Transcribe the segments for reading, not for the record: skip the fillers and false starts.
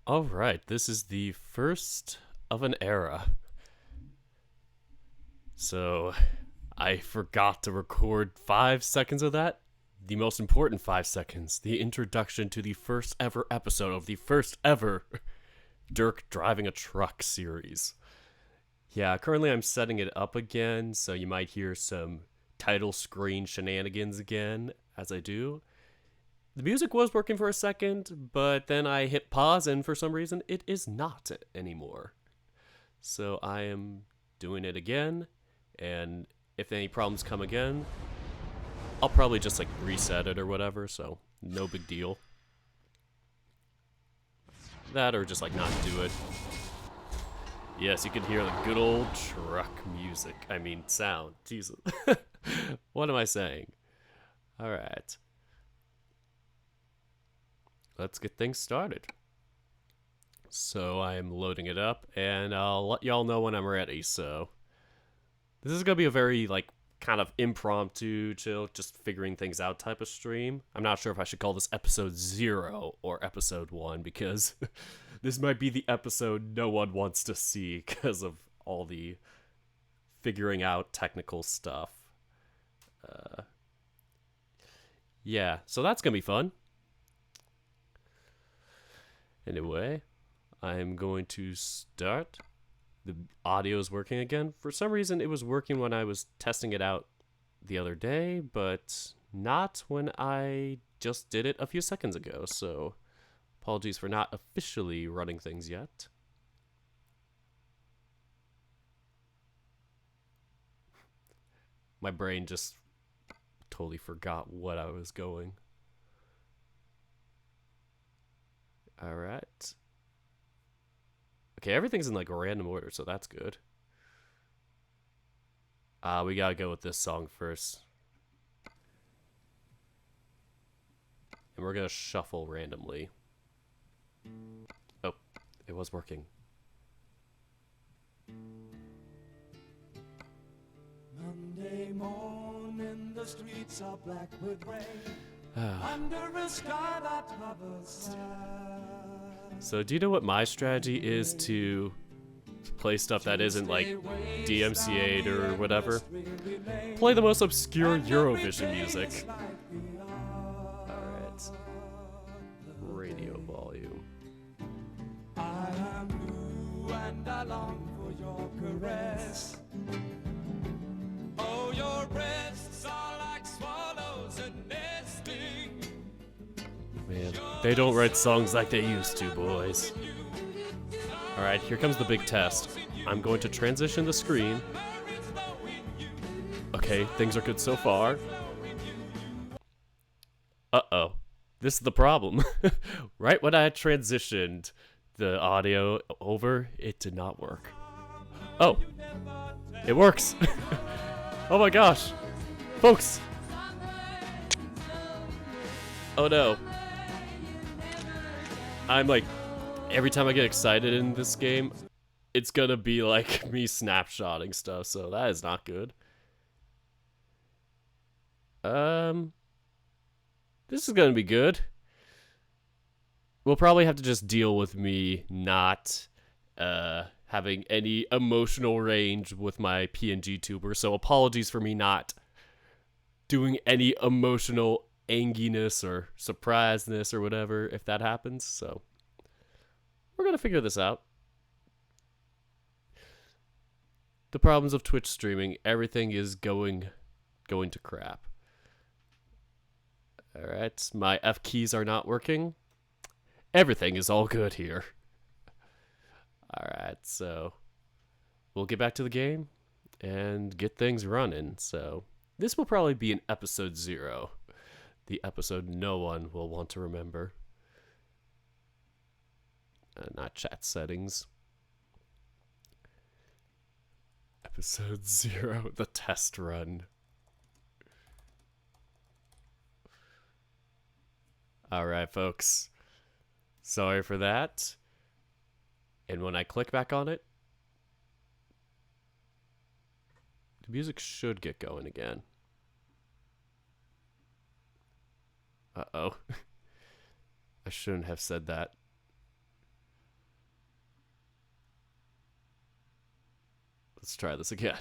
All right, this is the first of an era. So I forgot to record 5 seconds of that. The most important 5 seconds, the introduction to the first ever episode of the first ever Dirk driving a truck series. Yeah, currently I'm setting it up again, so you might hear some title screen shenanigans again as I do. The music was working for a second, but then I hit pause, and for some reason, it is not anymore. So I am doing it again, and if any problems come again, I'll probably just like reset it or whatever, so no big deal. That or just like not do it. Yes, you can hear the good old truck music. I mean, sound. Jesus. What am I saying? Alright. Let's get things started. So I am loading it up, and I'll let y'all know when I'm ready. So this is gonna be a very like kind of impromptu, chill, just figuring things out type of stream. I'm not sure if I should call this episode 0 or episode 1 because this might be the episode no one wants to see because of all the figuring out technical stuff. Uh, yeah, so that's gonna be fun. Anyway, I'm going to start. The audio is working again. For some reason, it was working when I was testing it out the other day, but not when I just did it a few seconds ago. So, apologies for not officially running things yet. My brain just totally forgot what I was going. All right. Okay, everything's in like a random order, so that's good. We gotta go with this song first. And we're gonna shuffle randomly. Oh, it was working. Monday morning, the streets are black with rain. Under a sky that hovers sad. So, do you know what my strategy is to play stuff that isn't like DMCA'd or whatever? Play the most obscure Eurovision music. Alright. Radio volume. I am blue and I long for your caress. Oh, your breasts are like swallows and nesting. Man, they don't write songs like they used to, boys. Alright, here comes the big test. I'm going to transition the screen. Okay, things are good so far. Uh-oh. This is the problem. Right when I transitioned the audio over, it did not work. Oh. It works. Oh my gosh. Folks. Oh no. I'm like, every time I get excited in this game, it's gonna be like me snapshotting stuff, so that is not good. This is gonna be good. We'll probably have to just deal with me not having any emotional range with my PNG tuber, so apologies for me not doing any emotional anginess or surpriseness or whatever if that happens, so we're gonna figure this out. The problems of Twitch streaming, everything is going to crap. Alright, my F keys are not working. Everything is all good here. Alright, so we'll get back to the game and get things running. So this will probably be an episode 0. The episode no one will want to remember. Not chat settings. Episode 0, the test run. Alright, folks. Sorry for that. And when I click back on it, the music should get going again. Uh-oh. I shouldn't have said that. Let's try this again.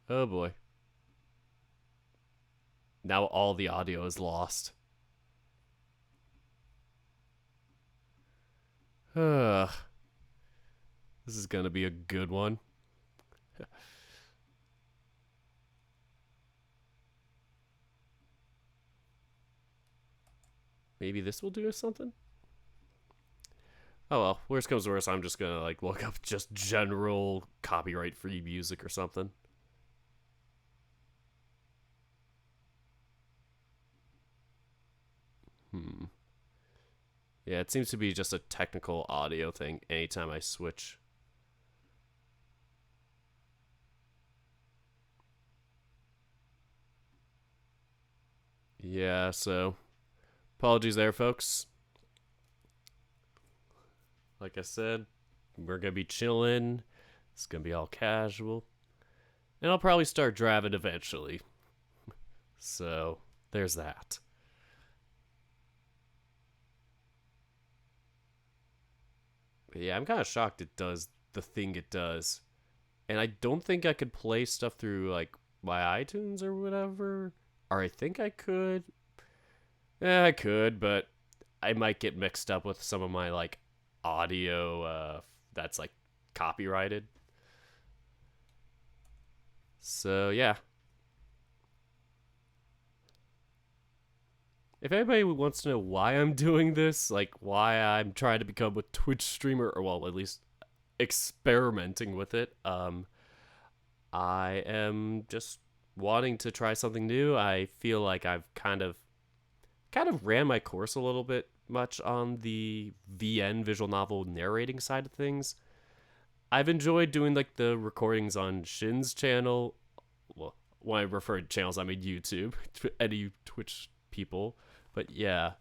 Oh boy. Now all the audio is lost. This is gonna be a good one. Maybe this will do something? Oh well, worst comes to worst, I'm just gonna like look up just general copyright free music or something. Yeah, it seems to be just a technical audio thing anytime I switch. Yeah, so apologies there, folks. Like I said, we're gonna be chilling. It's gonna be all casual. And I'll probably start driving eventually. So, there's that. But yeah, I'm kind of shocked it does the thing it does. And I don't think I could play stuff through, like, my iTunes or whatever. Or I think I could. Yeah, I could, but I might get mixed up with some of my, like, audio that's, like, copyrighted. So, yeah. If anybody wants to know why I'm doing this, like why I'm trying to become a Twitch streamer, or well, at least experimenting with it, I am just wanting to try something new. I feel like I've kind of ran my course a little bit much on the VN visual novel narrating side of things. I've enjoyed doing like the recordings on Shin's channel. Well, when I refer to channels, I mean YouTube, any Twitch people. But yeah,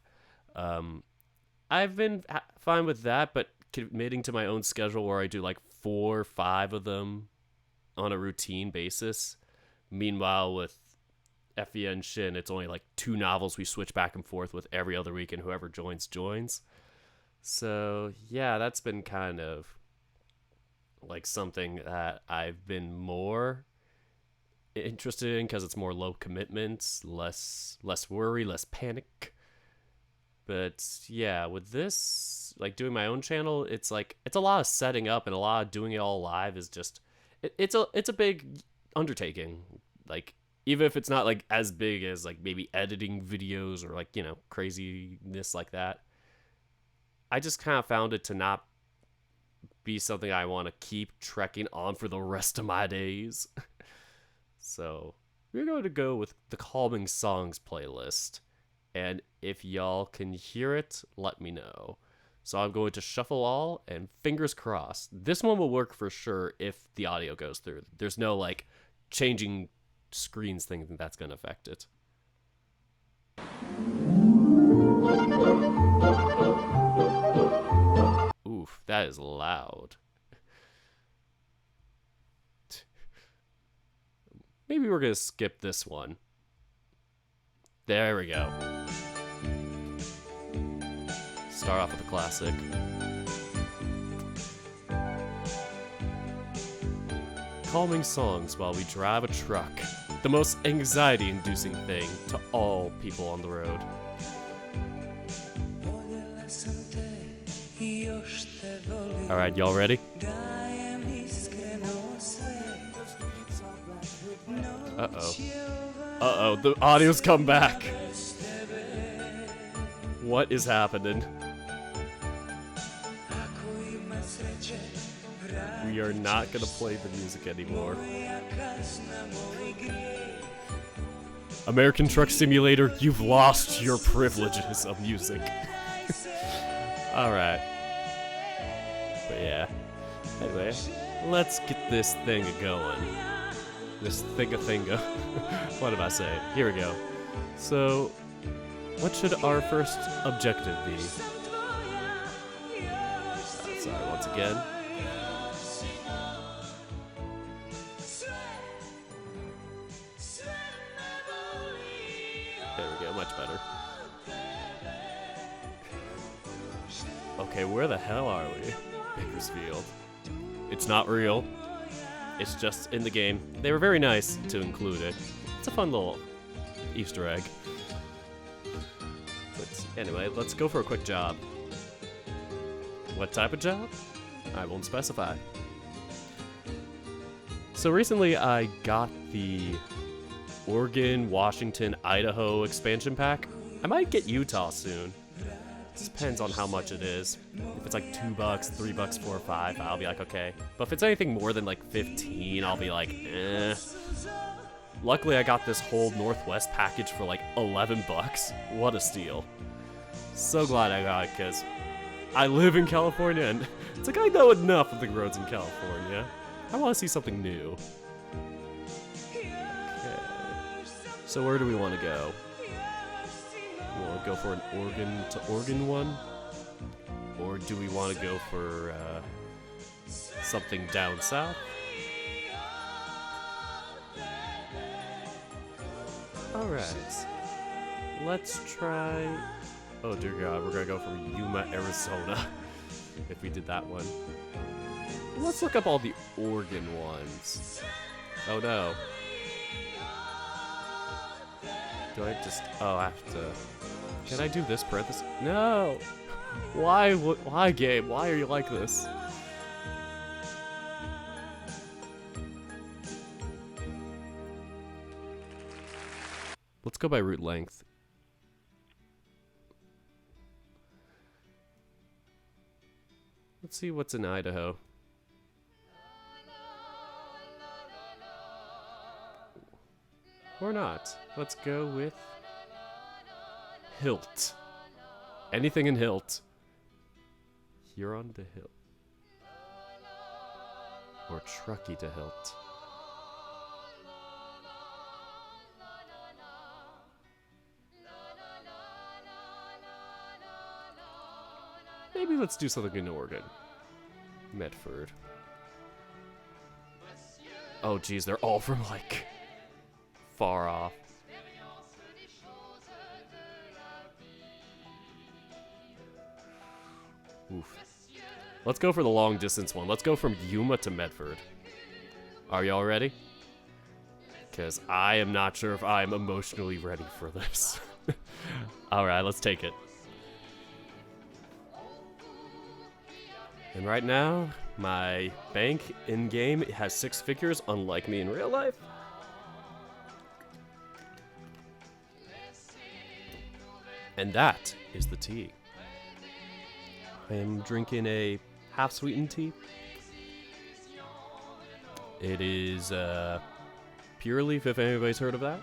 I've been fine with that, but committing to my own schedule where I do like 4 or 5 of them on a routine basis. Meanwhile, with FEN Shin, it's only like 2 novels we switch back and forth with every other week, and whoever joins. So yeah, that's been kind of like something that I've been more interested in because it's more low commitments, less worry, less panic. But yeah, with this, like doing my own channel, it's like it's a lot of setting up, and a lot of doing it all live is just it's a big undertaking. Like even if it's not like as big as like maybe editing videos or like, you know, craziness like that, I just kind of found it to not be something I want to keep trekking on for the rest of my days. So we're going to go with the Calming Songs playlist. And if y'all can hear it, let me know. So I'm going to shuffle all, and fingers crossed. This one will work for sure if the audio goes through. There's no like changing screens thing that's going to affect it. Oof, that is loud. Maybe we're going to skip this one. There we go. Start off with a classic. Calming songs while we drive a truck. The most anxiety-inducing thing to all people on the road. Alright, y'all ready? Uh-oh. Uh-oh, the audio's come back. What is happening? We are not gonna play the music anymore. American Truck Simulator, you've lost your privileges of music. Alright. But yeah. Anyway, let's get this thing going. This thinga. What am I saying? Here we go. So, what should our first objective be? Sorry, once again. There we go, much better. Okay, where the hell are we? Bakersfield. It's not real. It's just in the game. They were very nice to include it. It's a fun little Easter egg. But anyway, let's go for a quick job. What type of job? I won't specify. So recently I got the Oregon, Washington, Idaho expansion pack. I might get Utah soon. It depends on how much it is. If it's like $2, $3, $4, or $5, I'll be like, okay. But if it's anything more than like 15, I'll be like, eh. Luckily, I got this whole Northwest package for like 11 bucks. What a steal. So glad I got it, because I live in California, and it's like I know enough of the roads in California. I want to see something new. Okay. So where do we want to go? We want to go for an Oregon to Oregon one? Or do we want to go for something down south? Alright. Let's try... Oh dear God, we're gonna go for Yuma, Arizona. If we did that one. Let's look up all the Oregon ones. Oh no. Do I just... Oh, I have to... Can I do this parenthesis? No! Why game? Why are you like this? Let's go by route length. Let's see what's in Idaho. Or not. Let's go with Hilt. Anything in Hilt. Huron to Hilt. Or Truckee to Hilt. Maybe let's do something in Oregon. Medford. Oh geez, they're all from like far off. Oof. Let's go for the long distance one. Let's go from Yuma to Medford. Are y'all ready? Because I am not sure if I'm emotionally ready for this. Alright, let's take it. And right now, my bank in-game has 6 figures, unlike me in real life. And that is the tea. I am drinking a half-sweetened tea. It is Pure Leaf, if anybody's heard of that.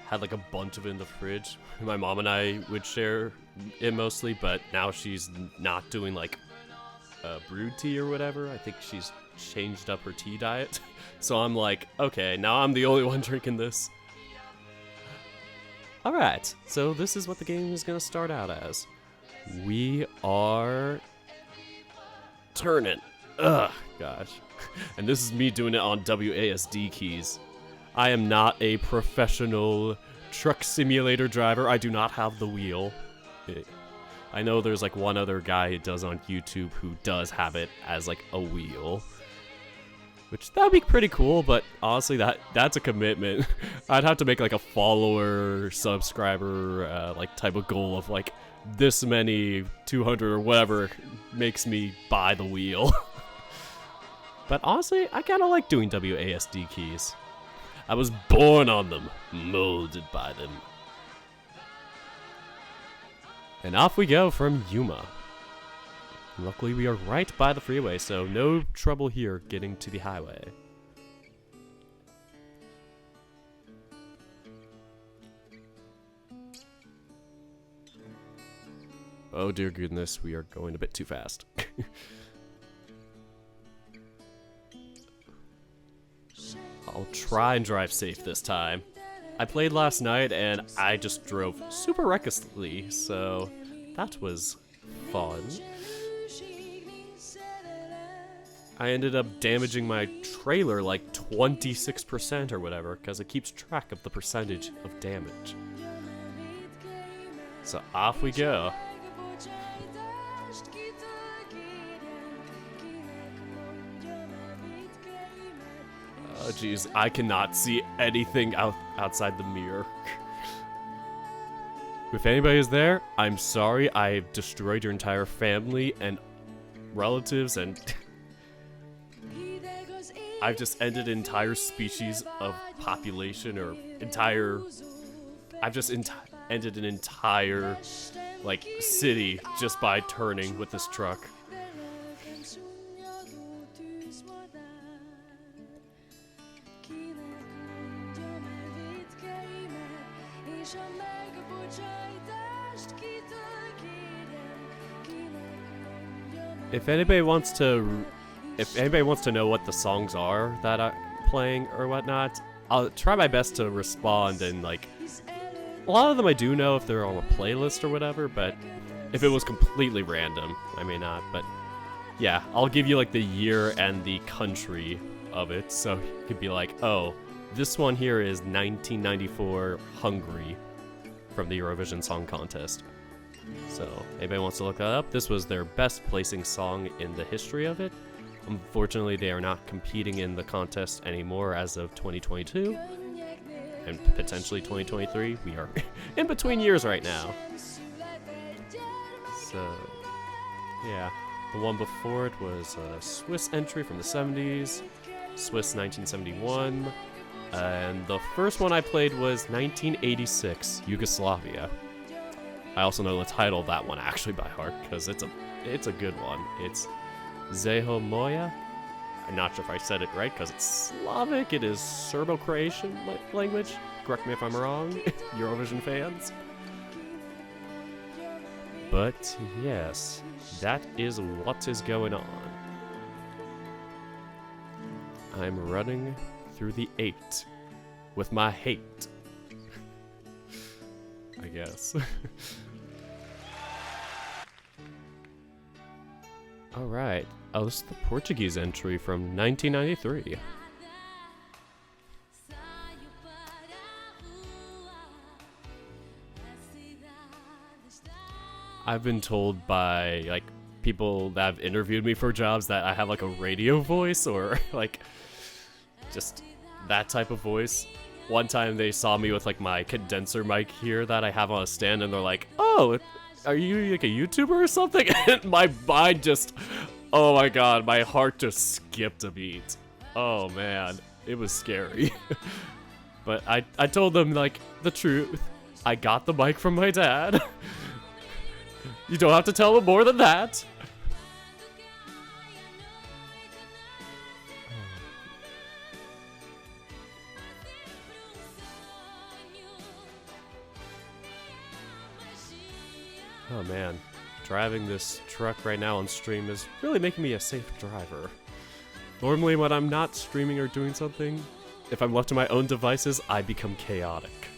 Had like a bunch of it in the fridge. My mom and I would share it mostly, but now she's not doing like brewed tea or whatever. I think she's changed up her tea diet. So I'm like, okay, now I'm the only one drinking this. Alright, so this is what the game is going to start out as. We are turning. Ugh, gosh. And this is me doing it on WASD keys. I am not a professional truck simulator driver. I do not have the wheel. I know there's like one other guy who does on YouTube who does have it as like a wheel. Which, that would be pretty cool, but honestly, that's a commitment. I'd have to make like a follower, subscriber, like type of goal of like this many, 200 or whatever makes me buy the wheel. But honestly, I kind of like doing WASD keys. I was born on them, molded by them. And off we go from Yuma. Luckily, we are right by the freeway, so no trouble here getting to the highway. Oh dear goodness, we are going a bit too fast. I'll try and drive safe this time. I played last night and I just drove super recklessly, so that was fun. I ended up damaging my trailer like 26% or whatever, because it keeps track of the percentage of damage. So off we go. Oh jeez, I cannot see anything outside the mirror. If anybody is there, I'm sorry. I've destroyed your entire family and relatives, and I've just ended an entire species of population, or entire... I've just ended an entire, like, city just by turning with this truck. If anybody wants to know what the songs are that I'm playing or whatnot, I'll try my best to respond, and like, a lot of them I do know if they're on a playlist or whatever, but if it was completely random, I may not. But yeah, I'll give you like the year and the country of it, so you could be like, oh, this one here is 1994 Hungary from the Eurovision Song Contest. So, anybody wants to look that up, this was their best placing song in the history of it. Unfortunately, they are not competing in the contest anymore as of 2022, and potentially 2023. We are in between years right now. So, yeah. The one before it was a Swiss entry from the 70s, Swiss 1971, and the first one I played was 1986, Yugoslavia. I also know the title of that one actually by heart, because it's a good one. It's Zeho Moja. I'm not sure if I said it right, because it's Slavic. It is Serbo-Croatian language. Correct me if I'm wrong, Eurovision fans. But yes, that is what is going on. I'm running through the 8 with my hate, I guess. Alright. Oh, this is the Portuguese entry from 1993. I've been told by, like, people that have interviewed me for jobs that I have, like, a radio voice, or, like, just that type of voice. One time they saw me with, like, my condenser mic here that I have on a stand, and they're like, oh, are you, like, a YouTuber or something? And my mind just... Oh my god, my heart just skipped a beat. Oh man, it was scary. But I told them, like, the truth. I got the mic from my dad. You don't have to tell them more than that. Oh man. Driving this truck right now on stream is really making me a safe driver. Normally when I'm not streaming or doing something, if I'm left to my own devices, I become chaotic.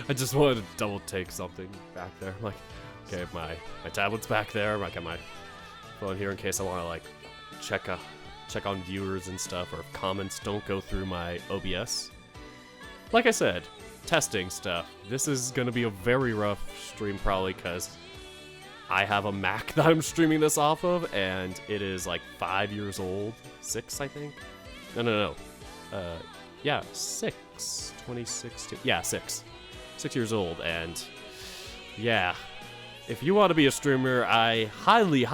I just wanted to double take something back there. Like, okay, my tablet's back there. I got my phone here in case I want to, like, check on viewers and stuff, or if comments don't go through my OBS. Like I said, testing stuff. This is gonna be a very rough stream probably because I have a Mac that I'm streaming this off of, and it is like 5 years old. 6, I think. No. Yeah, 6. 2016. Yeah, 6 years old, and yeah, if you want to be a streamer, I highly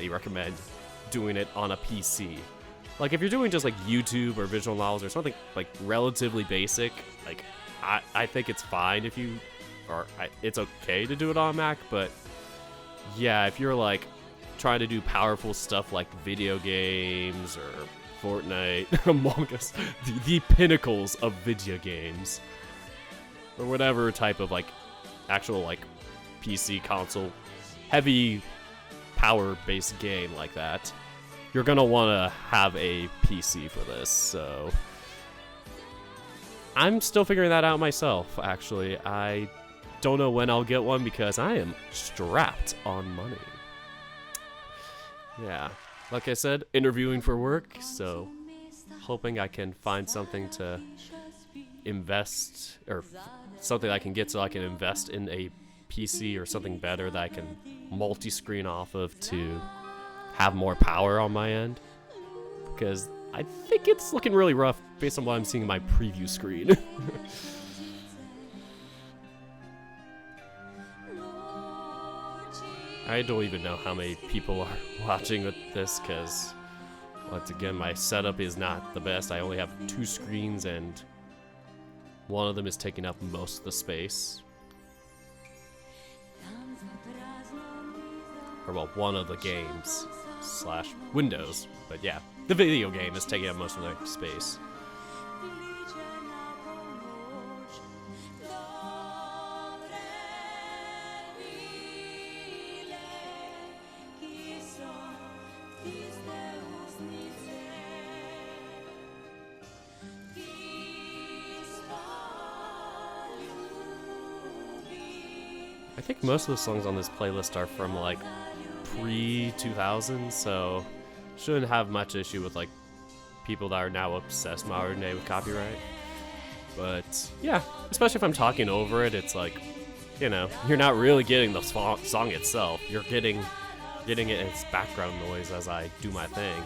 recommend doing it on a PC. Like, if you're doing just like YouTube or visual novels or something like relatively basic, like I think it's fine if you, it's okay to do it on a Mac. But yeah, if you're like trying to do powerful stuff like video games or Fortnite, Among Us, the pinnacles of video games, or whatever type of like actual like PC console heavy power based game like that, you're gonna want to have a PC for this. So I'm still figuring that out myself. Actually, I don't know when I'll get one because I am strapped on money. Yeah, like I said, interviewing for work, so hoping I can find something to invest, or something I can get so I can invest in a PC or something better that I can multi-screen off of to have more power on my end. Because I think it's looking really rough based on what I'm seeing in my preview screen. I don't even know how many people are watching with this because, once again, my setup is not the best. I only have 2 screens and one of them is taking up most of the space. Or, well, one of the games / Windows. But yeah, the video game is taking up most of the space. I think most of the songs on this playlist are from like pre-2000, so shouldn't have much issue with like people that are now obsessed modern day with copyright. But yeah, especially if I'm talking over it, it's like, you know, you're not really getting the song itself. You're getting it in its background noise as I do my thing.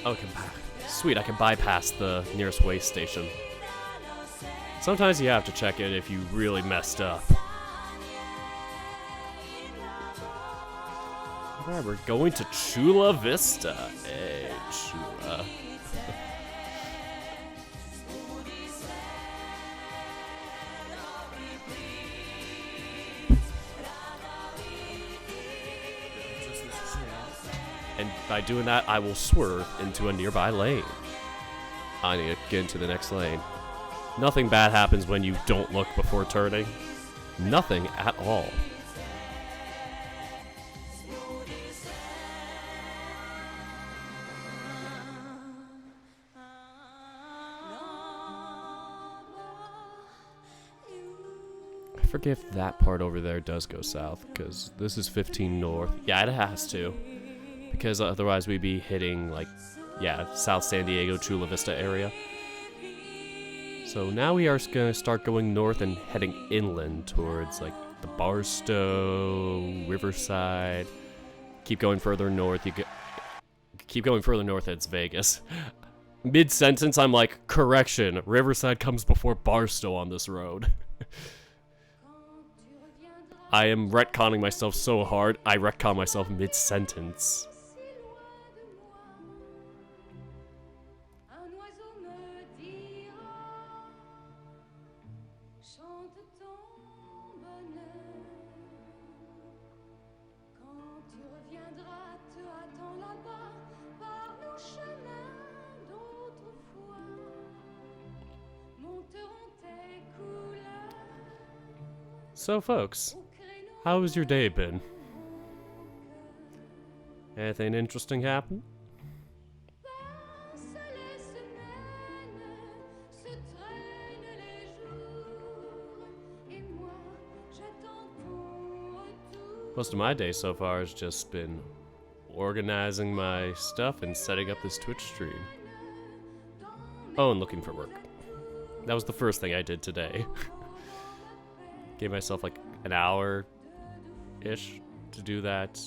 Okay, sweet, I can bypass the nearest way station. Sometimes you have to check it if you really messed up. Alright, we're going to Chula Vista. Hey, Chula. And by doing that, I will swerve into a nearby lane. I need to get into the next lane. Nothing bad happens when you don't look before turning. Nothing at all. I forget if that part over there does go south, because this is 15 north. Yeah, it has to. Because otherwise we'd be hitting, like, yeah, South San Diego, Chula Vista area. So now we are going to start going north and heading inland towards, like, the Barstow, Riverside. Keep going further north. Keep going further north, it's Vegas. Mid-sentence, I'm like, correction, Riverside comes before Barstow on this road. I am retconning myself so hard, I retcon myself mid-sentence. So, folks, how has your day been? Anything interesting happen? Most of my day so far has just been organizing my stuff and setting up this Twitch stream. Oh, and looking for work. That was the first thing I did today. Gave myself like an hour-ish to do that.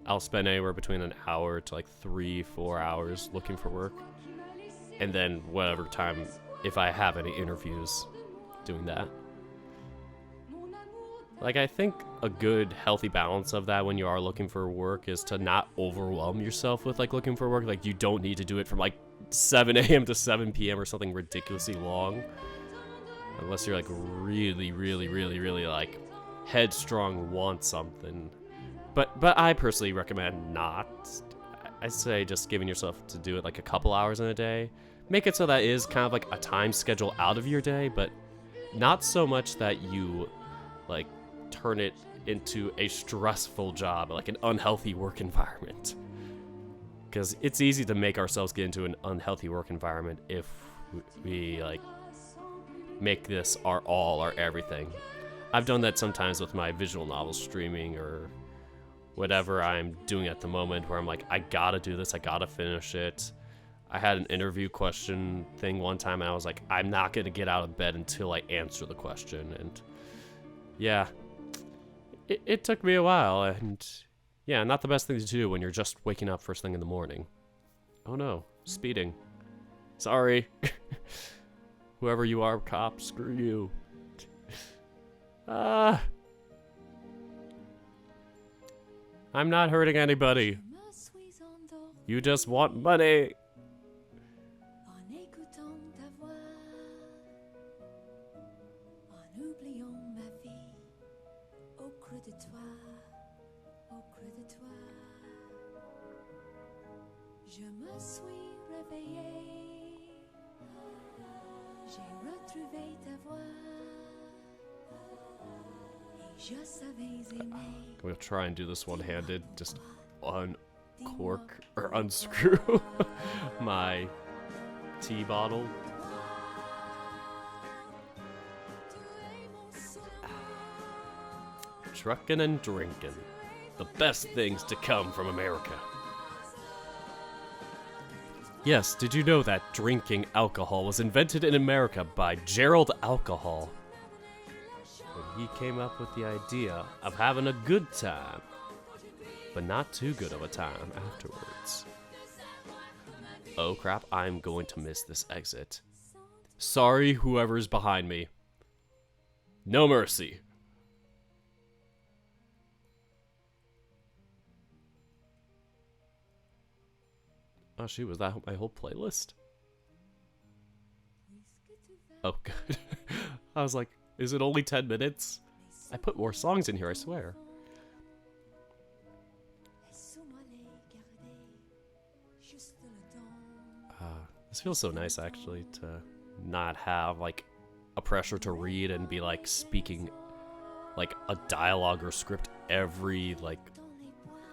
I'll spend anywhere between an hour to like 3-4 hours looking for work. And then whatever time, if I have any interviews, doing that. Like, I think a good, healthy balance of that when you are looking for work is to not overwhelm yourself with, like, looking for work. Like, you don't need to do it from, like, 7 a.m. to 7 p.m. or something ridiculously long. Unless you're, like, really, like, headstrong, want something. But I personally recommend not. I'd say just giving yourself to do it like a couple hours in a day. Make it so that is kind of like a time schedule out of your day, but not so much that you like turn it into a stressful job, like an unhealthy work environment. Because it's easy to make ourselves get into an unhealthy work environment if we like make this our all, our everything. I've done that sometimes with my visual novel streaming or whatever I'm doing at the moment, where I'm like, I gotta do this, I gotta finish it. I had an interview question thing one time, and I was like, I'm not gonna get out of bed until I answer the question. And yeah, it took me a while, and yeah, not the best thing to do when you're just waking up first thing in the morning. Oh no, speeding. Sorry. Whoever you are, cop, screw you. I'm not hurting anybody. You just want money. We'll try and do this one-handed. Just uncork or unscrew my tea bottle. Truckin' and drinking. The best things to come from America. Yes, did you know that drinking alcohol was invented in America by Gerald Alcohol? When he came up with the idea of having a good time, but not too good of a time afterwards. Oh crap, I'm going to miss this exit. Sorry, whoever's behind me. No mercy. Oh shoot, was that my whole playlist? Oh good. I was like, is it only 10 minutes? I put more songs in here, I swear. This feels so nice actually to not have like a pressure to read and be like speaking like a dialogue or script every like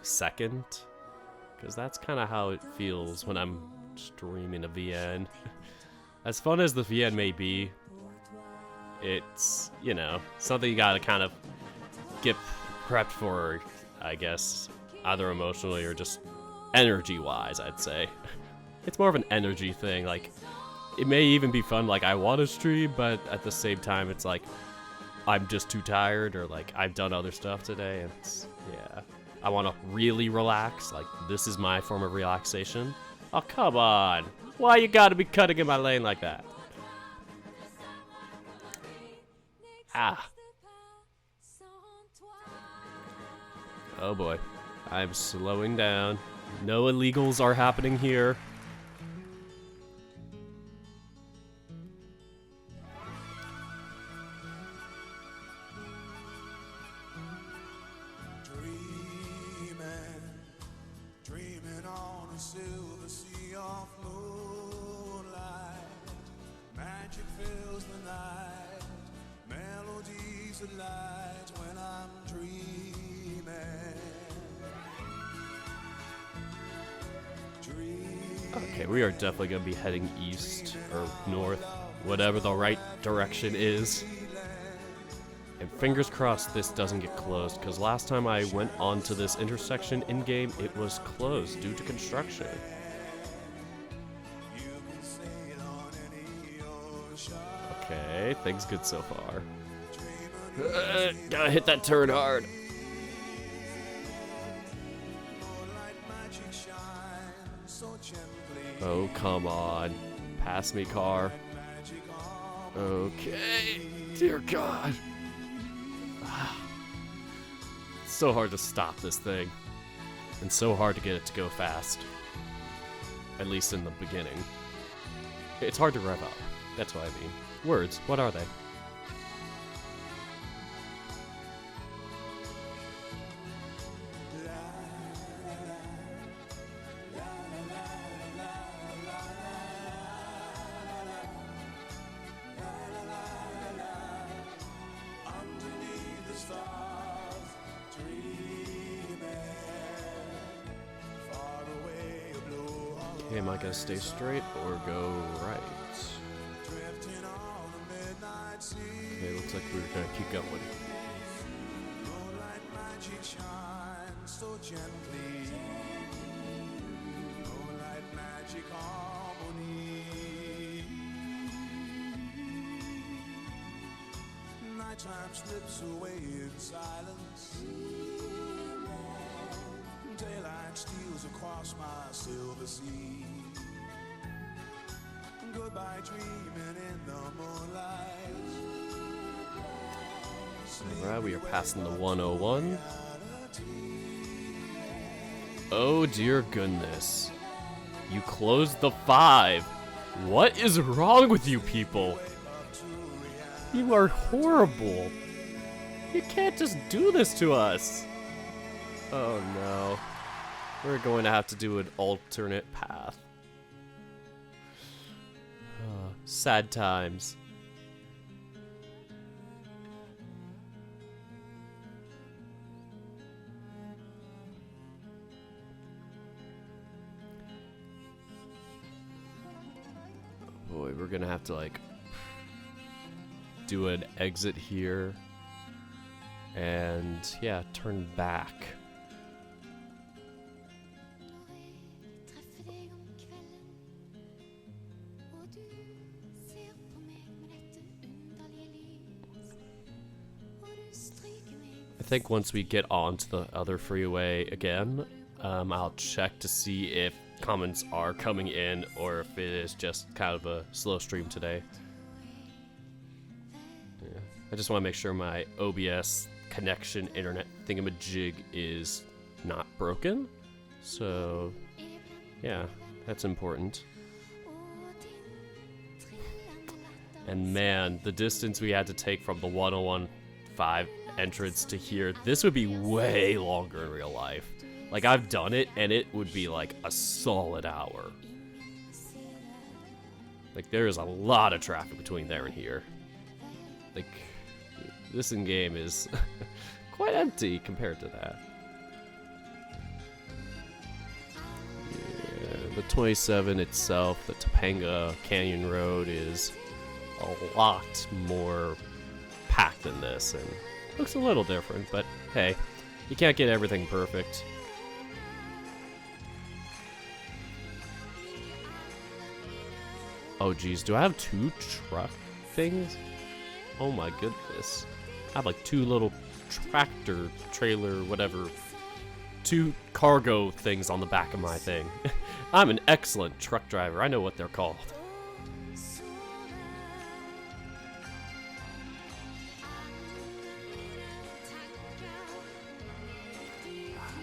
second. Because that's kind of how it feels when I'm streaming a VN. As fun as the VN may be, it's, you know, something you gotta kind of get prepped for, I guess, either emotionally or just energy-wise, I'd say. It's more of an energy thing. Like, it may even be fun, like, I want to stream, but at the same time, it's like, I'm just too tired, or like, I've done other stuff today, and it's, yeah. I want to really relax. Like, this is my form of relaxation. Oh, come on. Why you gotta be cutting in my lane like that? Ah. Oh boy. I'm slowing down. No illegals are happening here. Okay, we are definitely going to be heading east or north, whatever the right direction is. And fingers crossed this doesn't get closed, because last time I went onto this intersection in-game, it was closed due to construction. Okay, things good so far. Gotta hit that turn hard. Oh, come on. Pass me, car. Okay. Dear God. It's so hard to stop this thing. And so hard to get it to go fast. At least in the beginning. It's hard to rev up. That's what I mean. Words, what are they? Okay, am I gonna stay straight or go right? drifting on the midnight sea. Okay, looks like we're gonna keep going. Moonlight magic shines so gently. Moonlight magic harmony. Nighttime slips away in silence. Daylight steals across my silver sea. Goodbye dreaming in the moonlight. Alright, we are passing the 101. Oh dear goodness. You closed the 5. What is wrong with you people? You are horrible. You can't just do this to us. Oh no. We're going to have to do an alternate path. Sad times. Boy, we're gonna have to like do an exit here and yeah, turn back. I think once we get onto the other freeway again, I'll check to see if comments are coming in or if it is just kind of a slow stream today. Yeah. I just want to make sure my OBS connection internet thingamajig is not broken. So, yeah, that's important. And man, the distance we had to take from the 101.5 entrance to here, this would be way longer in real life. Like, I've done it, and it would be like a solid hour. Like, there is a lot of traffic between there and here. Like, this in-game is quite empty compared to that. Yeah, the 27 itself, the Topanga Canyon Road, is a lot more packed than this, and looks a little different, but hey, you can't get everything perfect. Oh geez, do I have 2 truck things? Oh my goodness. I have like 2 little tractor, trailer, whatever, 2 cargo things on the back of my thing. I'm an excellent truck driver, I know what they're called.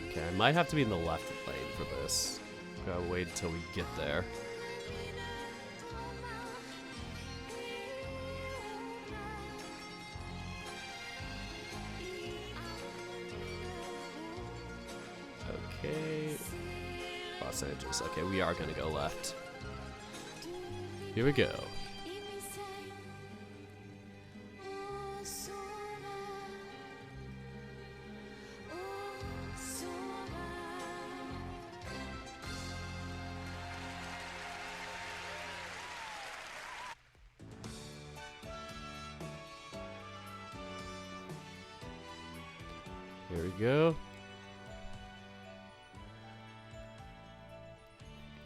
Okay, I might have to be in the left lane for this. Gotta wait until we get there. Okay. Los Angeles. Okay, we are gonna go left. Here we go. Here we go.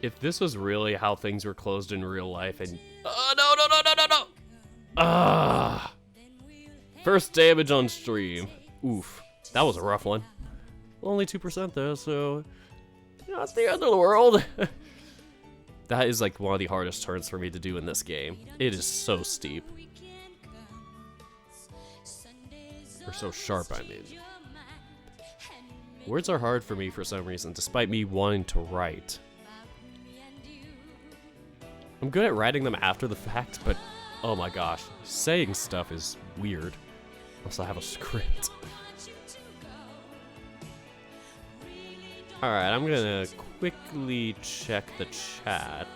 If this was really how things were closed in real life and... no! Ah! First damage on stream. Oof. That was a rough one. Only 2% though, so... Not the end of the world. That is like one of the hardest turns for me to do in this game. It is so steep. Or so sharp, I mean. Words are hard for me for some reason, despite me wanting to write. I'm good at writing them after the fact, but oh my gosh, saying stuff is weird. Unless I have a script. Alright, I'm gonna quickly check the chat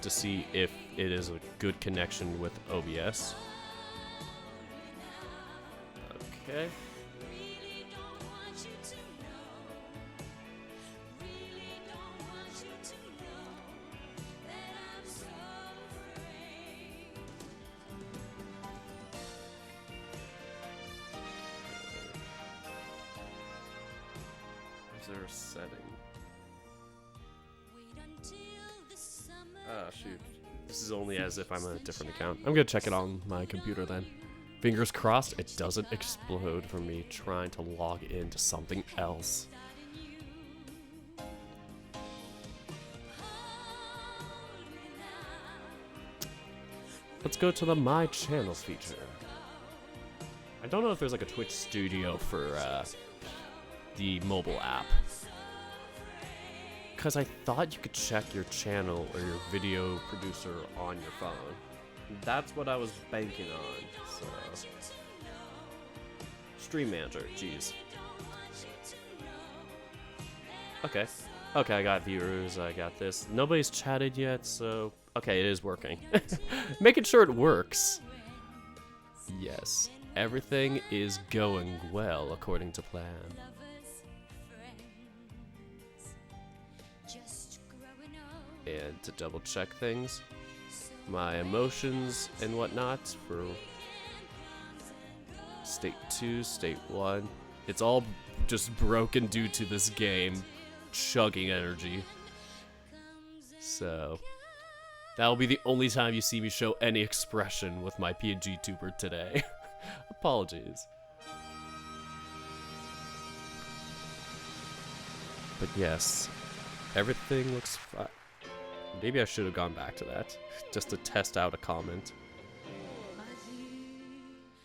to see if it is a good connection with OBS. Okay. Browser setting. Oh, shoot. This is only as if I'm on a different account. I'm gonna check it on my computer then. Fingers crossed it doesn't explode from me trying to log into something else. Let's go to the My Channels feature. I don't know if there's like a Twitch studio for the mobile app. Because I thought you could check your channel or your video producer on your phone. That's what I was banking on. So, Stream Manager, jeez. Okay. Okay, I got viewers, I got this. Nobody's chatted yet, so... Okay, it is working. Making sure it works. Yes, everything is going well according to plan. And to double check things, my emotions and whatnot for State 2, State 1. It's all just broken due to this game chugging energy. So, that'll be the only time you see me show any expression with my PNG tuber today. Apologies. But yes, everything looks fine. Maybe I should have gone back to that, just to test out a comment.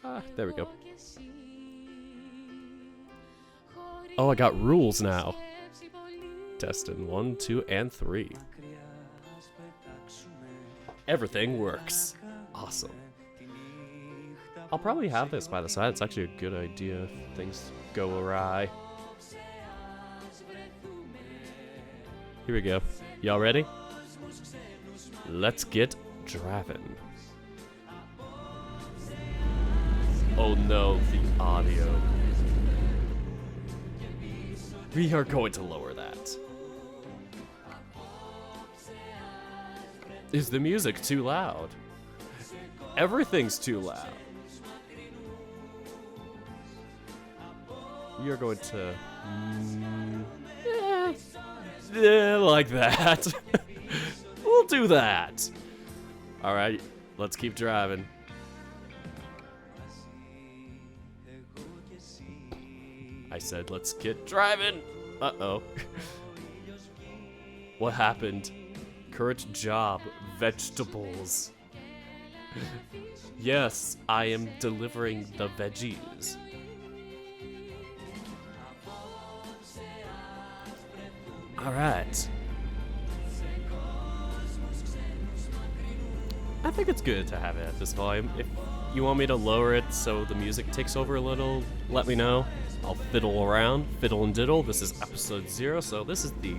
Ah, there we go. Oh, I got rules now. Testing 1, 2, and 3. Everything works. Awesome. I'll probably have this by the side. It's actually a good idea if things go awry. Here we go. Y'all ready? Let's get driving. Oh no, the audio. We are going to lower that. Is the music too loud? Everything's too loud. We are going to... like that. We'll do that. Alright, let's keep driving. I said let's get driving. Uh-oh. What happened? Current job, vegetables. Yes, I am delivering the veggies. Alright. I think it's good to have it at this volume. If you want me to lower it so the music takes over a little, let me know. I'll fiddle around, fiddle and diddle. This is episode 0, so this is the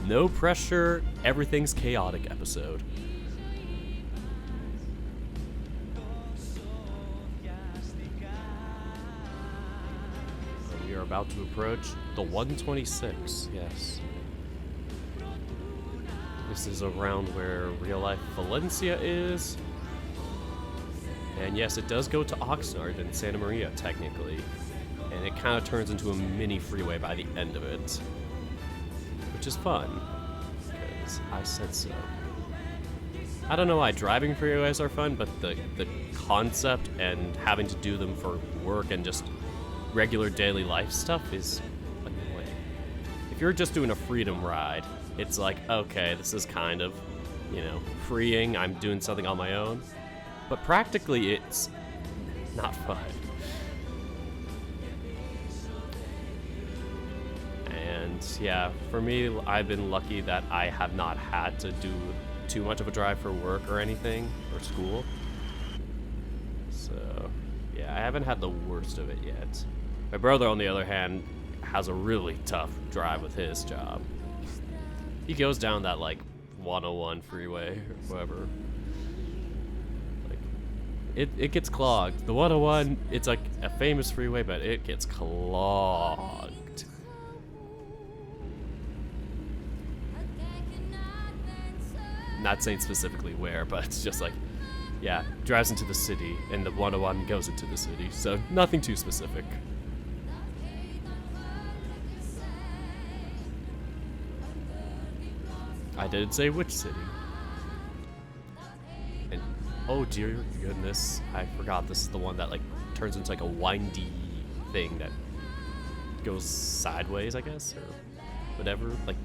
no pressure, everything's chaotic episode. We are about to approach the 126, yes. This is around where real life Valencia is. And yes, it does go to Oxnard and Santa Maria, technically. And it kind of turns into a mini freeway by the end of it. Which is fun, because I said so. I don't know why driving freeways are fun, but the concept and having to do them for work and just regular daily life stuff is annoying. If you're just doing a freedom ride, it's like, okay, this is kind of, you know, freeing, I'm doing something on my own. But practically, it's not fun. And yeah, for me, I've been lucky that I have not had to do too much of a drive for work or anything, or school. So, yeah, I haven't had the worst of it yet. My brother, on the other hand, has a really tough drive with his job. He goes down that, like, 101 freeway, or whatever. Like, it gets clogged. The 101, it's like a famous freeway, but it gets clogged. Not saying specifically where, but it's just like, yeah, drives into the city, and the 101 goes into the city, so nothing too specific. I didn't say which city. And oh dear goodness, I forgot this is the one that like turns into like a windy thing that goes sideways, I guess, or whatever. Like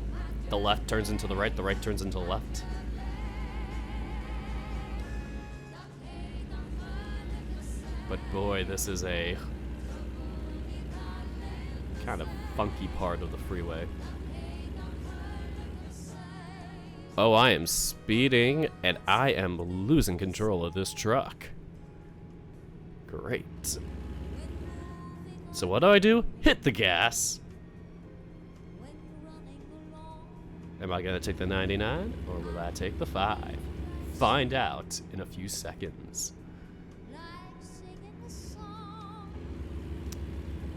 the left turns into the right turns into the left. But boy, this is a kind of funky part of the freeway. Oh, I am speeding, and I am losing control of this truck. Great. So what do? Hit the gas. Am I gonna take the 99, or will I take the 5? Find out in a few seconds.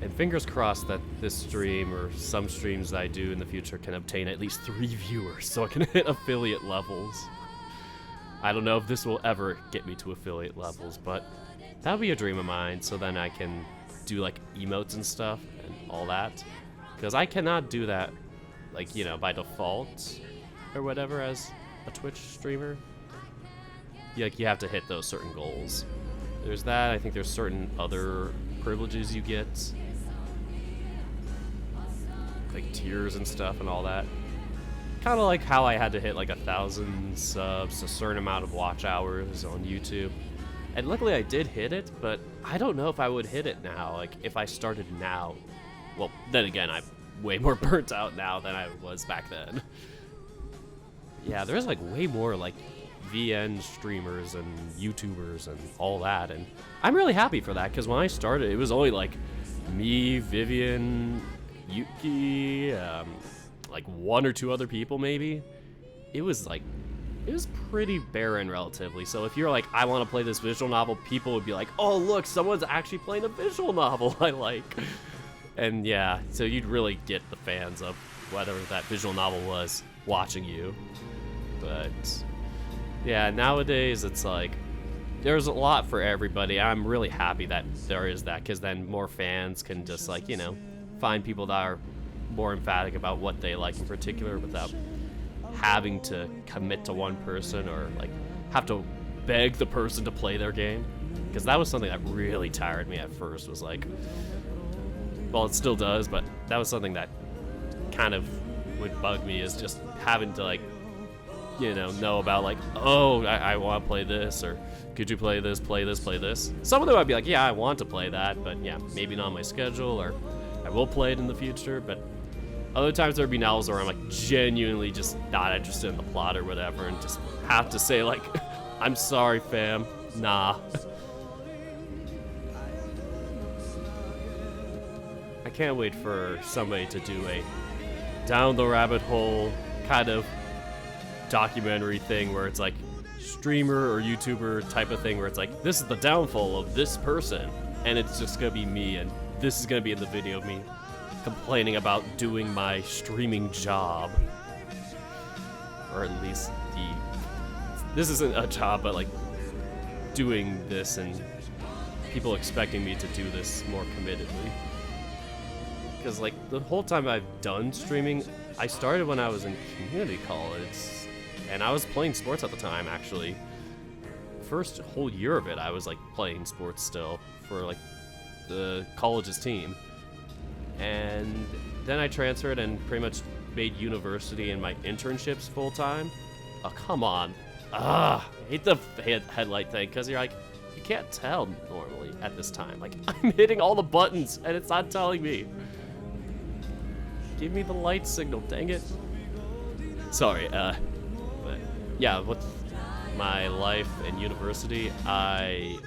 And fingers crossed that this stream, or some streams I do in the future, can obtain at least 3 viewers so I can hit affiliate levels. I don't know if this will ever get me to affiliate levels, but that would be a dream of mine, so then I can do like emotes and stuff and all that. Because I cannot do that, like, you know, by default or whatever as a Twitch streamer. Like, you have to hit those certain goals. There's that. I think there's certain other privileges you get, like tiers and stuff and all that. Kind of like how I had to hit like 1,000 subs, a certain amount of watch hours on YouTube. And luckily I did hit it, but I don't know if I would hit it now. Like if I started now, well, then again, I'm way more burnt out now than I was back then. Yeah, there's like way more like VN streamers and YouTubers and all that, and I'm really happy for that, because when I started it was only like me, Vivian, Yuki, like 1 or 2 other people maybe. It was pretty barren relatively. So if you're like, I want to play this visual novel, people would be like, oh look, someone's actually playing a visual novel I like. And yeah, so you'd really get the fans of whatever that visual novel was watching you. But yeah, nowadays it's like there's a lot for everybody. I'm really happy that there is that, because then more fans can just like, you know, find people that are more emphatic about what they like in particular without having to commit to one person or like have to beg the person to play their game. Because that was something that really tired me at first, was like, well, it still does, but that was something that kind of would bug me, is just having to like, you know about like, oh, I want to play this, or could you play this, play this, play this. Some of them I'd be like, yeah, I want to play that, but yeah, maybe not on my schedule, or I will play it in the future. But other times there'd be novels where I'm like genuinely just not interested in the plot or whatever, and just have to say like, I'm sorry fam, nah. I can't wait for somebody to do a down the rabbit hole kind of documentary thing where it's like streamer or YouTuber type of thing, where it's like, this is the downfall of this person, and it's just gonna be me, and this is gonna be in the video of me complaining about doing my streaming job, or at least this isn't a job, but like doing this and people expecting me to do this more committedly. Because like the whole time I've done streaming, I started when I was in community college, and I was playing sports at the time, actually. First whole year of it, I was like playing sports still for like the college's team. And then I transferred and pretty much made university and my internships full time. Oh, come on. I hate the headlight thing, because you're like, you can't tell normally at this time. Like, I'm hitting all the buttons and it's not telling me. Give me the light signal, dang it. Sorry, but yeah, with my life and university, I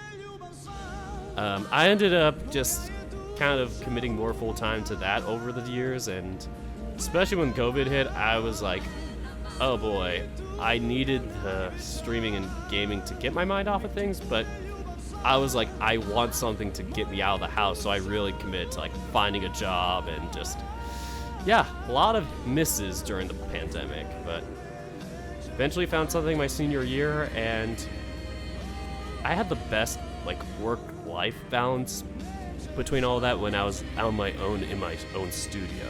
ended up just kind of committing more full time to that over the years, and especially when COVID hit, I was like, oh boy, I needed the streaming and gaming to get my mind off of things, but I was like, I want something to get me out of the house, so I really committed to like finding a job, and just, yeah, a lot of misses during the pandemic, but eventually found something my senior year, and I had the best like work-life balance between all that when I was on my own in my own studio,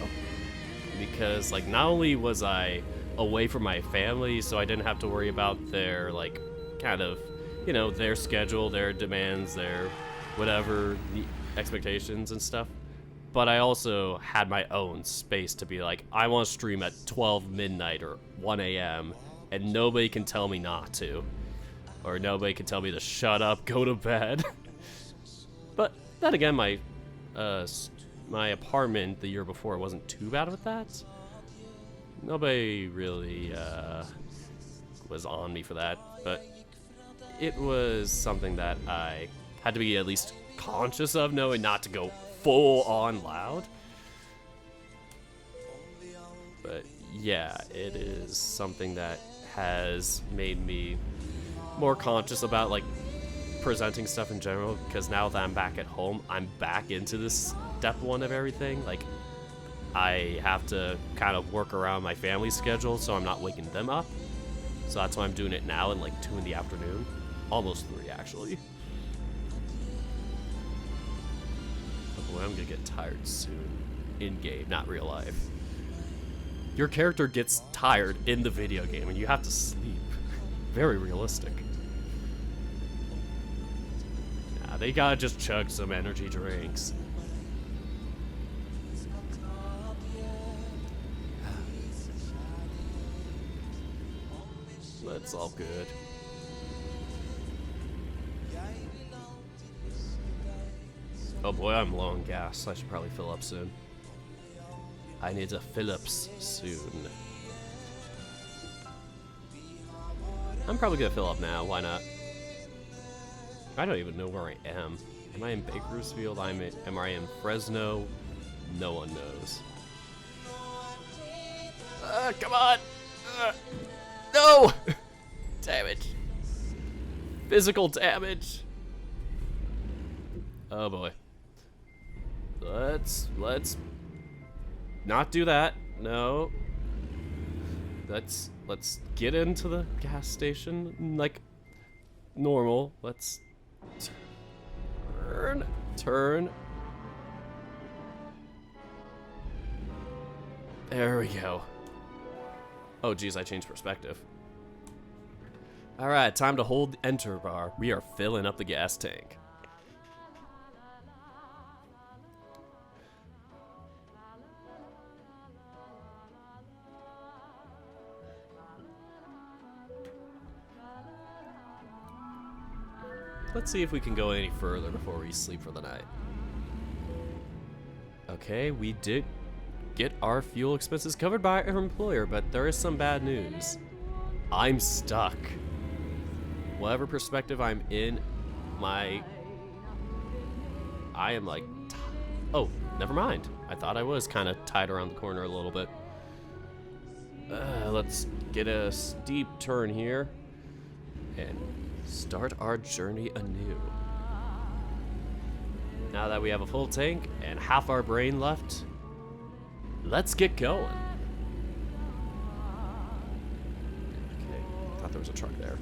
because like not only was I away from my family, so I didn't have to worry about their, like, kind of, you know, their schedule, their demands, their whatever, the expectations and stuff. But I also had my own space to be like, I want to stream at 12 midnight or 1 a.m., and nobody can tell me not to. Or nobody can tell me to shut up, go to bed. But then again, my apartment the year before wasn't too bad with that. Nobody really was on me for that, but it was something that I had to be at least conscious of, knowing not to go full on loud. But yeah, it is something that has made me more conscious about, like, presenting stuff in general, because now that I'm back at home, I'm back into this step one of everything. Like, I have to kind of work around my family's schedule so I'm not waking them up. So that's why I'm doing it now in like 2 in the afternoon. Almost 3, actually. Oh boy, I'm gonna get tired soon. In-game, not real life. Your character gets tired in the video game and you have to sleep. Very realistic. Nah, they gotta just chug some energy drinks. That's all good. Oh boy, I'm low on gas. I should probably fill up soon. I need to fill up soon. I'm probably gonna fill up now. Why not? I don't even know where I am. Am I in Bakersfield? Am I in Fresno? No one knows. Come on! No! Damage. Physical damage. Oh boy. Let's not do that. No. Let's get into the gas station like normal. Let's turn. There we go. Oh geez, I changed perspective. Alright, time to hold enter bar. We are filling up the gas tank. Let's see if we can go any further before we sleep for the night. Okay, we did get our fuel expenses covered by our employer, but there is some bad news. I'm stuck. Whatever perspective I'm in, I am like, oh, never mind. I thought I was kind of tied around the corner a little bit. Let's get a steep turn here and start our journey anew. Now that we have a full tank and half our brain left, let's get going. Okay, thought there was a truck there.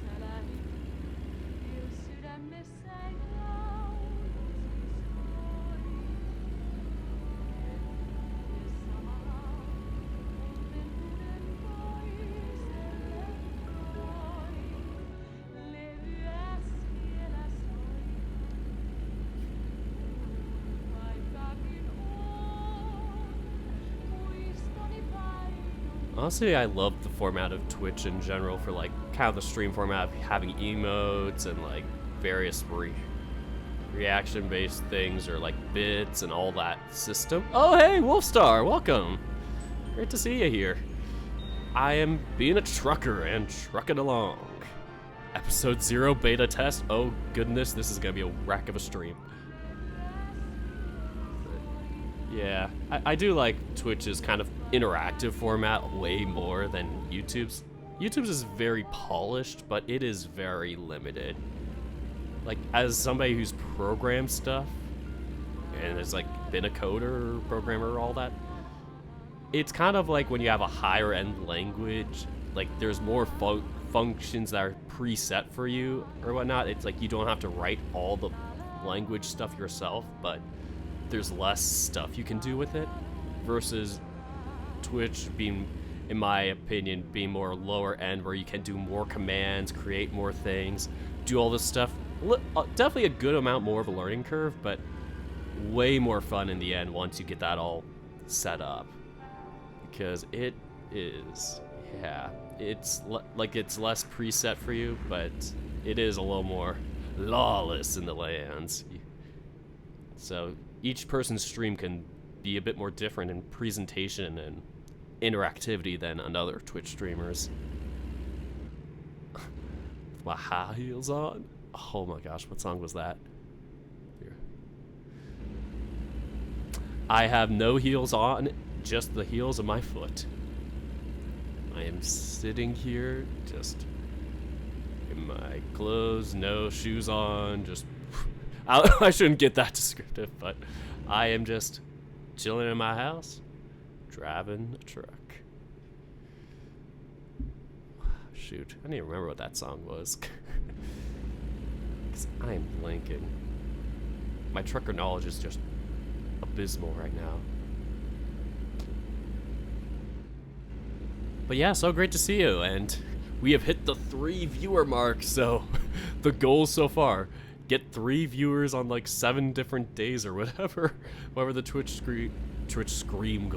Honestly, I love the format of Twitch in general for like kind of the stream format of having emotes and like various reaction-based things or like bits and all that system. Oh hey, Wolfstar, welcome. Great to see you here. I am being a trucker and trucking along. Episode 0 beta test. Oh goodness, this is gonna be a wreck of a stream. Yeah, I do like Twitch's kind of interactive format way more than YouTube's. YouTube's is very polished, but it is very limited. Like, as somebody who's programmed stuff, and has like been a coder, programmer, all that, it's kind of like when you have a higher end language, like there's more functions that are preset for you or whatnot. It's like you don't have to write all the language stuff yourself, but there's less stuff you can do with it versus Twitch being in my opinion, being more lower end where you can do more commands, create more things, do all this stuff. Definitely a good amount more of a learning curve, but way more fun in the end once you get that all set up. Because it is, yeah, it's it's less preset for you, but it is a little more lawless in the lands. So each person's stream can be a bit more different in presentation and interactivity than another Twitch streamers. With my high heels on. Oh my gosh, what song was that? Here. I have no heels on, just the heels of my foot. I am sitting here just in my clothes, no shoes on, just I shouldn't get that descriptive, but I am just chilling in my house, driving a truck. Shoot, I don't even remember what that song was. Because I am blanking. My trucker knowledge is just abysmal right now. But yeah, so great to see you, and we have hit the 3 viewer mark, so the goal so far, get 3 viewers on like 7 different days or whatever, whatever the Twitch stream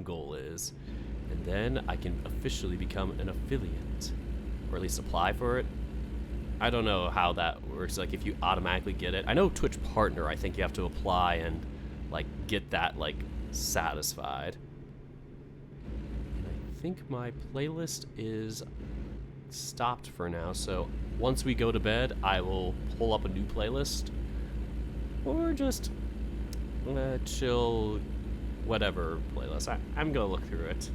goal is, and then I can officially become an affiliate, or at least apply for it. I don't know how that works, like if you automatically get it. I know Twitch partner, I think you have to apply and like get that like satisfied. I think my playlist is stopped for now, so once we go to bed, I will pull up a new playlist, or just chill, whatever playlist. I'm gonna look through it.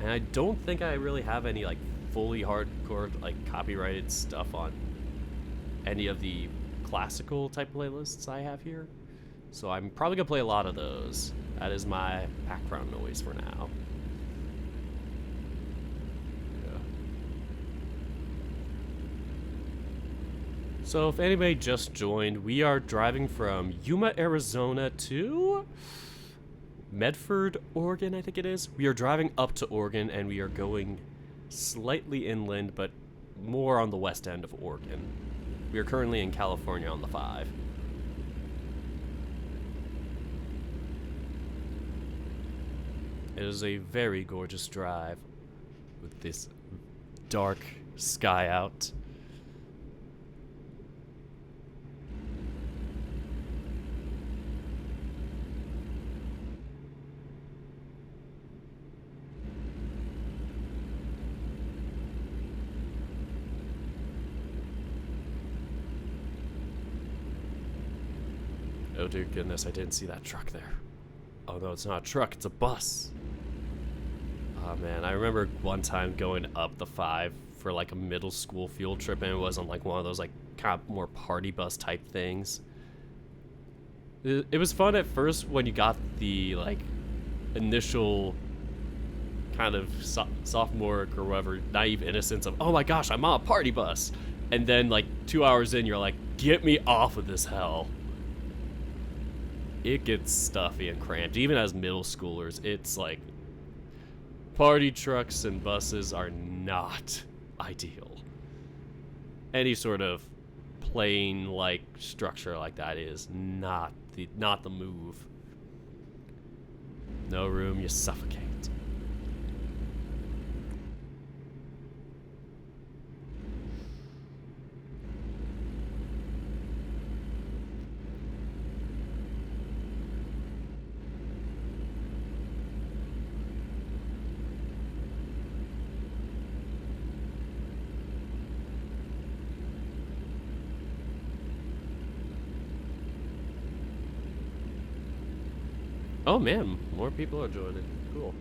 And I don't think I really have any like fully hardcore like copyrighted stuff on any of the classical type playlists I have here. So I'm probably gonna play a lot of those. That is my background noise for now. Yeah. So if anybody just joined, we are driving from Yuma, Arizona to Medford, Oregon, I think it is. We are driving up to Oregon, and we are going slightly inland, but more on the west end of Oregon. We are currently in California on the 5. It is a very gorgeous drive with this dark sky out. Oh dear goodness, I didn't see that truck there. Oh no, it's not a truck, it's a bus. Oh man, I remember one time going up the 5 for like a middle school field trip, and it wasn't like one of those like kind of more party bus type things. It was fun at first when you got the like initial kind of sophomore or whatever naive innocence of, oh my gosh, I'm on a party bus, and then like 2 hours in, you're like, get me off of this hell. It gets stuffy and cramped. Even as middle schoolers, it's like party trucks and buses are not ideal. Any sort of plane-like structure like that is not the move. No room, you suffocate. Oh man, more people are joining. Cool.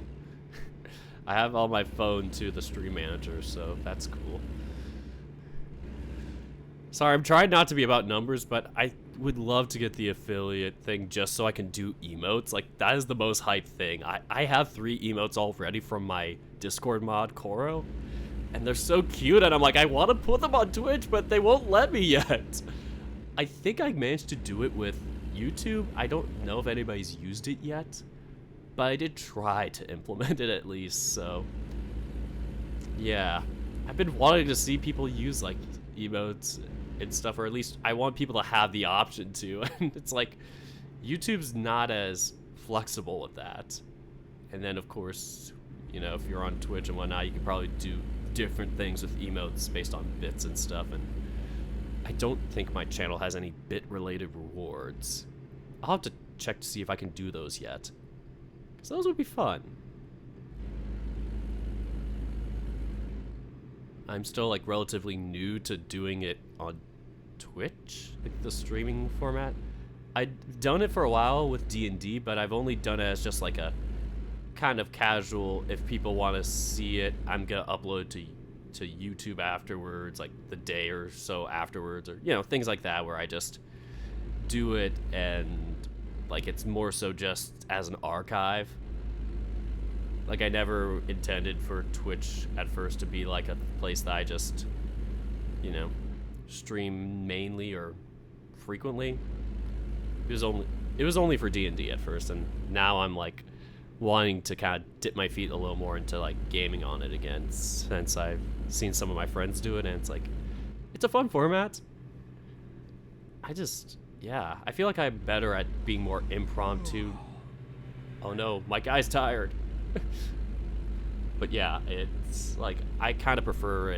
I have on my phone to the stream manager, so that's cool. Sorry, I'm trying not to be about numbers, but I would love to get the affiliate thing just so I can do emotes. Like, that is the most hype thing. I have 3 emotes already from my Discord mod, Koro, and they're so cute, and I'm like, I want to put them on Twitch, but they won't let me yet. I think I managed to do it with YouTube. I don't know if anybody's used it yet, but I did try to implement it at least, so yeah. I've been wanting to see people use like emotes and stuff, or at least I want people to have the option to. And it's like YouTube's not as flexible with that. And then of course, you know, if you're on Twitch and whatnot, you can probably do different things with emotes based on bits and stuff. And I don't think my channel has any bit related rewards. I'll have to check to see if I can do those yet, because those would be fun. I'm still like relatively new to doing it on Twitch, like the streaming format. I've done it for a while with D&D, but I've only done it as just like a kind of casual, if people want to see it, I'm gonna upload to YouTube afterwards, like the day or so afterwards, or you know, things like that, where I just do it and like it's more so just as an archive. Like I never intended for Twitch at first to be like a place that I just, you know, stream mainly or frequently. It was only for D&D at first, and now I'm like wanting to kind of dip my feet a little more into like gaming on it again, since I've seen some of my friends do it, and it's like, it's a fun format. Yeah, I feel like I'm better at being more impromptu. Oh no, my guy's tired. But yeah, it's like, I kind of prefer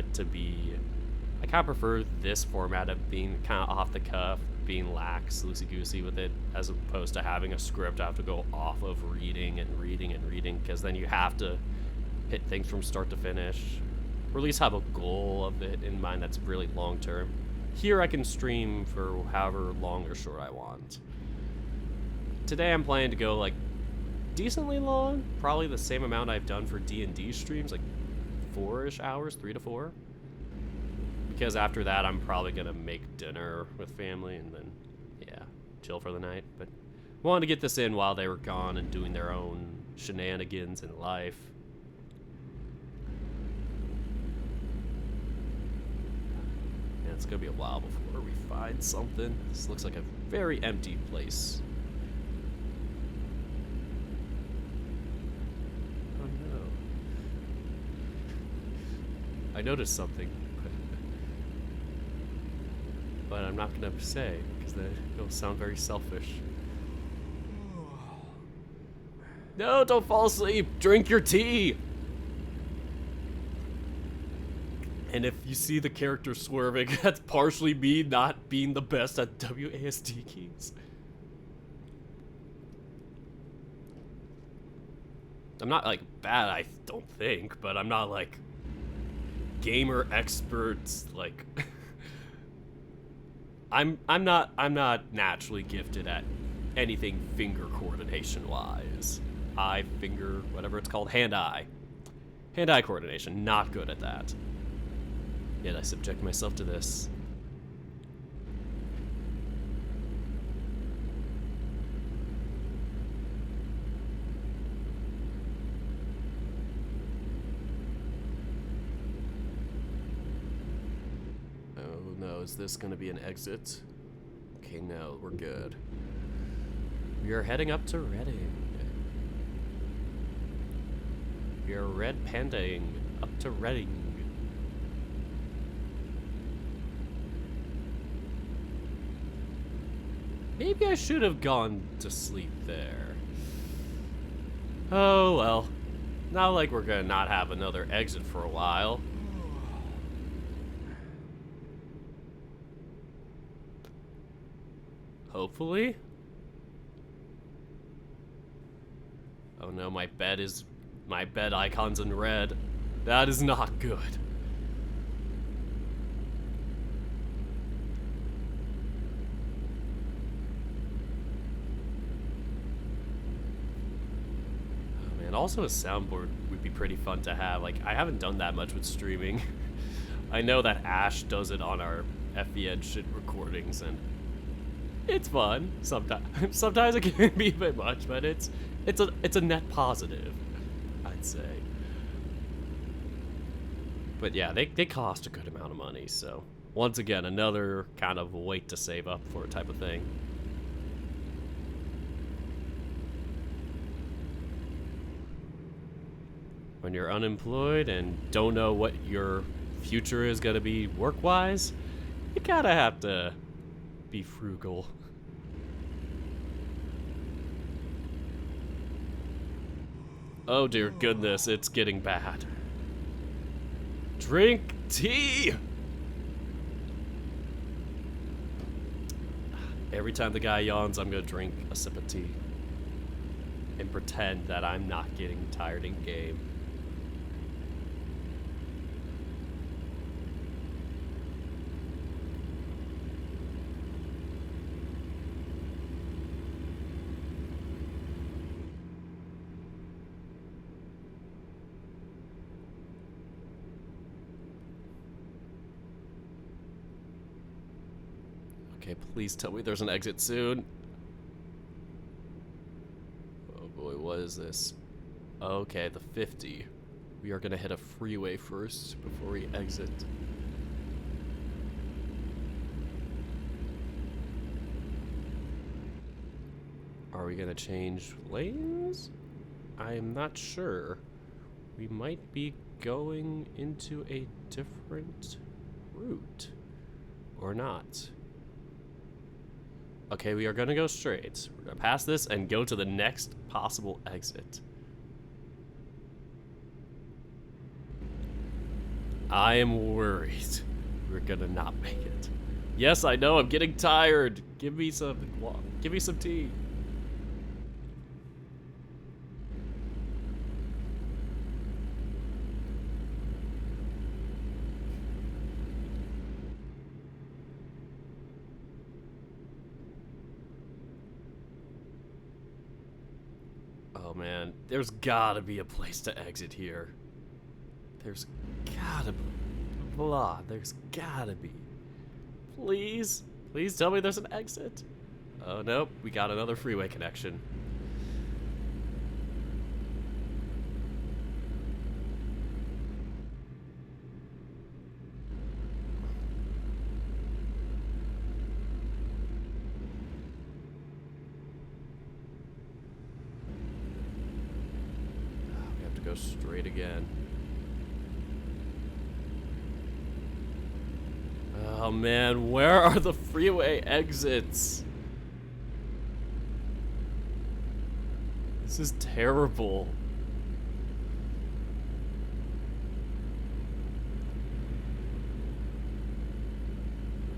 this format of being kind of off the cuff, being lax, loosey-goosey with it, as opposed to having a script I have to go off of reading, because then you have to hit things from start to finish, or at least have a goal of it in mind that's really long term. Here I can stream for however long or short I want. Today I'm planning to go like decently long, probably the same amount I've done for D&D streams, like 4-ish hours, 3 to 4. Because after that, I'm probably gonna make dinner with family and then, yeah, chill for the night. But I wanted to get this in while they were gone and doing their own shenanigans in life. Yeah, it's gonna be a while before we find something. This looks like a very empty place. Oh no. I noticed something. But I'm not gonna say, because then it'll sound very selfish. No, don't fall asleep! Drink your tea! And if you see the character swerving, that's partially me not being the best at WASD keys. I'm not, like, bad, I don't think, but I'm not, like, gamer experts, like... I'm not naturally gifted at anything finger coordination wise. Eye, finger, whatever it's called, hand-eye coordination, not good at that. Yet I subject myself to this. Is this gonna be an exit? Okay, no, we're good. We are heading up to Reading. We are red pandaing up to Reading. Maybe I should have gone to sleep there. Oh well. Not like we're gonna not have another exit for a while. Hopefully. Oh no, my bed icon's in red. That is not good. Oh man, also a soundboard would be pretty fun to have. Like, I haven't done that much with streaming. I know that Ash does it on our FVN shit recordings, and it's fun. Sometimes it can be a bit much, but it's a net positive, I'd say. But yeah, they cost a good amount of money, so once again, another kind of wait to save up for type of thing. When you're unemployed and don't know what your future is gonna be work-wise, you kinda have to be frugal. Oh dear goodness, it's getting bad. Drink tea! Every time the guy yawns, I'm gonna drink a sip of tea. And pretend that I'm not getting tired in game. Okay, please tell me there's an exit soon. Oh boy, what is this? Okay, the 50. We are gonna hit a freeway first before we exit. Are we gonna change lanes? I am not sure. We might be going into a different route. Or not. Okay, we are gonna go straight. We're gonna pass this and go to the next possible exit. I am worried we're gonna not make it. Yes, I know, I'm getting tired. Give me some tea. Oh man, there's gotta be a place to exit here. There's gotta be. There's gotta be. Please? Please tell me there's an exit. Oh nope, we got another freeway connection. We have to go straight again. Oh man, where are the freeway exits? This is terrible.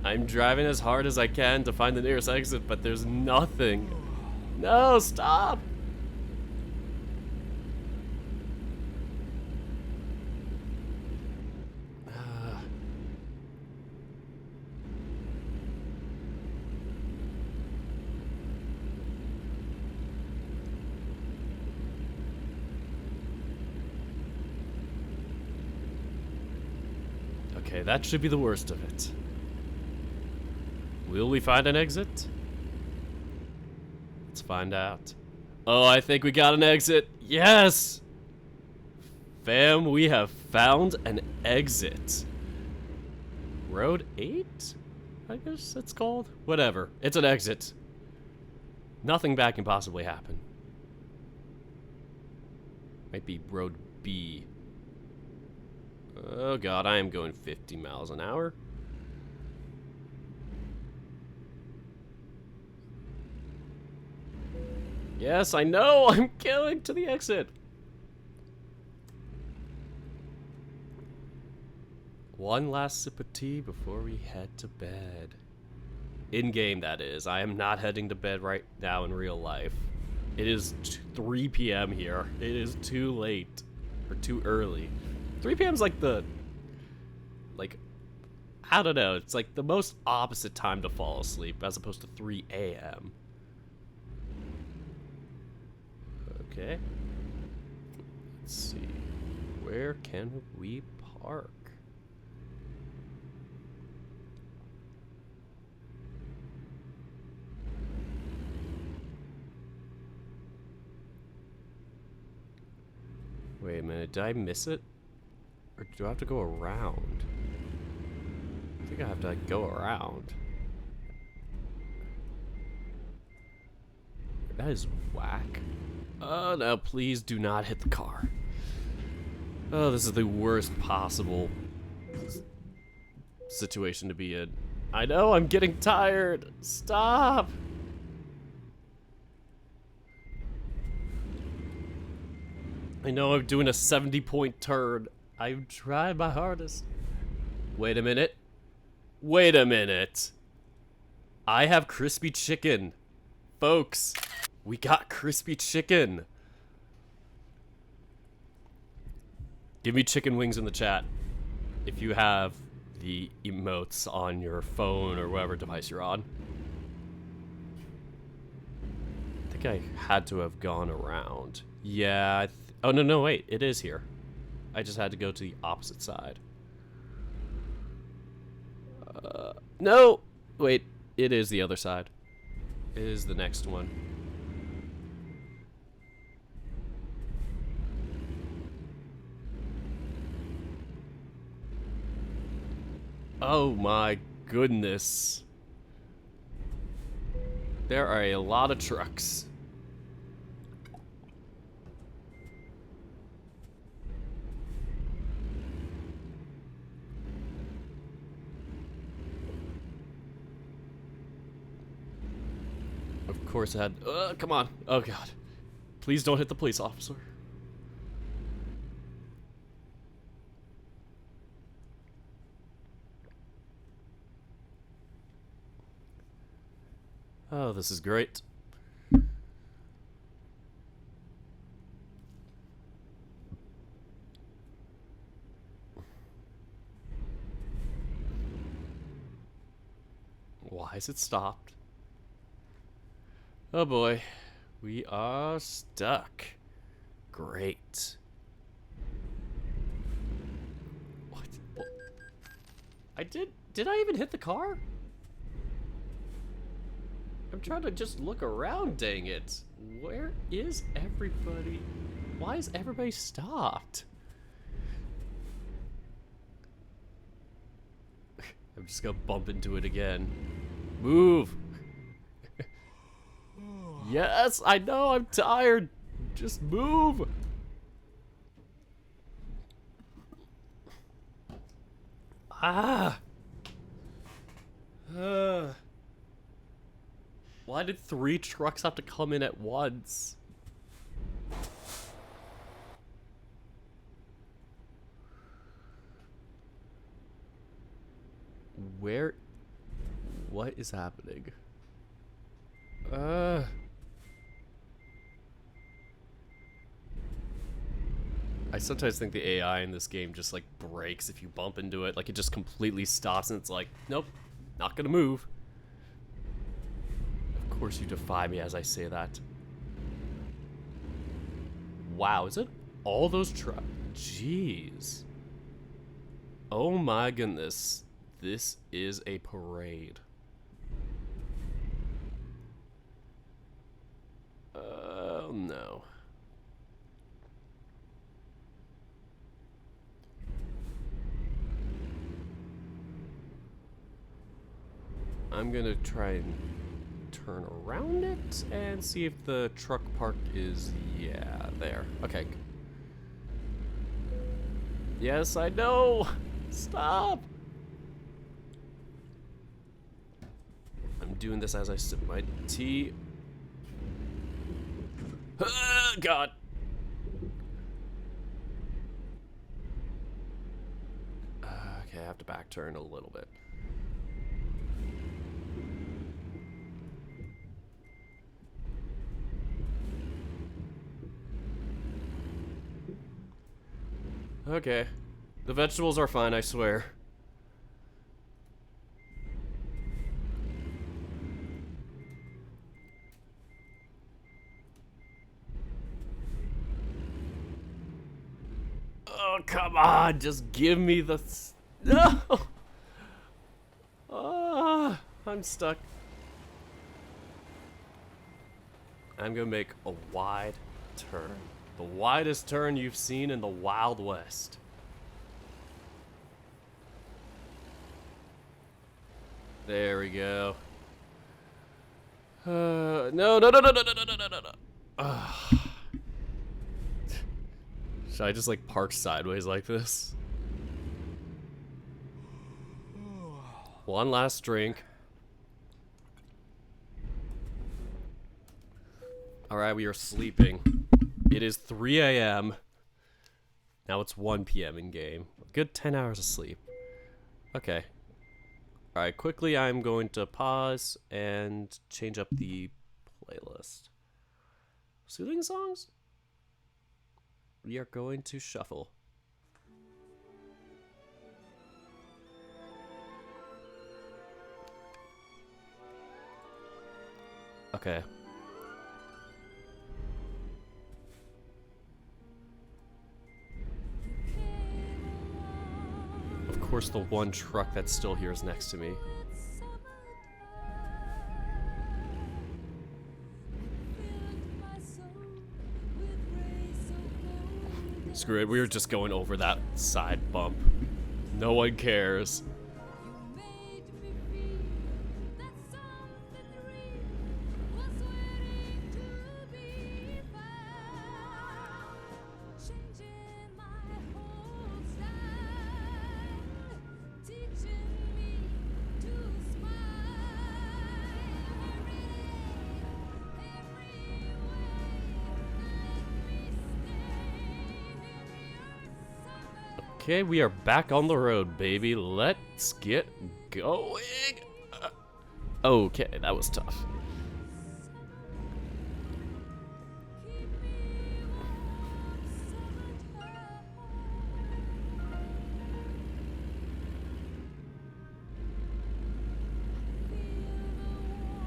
I'm driving as hard as I can to find the nearest exit, but there's nothing. No, stop! Okay, that should be the worst of it. Will we find an exit? Let's find out. Oh, I think we got an exit. Yes! Fam, we have found an exit. Road 8? I guess it's called? Whatever. It's an exit. Nothing bad can possibly happen. Might be Road B. Oh god, I am going 50 miles an hour. Yes, I know! I'm going to the exit! One last sip of tea before we head to bed. In-game, that is. I am not heading to bed right now in real life. It is 3 p.m. here. It is too late. Or too early. 3 p.m. is like I don't know, it's like the most opposite time to fall asleep as opposed to 3 a.m. Okay. Let's see. Where can we park? Wait a minute, did I miss it? Or do I have to go around? I think I have to like, go around. That is whack. Oh no, please do not hit the car. Oh, this is the worst possible situation to be in. I know, I'm getting tired. Stop. I know I'm doing a 70-point turn. I'm trying my hardest. Wait a minute. Wait a minute. I have crispy chicken. Folks, we got crispy chicken. Give me chicken wings in the chat if you have the emotes on your phone or whatever device you're on. I think I had to have gone around. Yeah, oh no, wait, it is here. I just had to go to the opposite side. No! Wait, it is the other side. It is the next one. Oh my goodness. There are a lot of trucks. Of course it had, come on. Oh god. Please don't hit the police officer. Oh, this is great. Why is it stopped? Oh boy. We are stuck. Great. What? Did I even hit the car? I'm trying to just look around, dang it. Where is everybody? Why is everybody stopped? I'm just gonna bump into it again. Move! Yes, I know, I'm tired. Just move! Ah! Why did 3 trucks have to come in at once? Where? What is happening? I sometimes think the AI in this game just like breaks if you bump into it. Like it just completely stops and it's like, nope, not gonna move. Of course you defy me as I say that. Wow, is it all those trucks? Jeez. Oh my goodness. This is a parade. Oh no. I'm gonna try and turn around it and see if the truck park is, yeah, there. Okay. Yes, I know. Stop. I'm doing this as I sip my tea. God. Okay, I have to back turn a little bit. Okay. The vegetables are fine, I swear. Oh, come on, just give me the... No! Ah, I'm stuck. I'm gonna make a wide turn. The widest turn you've seen in the Wild West. There we go. No. Should I just like park sideways like this? One last drink. Alright, we are sleeping. It is 3 a.m. Now it's 1 p.m. in game. A good 10 hours of sleep. Okay. Alright, quickly I'm going to pause and change up the playlist. Soothing songs? We are going to shuffle. Okay. Of course, the one truck that's still here is next to me. Screw it, we were just going over that side bump. No one cares. Okay, we are back on the road, baby. Let's get going. Okay, that was tough.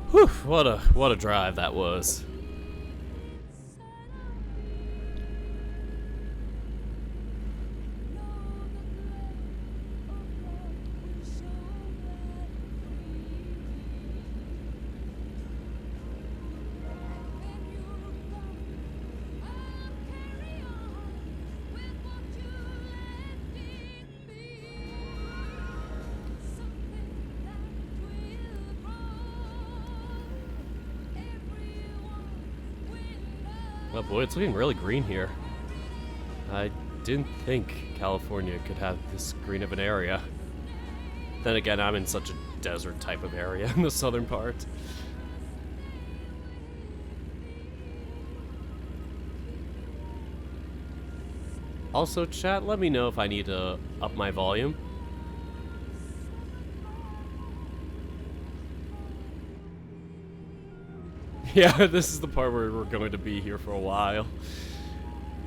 Whew, what a drive that was. Oh boy, it's looking really green here. I didn't think California could have this green of an area. Then again, I'm in such a desert type of area in the southern part. Also, chat, let me know if I need to up my volume. Yeah, this is the part where we're going to be here for a while.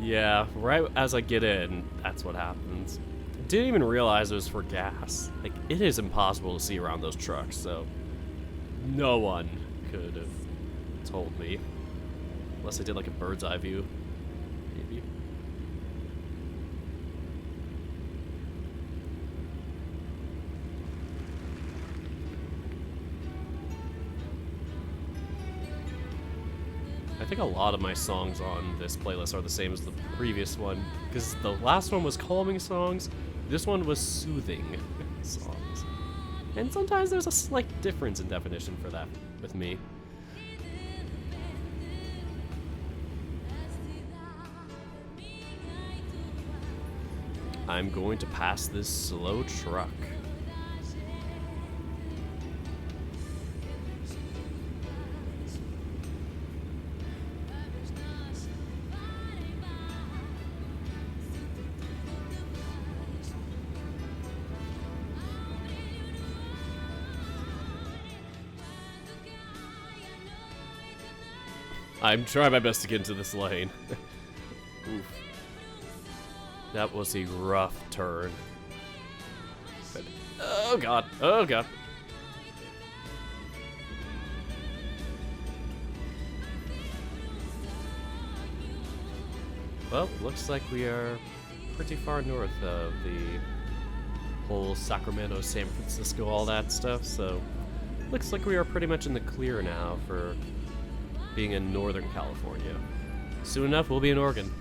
Yeah, right as I get in, that's what happens. Didn't even realize it was for gas. Like, it is impossible to see around those trucks, so no one could have told me. Unless I did like a bird's eye view, maybe. I think a lot of my songs on this playlist are the same as the previous one, because the last one was calming songs, this one was soothing songs. And sometimes there's a slight difference in definition for that with me. I'm going to pass this slow truck. I'm trying my best to get into this lane. Oof. That was a rough turn. But, oh god, oh god. Well, looks like we are pretty far north of the whole Sacramento, San Francisco, all that stuff, so looks like we are pretty much in the clear now for being in Northern California. Soon enough, we'll be in Oregon.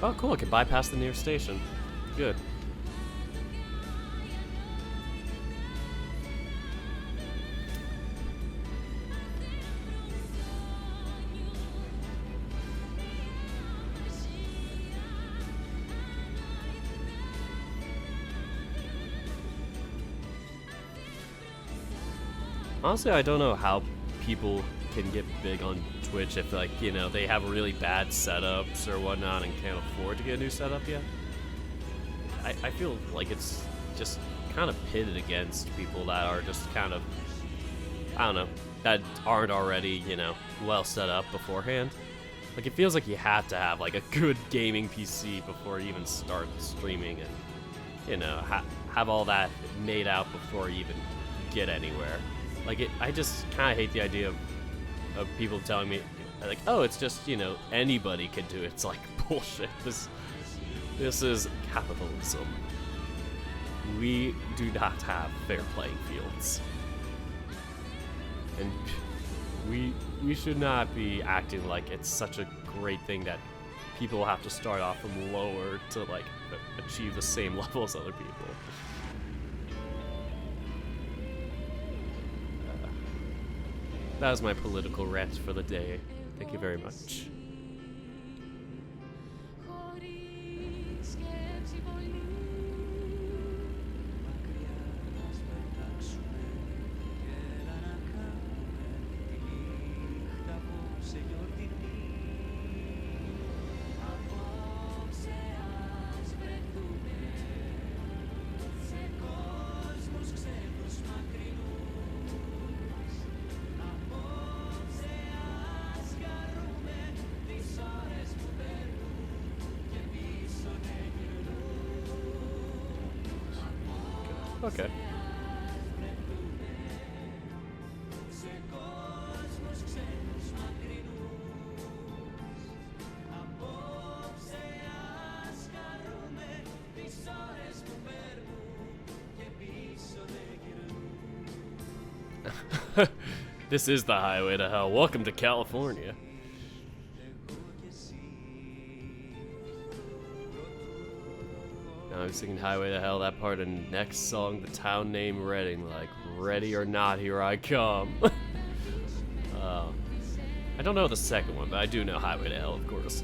Oh, cool. I can bypass the nearest station. Good. Honestly, I don't know how people can get big on Twitch if, like, you know, they have really bad setups or whatnot and can't afford to get a new setup yet. I feel like it's just kind of pitted against people that are just kind of, I don't know, that aren't already, you know, well set up beforehand. Like, it feels like you have to have, like, a good gaming PC before you even start streaming and, you know, have all that made out before you even get anywhere. Like, I just kind of hate the idea of people telling me, like, oh, it's just, you know, anybody can do it. It's like, bullshit. This is capitalism. We do not have fair playing fields. And we should not be acting like it's such a great thing that people have to start off from lower to, like, achieve the same level as other people. That was my political rant for the day. Thank you very much. Okay. This is the highway to hell. Welcome to California. I was singing Highway to Hell, that part of the next song, the town name Reading, like, ready or not, here I come. I don't know the second one, but I do know Highway to Hell, of course.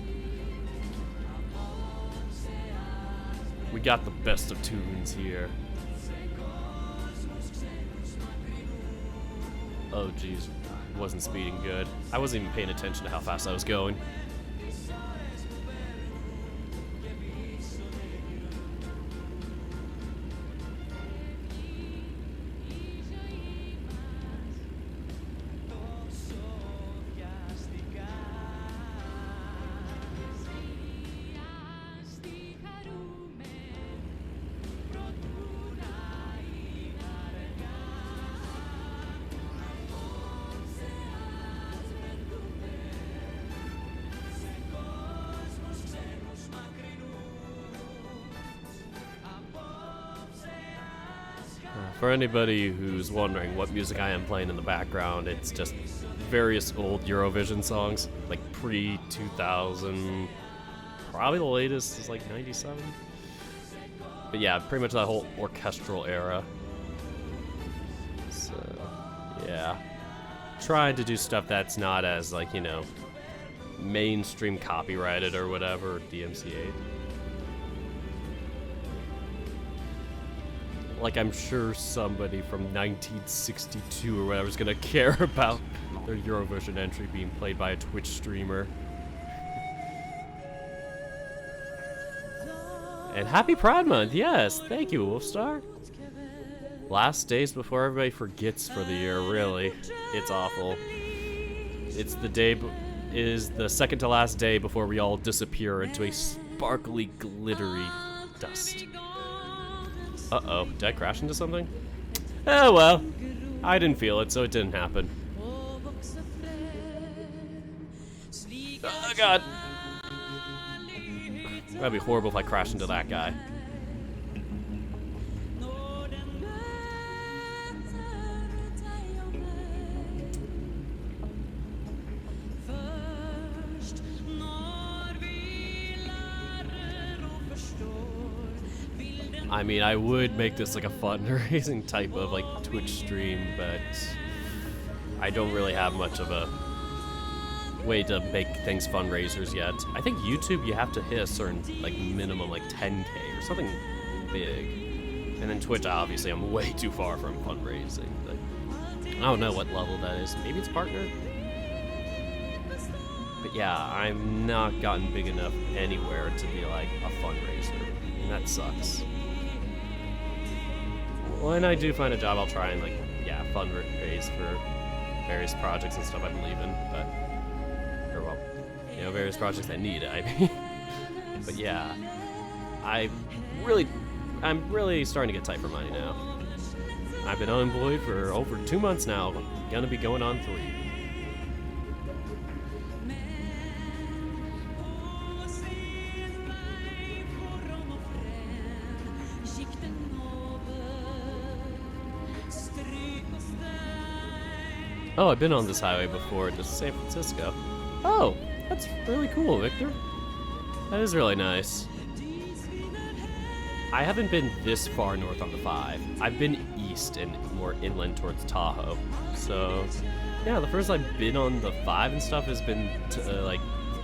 We got the best of tunes here. Oh, jeez. Wasn't speeding good. I wasn't even paying attention to how fast I was going. For anybody who's wondering what music I am playing in the background, it's just various old Eurovision songs, like pre-2000. Probably the latest is like 97. But yeah, pretty much that whole orchestral era. So, yeah. Trying to do stuff that's not as, like, you know, mainstream copyrighted or whatever, DMCA. Like, I'm sure somebody from 1962 or whatever is gonna care about their Eurovision entry being played by a Twitch streamer. And happy Pride Month, yes! Thank you, Wolfstar. Last days before everybody forgets for the year, really. It's awful. It's the day, is the second to last day before we all disappear into a sparkly, glittery dust. Uh-oh, did I crash into something? Oh well, I didn't feel it, so it didn't happen. Oh god. That'd be horrible if I crashed into that guy. I mean, I would make this like a fundraising type of like Twitch stream, but I don't really have much of a way to make things fundraisers yet. I think YouTube, you have to hit a certain like minimum like 10K or something big. And then Twitch, obviously, I'm way too far from fundraising. Like, I don't know what level that is. Maybe it's partner? But yeah, I'm not gotten big enough anywhere to be like a fundraiser. And that sucks. When I do find a job, I'll try and like, yeah, fundraise for various projects and stuff I believe in. But, or well, you know, various projects that need it, I mean. But yeah, I'm really starting to get tight for money now. I've been unemployed for over 2 months now. Gonna be going on 3. Oh, I've been on this highway before to San Francisco. Oh, that's really cool, Victor. That is really nice. I haven't been this far north on the 5. I've been east and more inland towards Tahoe. So, yeah, the first I've been on the 5 and stuff has been to, like,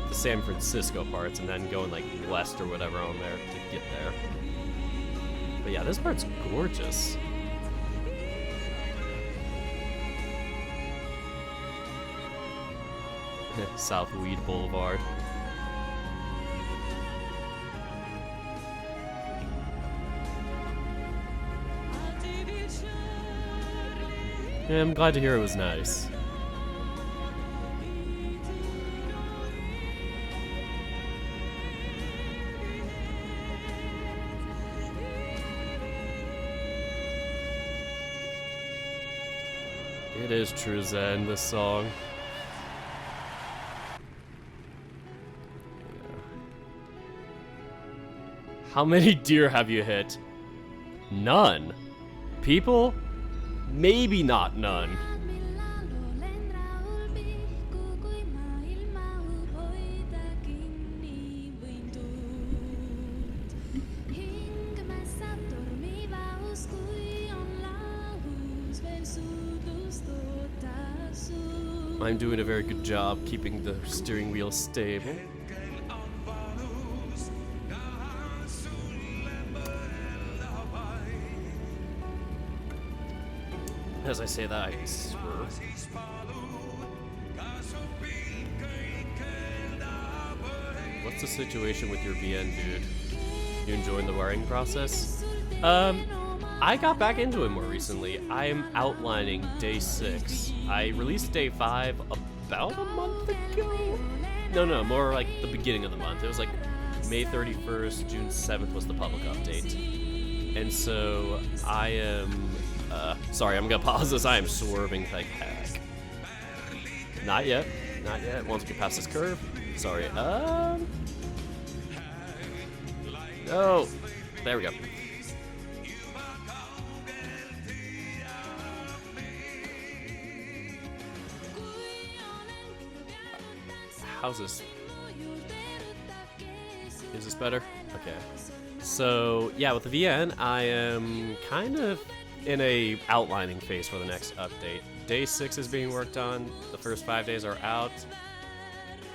the San Francisco parts and then going, like, west or whatever on there to get there. But yeah, this part's gorgeous. South Weed Boulevard. Yeah, I'm glad to hear it was nice. It is true Zen, this song. How many deer have you hit? None. People? Maybe not none. I'm doing a very good job keeping the steering wheel stable. As I say that, I swerve. What's the situation with your VN, dude? You enjoying the wiring process? I got back into it more recently. I am outlining day 6. I released day 5 about a month ago? No, more like the beginning of the month. It was like May 31st, June 7th was the public update. And so I am... sorry, I'm gonna pause this. I am swerving like heck. Not yet. Not yet. Once we get past this curve. Sorry. No. There we go. How's this? Is this better? Okay. So, yeah, with the VN, I am kind of in a outlining phase for the next update. Day 6 is being worked on. The first 5 days are out.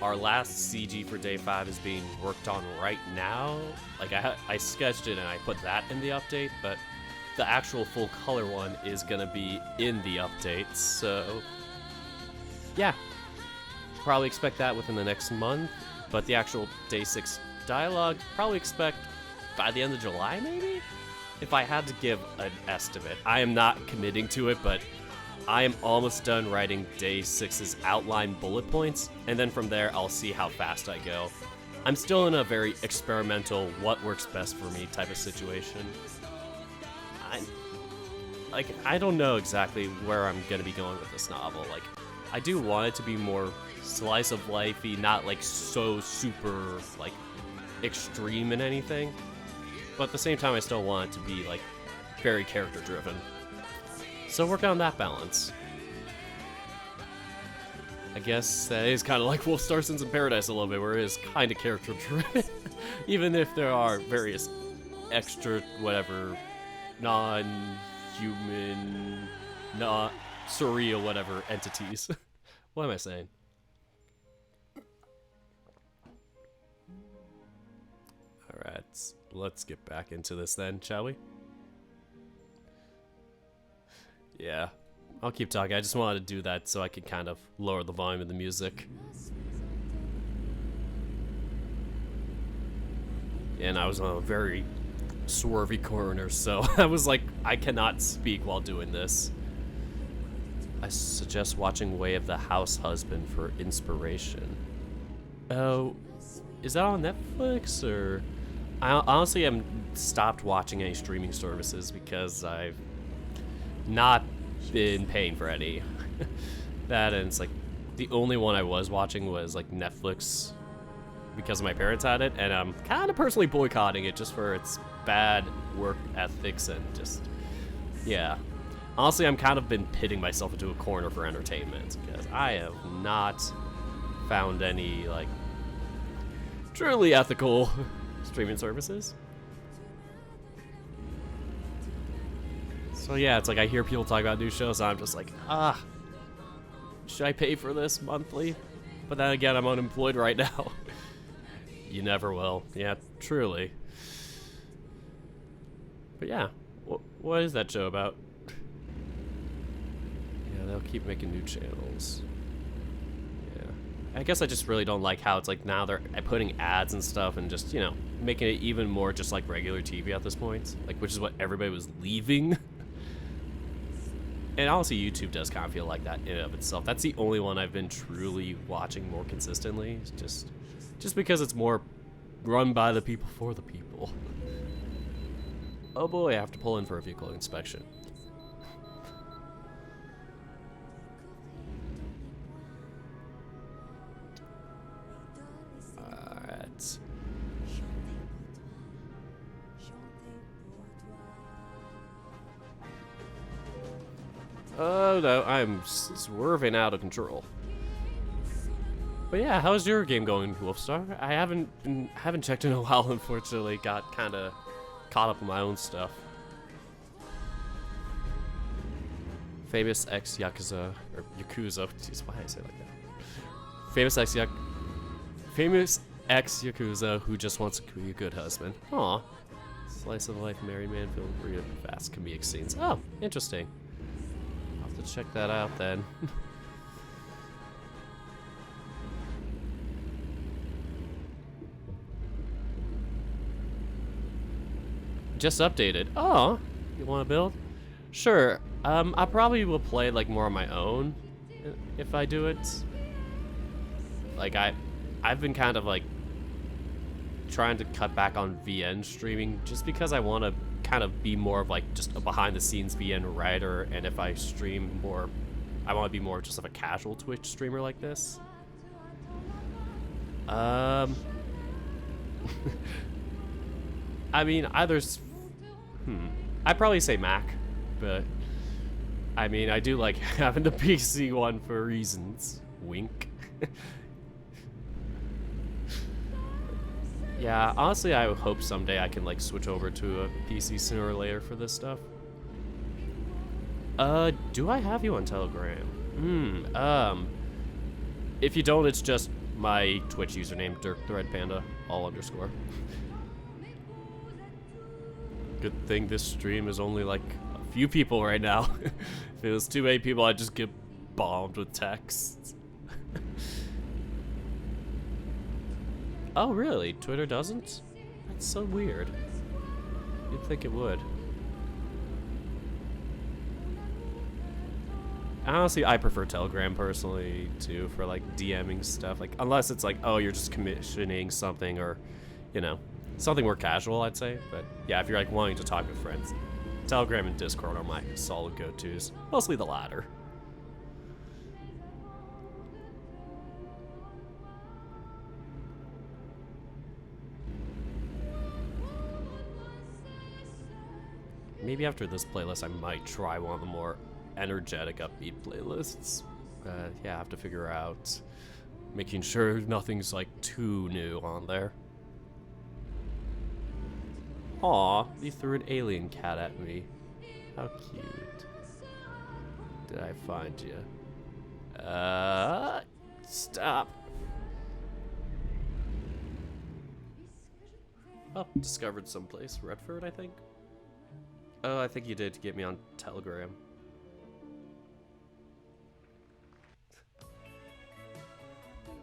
Our last CG for day 5 is being worked on right now. Like, I sketched it and I put that in the update, but the actual full color one is gonna be in the update, so yeah. Probably expect that within the next month, but the actual day 6 dialogue, probably expect by the end of July, maybe? If I had to give an estimate. I am not committing to it, but I am almost done writing day 6's outline bullet points, and then from there, I'll see how fast I go. I'm still in a very experimental, what works best for me type of situation. I don't know exactly where I'm gonna be going with this novel. Like, I do want it to be more slice of lifey, not like so super like extreme in anything. But at the same time, I still want it to be like very character driven. So working on that balance. I guess that is kind of like Wolfstar Sins in Paradise a little bit, where it is kind of character driven, even if there are various extra, whatever, non-human, not surreal, whatever entities. What am I saying? Alright, let's get back into this then, shall we? Yeah, I'll keep talking. I just wanted to do that so I could kind of lower the volume of the music. And I was on a very swervy corner, so I was like, I cannot speak while doing this. I suggest watching Way of the House Husband for inspiration. Oh, is that on Netflix, or... I honestly haven't stopped watching any streaming services because I've not been paying for any. That, and it's like, the only one I was watching was like Netflix because my parents had it, and I'm kind of personally boycotting it just for its bad work ethics and just, yeah. Honestly, I'm kind of been pitting myself into a corner for entertainment because I have not found any like truly ethical streaming services. So yeah, it's like I hear people talk about new shows, and I'm just like, should I pay for this monthly? But then again, I'm unemployed right now. You never will. Yeah, truly. But yeah, what is that show about? Yeah, they'll keep making new channels. Yeah. I guess I just really don't like how it's like now they're putting ads and stuff and just, you know, making it even more just like regular TV at this point. Like, which is what everybody was leaving. And honestly, YouTube does kind of feel like that in and of itself. That's the only one I've been truly watching more consistently. It's just because it's more run by the people for the people. Oh boy, I have to pull in for a vehicle inspection. Alright. Oh no, I'm swerving out of control. But yeah, how's your game going, Wolfstar? I haven't checked in a while, unfortunately. Got kind of caught up in my own stuff. Famous ex-Yakuza, or Yakuza, jeez, why did I say it like that? Famous ex-Yakuza who just wants to be a good husband. Aw. Slice of life married man filled with fast comedic scenes. Oh, interesting. I'll have to check that out then. Just updated. Oh, you want to build? Sure. I probably will play like more on my own if I do it. Like I've been kind of like trying to cut back on VN streaming just because I want to kind of be more of like just a behind the scenes VN writer, and if I stream more, I want to be more just of a casual Twitch streamer like this. I mean, I'd probably say Mac, but I mean, I do like having the PC one for reasons. Wink. Yeah, honestly, I hope someday I can like switch over to a PC sooner or later for this stuff. Do I have you on Telegram? If you don't, it's just my Twitch username, Dirk the Red Panda, all _. Good thing this stream is only like a few people right now. If it was too many people, I'd just get bombed with texts. Oh, really? Twitter doesn't? That's so weird. You'd think it would. Honestly, I prefer Telegram personally, too, for like DMing stuff. Like, unless it's like, oh, you're just commissioning something or, you know, something more casual, I'd say. But yeah, if you're like wanting to talk with friends, Telegram and Discord are my solid go-tos. Mostly the latter. Maybe after this playlist, I might try one of the more energetic, upbeat playlists. Yeah, I have to figure out making sure nothing's like too new on there. Aw, you threw an alien cat at me. How cute. Did I find you? Stop. Oh, discovered someplace. Redford, I think? Oh, I think you did get me on Telegram.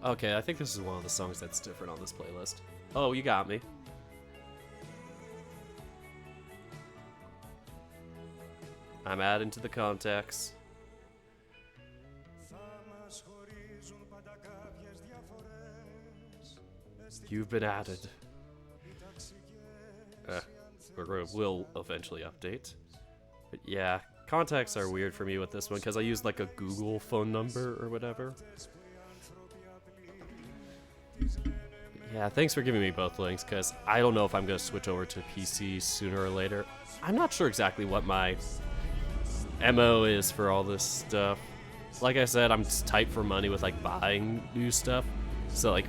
Okay, I think this is one of the songs that's different on this playlist. Oh, you got me. I'm adding to the contacts. You've been added. We'll eventually update. But yeah, contacts are weird for me with this one because I use like a Google phone number or whatever. Yeah, thanks for giving me both links because I don't know if I'm going to switch over to PC sooner or later. I'm not sure exactly what my MO is for all this stuff. Like I said, I'm just tight for money with like buying new stuff. So like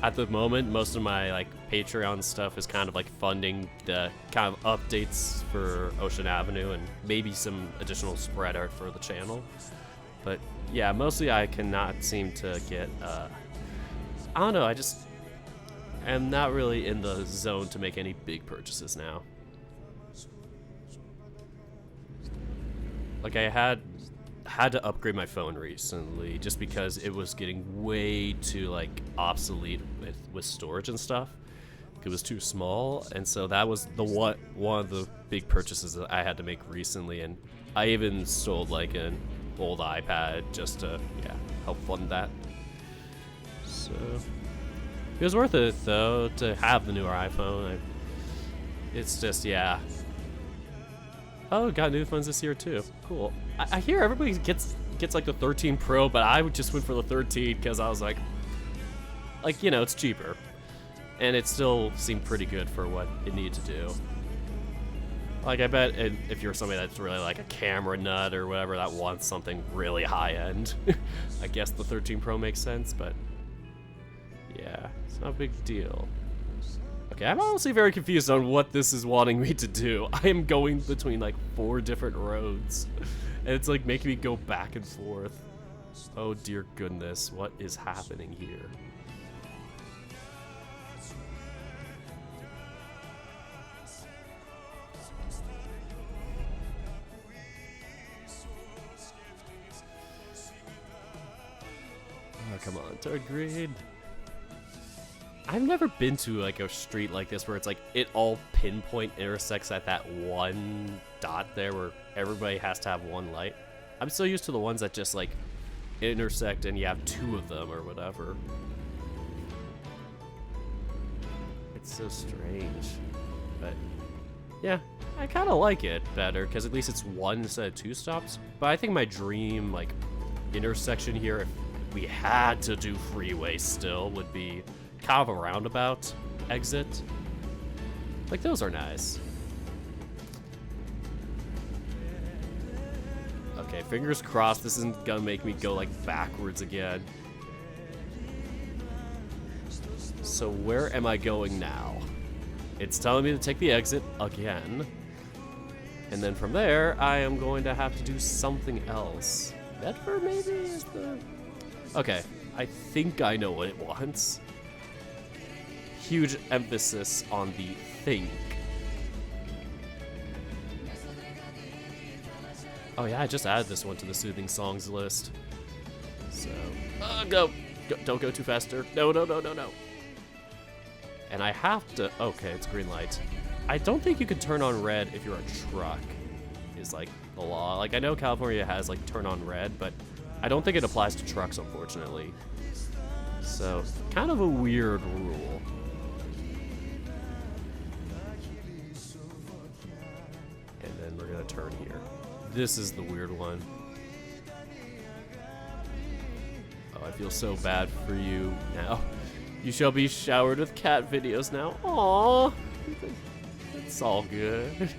at the moment, most of my like Patreon stuff is kind of like funding the kind of updates for Ocean Avenue and maybe some additional spread art for the channel. But yeah, mostly I cannot seem to get, I don't know, I just am not really in the zone to make any big purchases now. Like I had to upgrade my phone recently just because it was getting way too like obsolete with storage and stuff. It was too small, and so that was the one of the big purchases that I had to make recently, and I even sold like an old iPad just to help fund that. So it was worth it though to have the newer iPhone. It's just Oh, got new phones this year too. Cool. I hear everybody gets like the 13 Pro, but I just went for the 13 because I was like, you know, it's cheaper, and it still seemed pretty good for what it needed to do. Like I bet if you're somebody that's really like a camera nut or whatever that wants something really high end, I guess the 13 Pro makes sense. But yeah, it's not a big deal. Okay, I'm honestly very confused on what this is wanting me to do. I am going between like 4 different roads, and it's like making me go back and forth. Oh dear goodness, what is happening here? Oh, come on, third grade. I've never been to like a street like this where it's like it all pinpoint intersects at that one dot there where everybody has to have one light. I'm so used to the ones that just like intersect and you have 2 of them or whatever. It's so strange. But yeah, I kind of like it better because at least it's 1 instead of 2 stops. But I think my dream like intersection here, if we had to do freeway still, would be kind of a roundabout exit. Like those are nice. Okay, fingers crossed this isn't gonna make me go like backwards again. So where am I going now? It's telling me to take the exit again. And then from there, I am going to have to do something else. Bedford maybe is the... Okay, I think I know what it wants. Huge emphasis on the think. Oh yeah, I just added this one to the soothing songs list. So, go. Don't go too fast, Dirk. No. And I have to, okay, it's green light. I don't think you can turn on red if you're a truck, is like the law. Like I know California has like turn on red, but I don't think it applies to trucks, unfortunately. So, kind of a weird rule. And then we're gonna turn here. This is the weird one. Oh, I feel so bad for you now. You shall be showered with cat videos now. Aww. It's all good.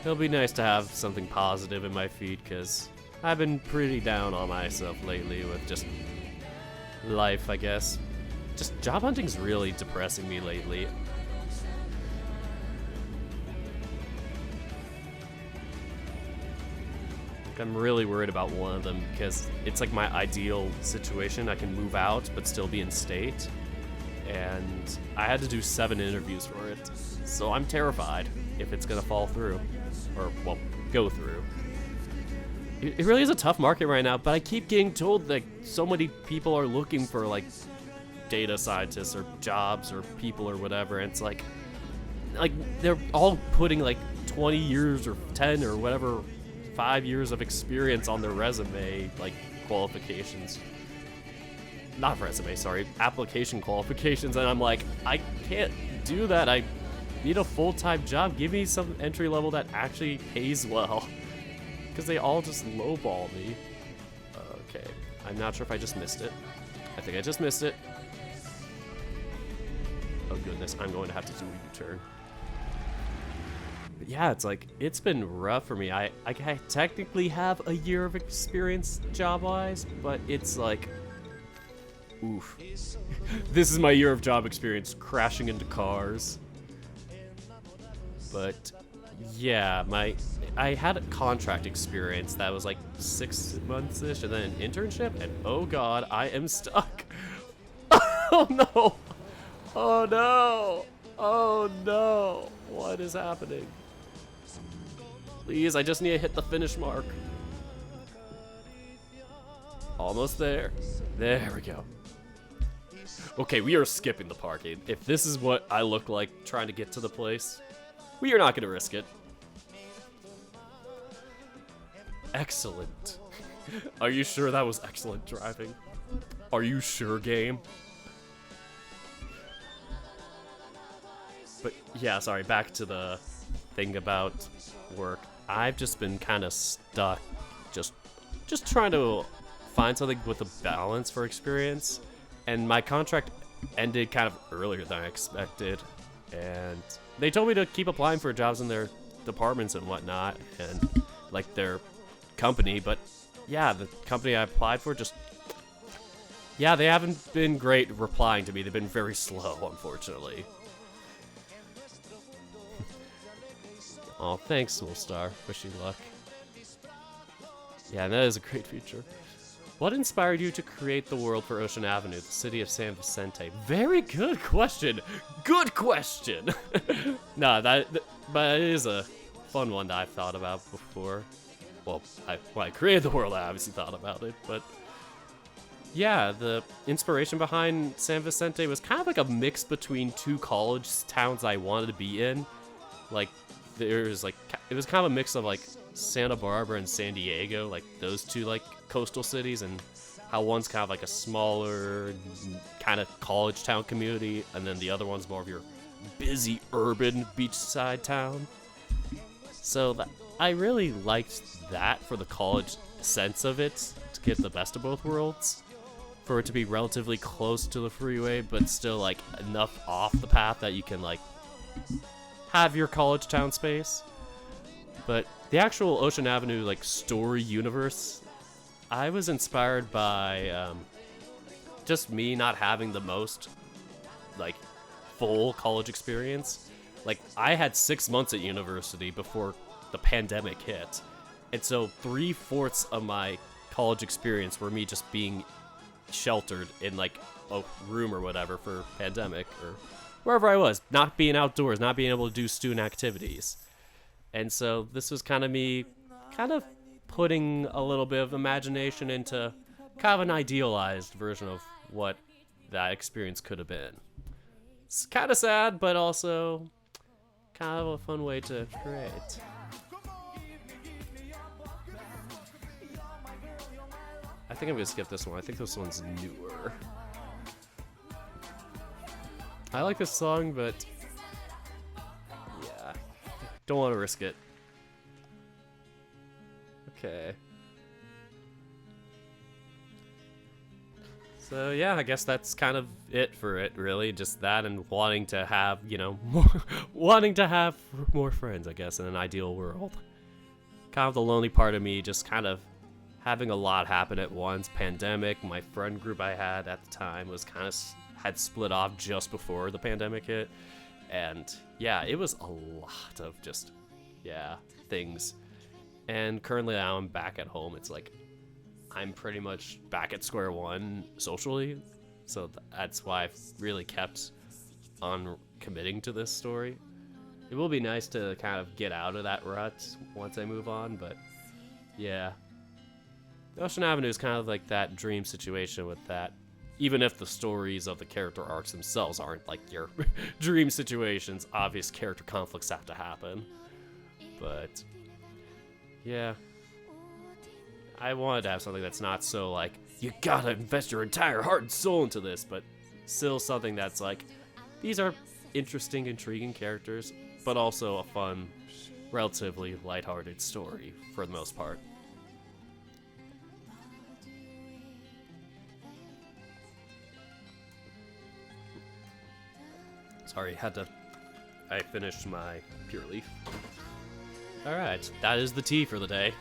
It'll be nice to have something positive in my feed because I've been pretty down on myself lately with just life, I guess. Just job hunting's really depressing me lately. I'm really worried about one of them because it's like my ideal situation. I can move out but still be in state, and I had to do 7 interviews for it, so I'm terrified if it's gonna fall through, or well, go through. It really is a tough market right now, but I keep getting told that so many people are looking for like data scientists or jobs or people or whatever, and it's like they're all putting like 20 years or 10 or whatever 5 years of experience on their resume, like qualifications. Not resume, sorry, application qualifications, and I'm like, I can't do that. I need a full-time job. Give me some entry level that actually pays well, because they all just lowball me. Okay, I'm not sure if I just missed it. I think I just missed it. Oh goodness, I'm going to have to do a U-turn. But yeah, it's like, it's been rough for me. I technically have a year of experience job-wise, but it's like, oof. This is my year of job experience, crashing into cars. But yeah, I had a contract experience that was like 6 months-ish, and then an internship, and oh god, I am stuck. Oh no! Oh no! Oh no! What is happening? Please, I just need to hit the finish mark. Almost there. There we go. Okay, we are skipping the parking. If this is what I look like trying to get to the place, we are not going to risk it. Excellent. Are you sure that was excellent driving? Are you sure, game? But yeah, sorry, back to the thing about work. I've just been kind of stuck, just trying to find something with a balance for experience. And my contract ended kind of earlier than I expected, and they told me to keep applying for jobs in their departments and whatnot, and like their company. But yeah, the company I applied for just, yeah, they haven't been great replying to me. They've been very slow, unfortunately. Oh, thanks, Soulstar. Wish you luck. Yeah, that is a great feature. What inspired you to create the world for Ocean Avenue, the city of San Vicente? Very good question. Good question. Nah, but it is a fun one that I've thought about before. Well, when I created the world, I obviously thought about it, but yeah, the inspiration behind San Vicente was kind of like a mix between 2 college towns I wanted to be in. Like, there's like, it was kind of a mix of like Santa Barbara and San Diego, like those 2 like coastal cities, and how one's kind of like a smaller kind of college town community, and then the other one's more of your busy urban beachside town. So I really liked that for the college sense of it, to get the best of both worlds, for it to be relatively close to the freeway but still like enough off the path that you can like have your college town space. But the actual Ocean Avenue like story universe, I was inspired by just me not having the most like full college experience. Like, I had 6 months at university before the pandemic hit, and so 3/4 of my college experience were me just being sheltered in like a room or whatever for pandemic, or wherever I was, not being outdoors, not being able to do student activities. And so this was kind of me kind of putting a little bit of imagination into kind of an idealized version of what that experience could have been. It's kind of sad, but also kind of a fun way to create. I think I'm going to skip this one. I think this one's newer. I like this song, but yeah, don't want to risk it. Okay. So yeah, I guess that's kind of it for it, really. Just that, and wanting to have, you know, wanting to have more friends, I guess, in an ideal world. Kind of the lonely part of me just kind of having a lot happen at once. Pandemic, my friend group I had at the time was kind of had split off just before the pandemic hit. And yeah, it was a lot of just, things. And currently now I'm back at home. It's like I'm pretty much back at square one socially. So that's why I've really kept on committing to this story. It will be nice to kind of get out of that rut once I move on, but yeah. Ocean Avenue is kind of like that dream situation with that. Even if the stories of the character arcs themselves aren't like your dream situations, obvious character conflicts have to happen. But yeah, I wanted to have something that's not so like, you gotta invest your entire heart and soul into this, but still something that's like, these are interesting, intriguing characters, but also a fun, relatively lighthearted story for the most part. Sorry, I finished my Pure Leaf. Alright, that is the tea for the day.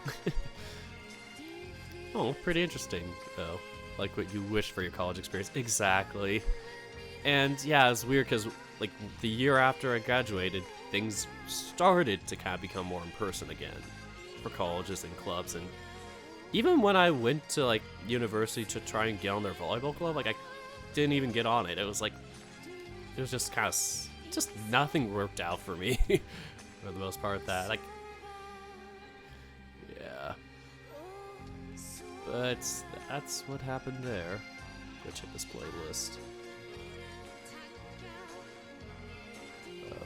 Oh, pretty interesting, though. Like what you wish for your college experience. Exactly. And yeah, it's weird because like the year after I graduated, things started to kind of become more in person again for colleges and clubs. And even when I went to like university to try and get on their volleyball club, like I didn't even get on it. It was just kind of, just nothing worked out for me for the most part. That like, yeah. But that's what happened there. Let's hit this playlist.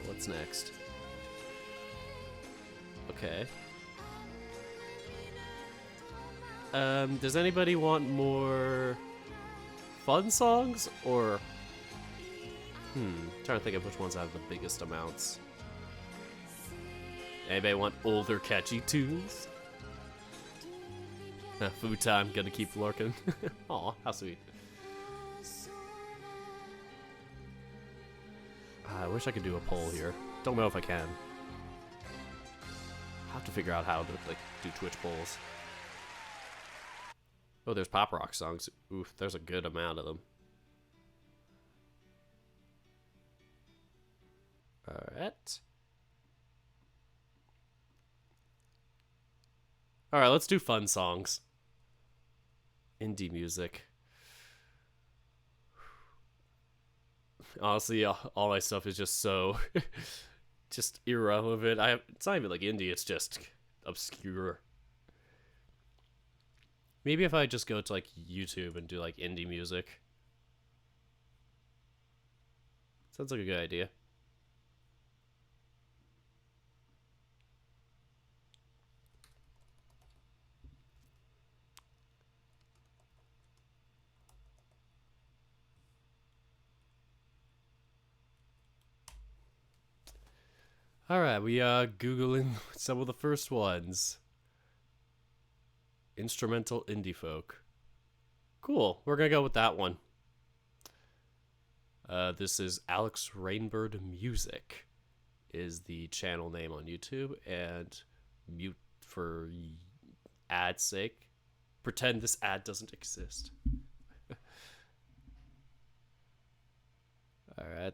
What's next? Okay. Does anybody want more fun songs or? Trying to think of which ones have the biggest amounts. Anybody want older catchy tunes? Food time, gonna keep lurking. Aw, how sweet. I wish I could do a poll here. Don't know if I can. I'll have to figure out how to like do Twitch polls. Oh, there's pop rock songs. Oof, there's a good amount of them. Alright. Alright, let's do fun songs. Indie music. Honestly, all my stuff is just so just irrelevant. It's not even like indie, it's just obscure. Maybe if I just go to like YouTube and do like indie music. Sounds like a good idea. Alright, we Googling some of the first ones. Instrumental indie folk. Cool, we're gonna go with that one. This is Alex Rainbird Music is the channel name on YouTube, and mute for ad's sake. Pretend this ad doesn't exist. Alright.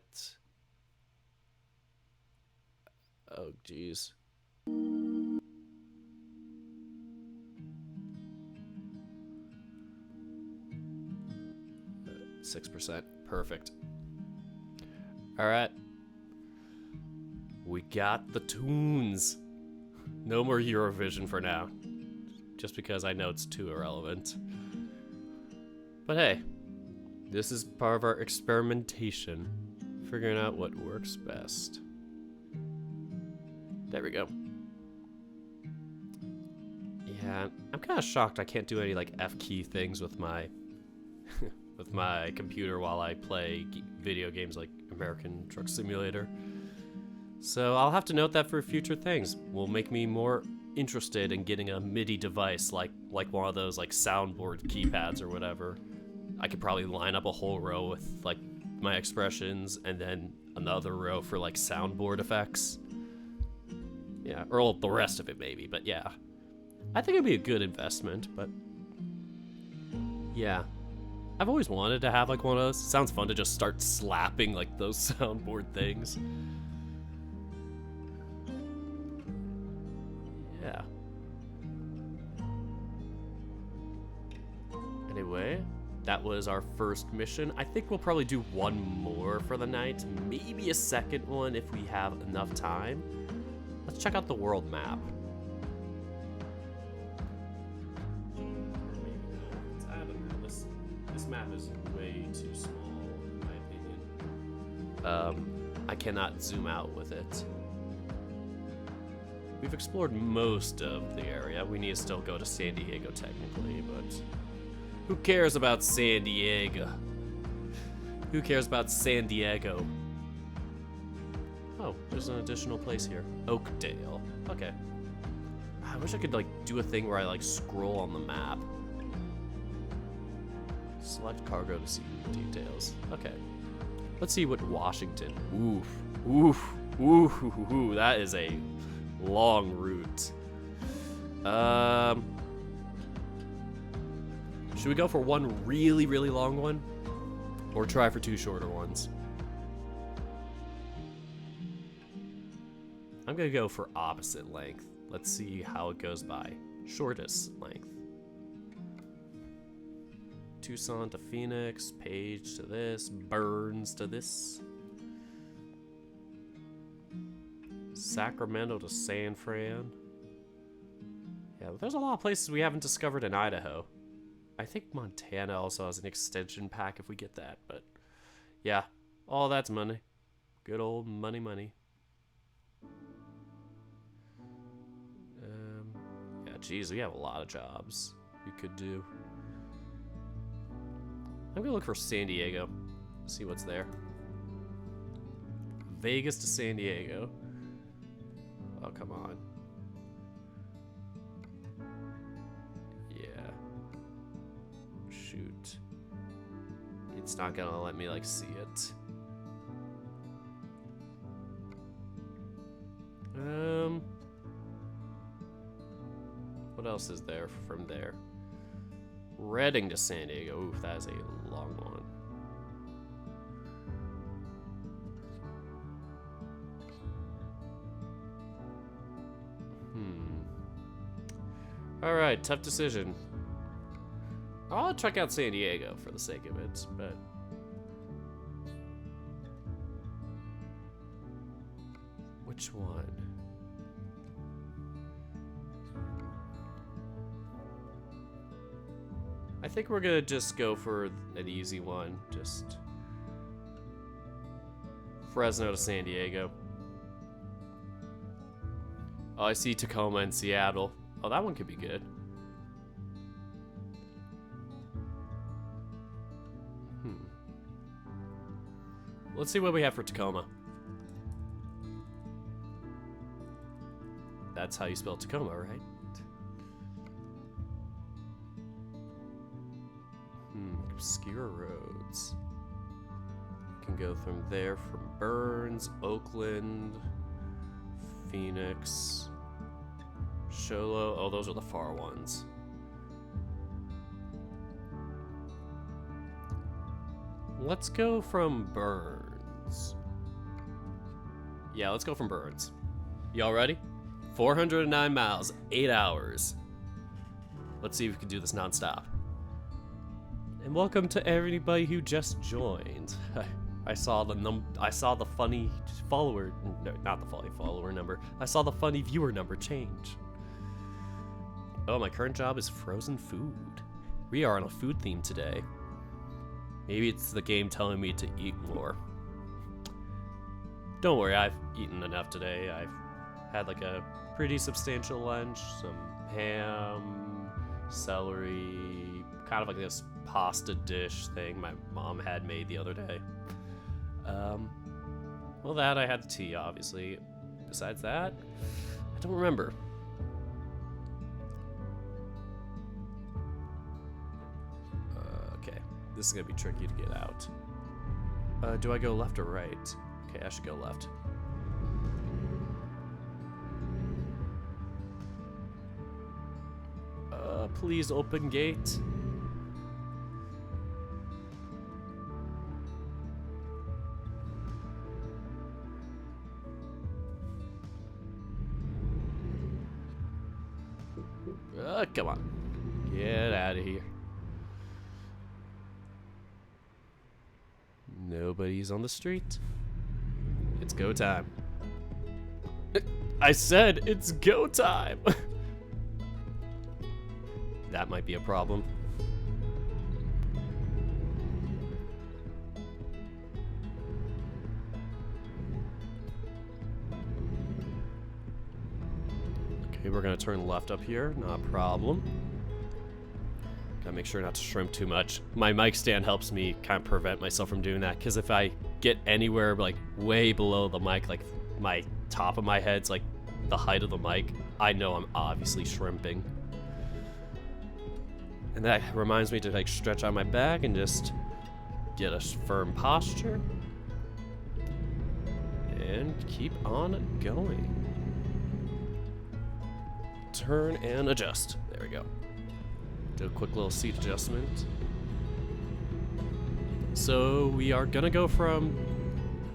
Oh, geez. 6%. Perfect. Alright. We got the tunes. No more Eurovision for now. Just because I know it's too irrelevant. But hey, this is part of our experimentation. Figuring out what works best. There we go. Yeah, I'm kind of shocked I can't do any like F key things with my with my computer while I play video games like American Truck Simulator. So I'll have to note that for future things. Will make me more interested in getting a MIDI device like one of those like soundboard keypads or whatever. I could probably line up a whole row with like my expressions and then another row for like soundboard effects. Yeah, or the rest of it maybe, but yeah. I think it'd be a good investment, but Yeah. I've always wanted to have like one of those. Sounds fun to just start slapping like those soundboard things. Yeah. Anyway, that was our first mission. I think we'll probably do one more for the night. Maybe a second one if we have enough time. Let's check out the world map. This map is way too small, in my opinion. I cannot zoom out with it. We've explored most of the area. We need to still go to San Diego, technically, but who cares about San Diego? Who cares about San Diego? Oh, there's an additional place here. Oakdale. Okay. I wish I could, like, do a thing where I, like, scroll on the map. Select cargo to see details. Okay. Let's see what Washington. Oof. Oof. Ooh. Ooh. That is a long route. Should we go for one really, really long one? Or try for two shorter ones? I'm gonna go for opposite length. Let's see how it goes by. Shortest length. Tucson to Phoenix, Page to this, Burns to this. Sacramento to San Fran. Yeah, there's a lot of places we haven't discovered in Idaho. I think Montana also has an extension pack if we get that, but yeah, all that's money. Good old money. Yeah, geez, we have a lot of jobs we could do. I'm gonna look for San Diego, see what's there. Vegas to San Diego. Oh, come on. Yeah. Shoot. It's not gonna let me, like, see it. What else is there from there? Reading to San Diego. Oof, that is a long one. Alright, tough decision. I'll check out San Diego for the sake of it, but which one? I think we're gonna just go for an easy one. Just Fresno to San Diego. Oh, I see Tacoma and Seattle. Oh, that one could be good. Let's see what we have for Tacoma. That's how you spell Tacoma, right? Obscure roads. You can go from there from Burns, Oakland, Phoenix, Show Low. Oh, those are the far ones. Let's go from Burns. Yeah, let's go from Burns. Y'all ready? 409 miles, 8 hours. Let's see if we can do this nonstop. And welcome to everybody who just joined. I saw the funny follower, no, not the funny follower number. I saw the funny viewer number change. Oh, my current job is frozen food. We are on a food theme today. Maybe it's the game telling me to eat more. Don't worry, I've eaten enough today. I've had like a pretty substantial lunch, some ham, celery, kind of like this pasta dish thing my mom had made the other day. Well, that I had the tea, obviously. Besides that, I don't remember. Okay, this is gonna be tricky to get out. Do I go left or right? Okay, I should go left. Please open gate. Come on. Get out of here. Nobody's on the street. It's go time. I said it's go time. That might be a problem. Okay, we're gonna turn left up here, not a problem. Gotta make sure not to shrimp too much. My mic stand helps me kind of prevent myself from doing that, because if I get anywhere like way below the mic, like my top of my head's like the height of the mic, I know I'm obviously shrimping. And that reminds me to like stretch out my back and just get a firm posture. And keep on going. Turn and adjust. There we go. Do a quick little seat adjustment. So we are gonna go from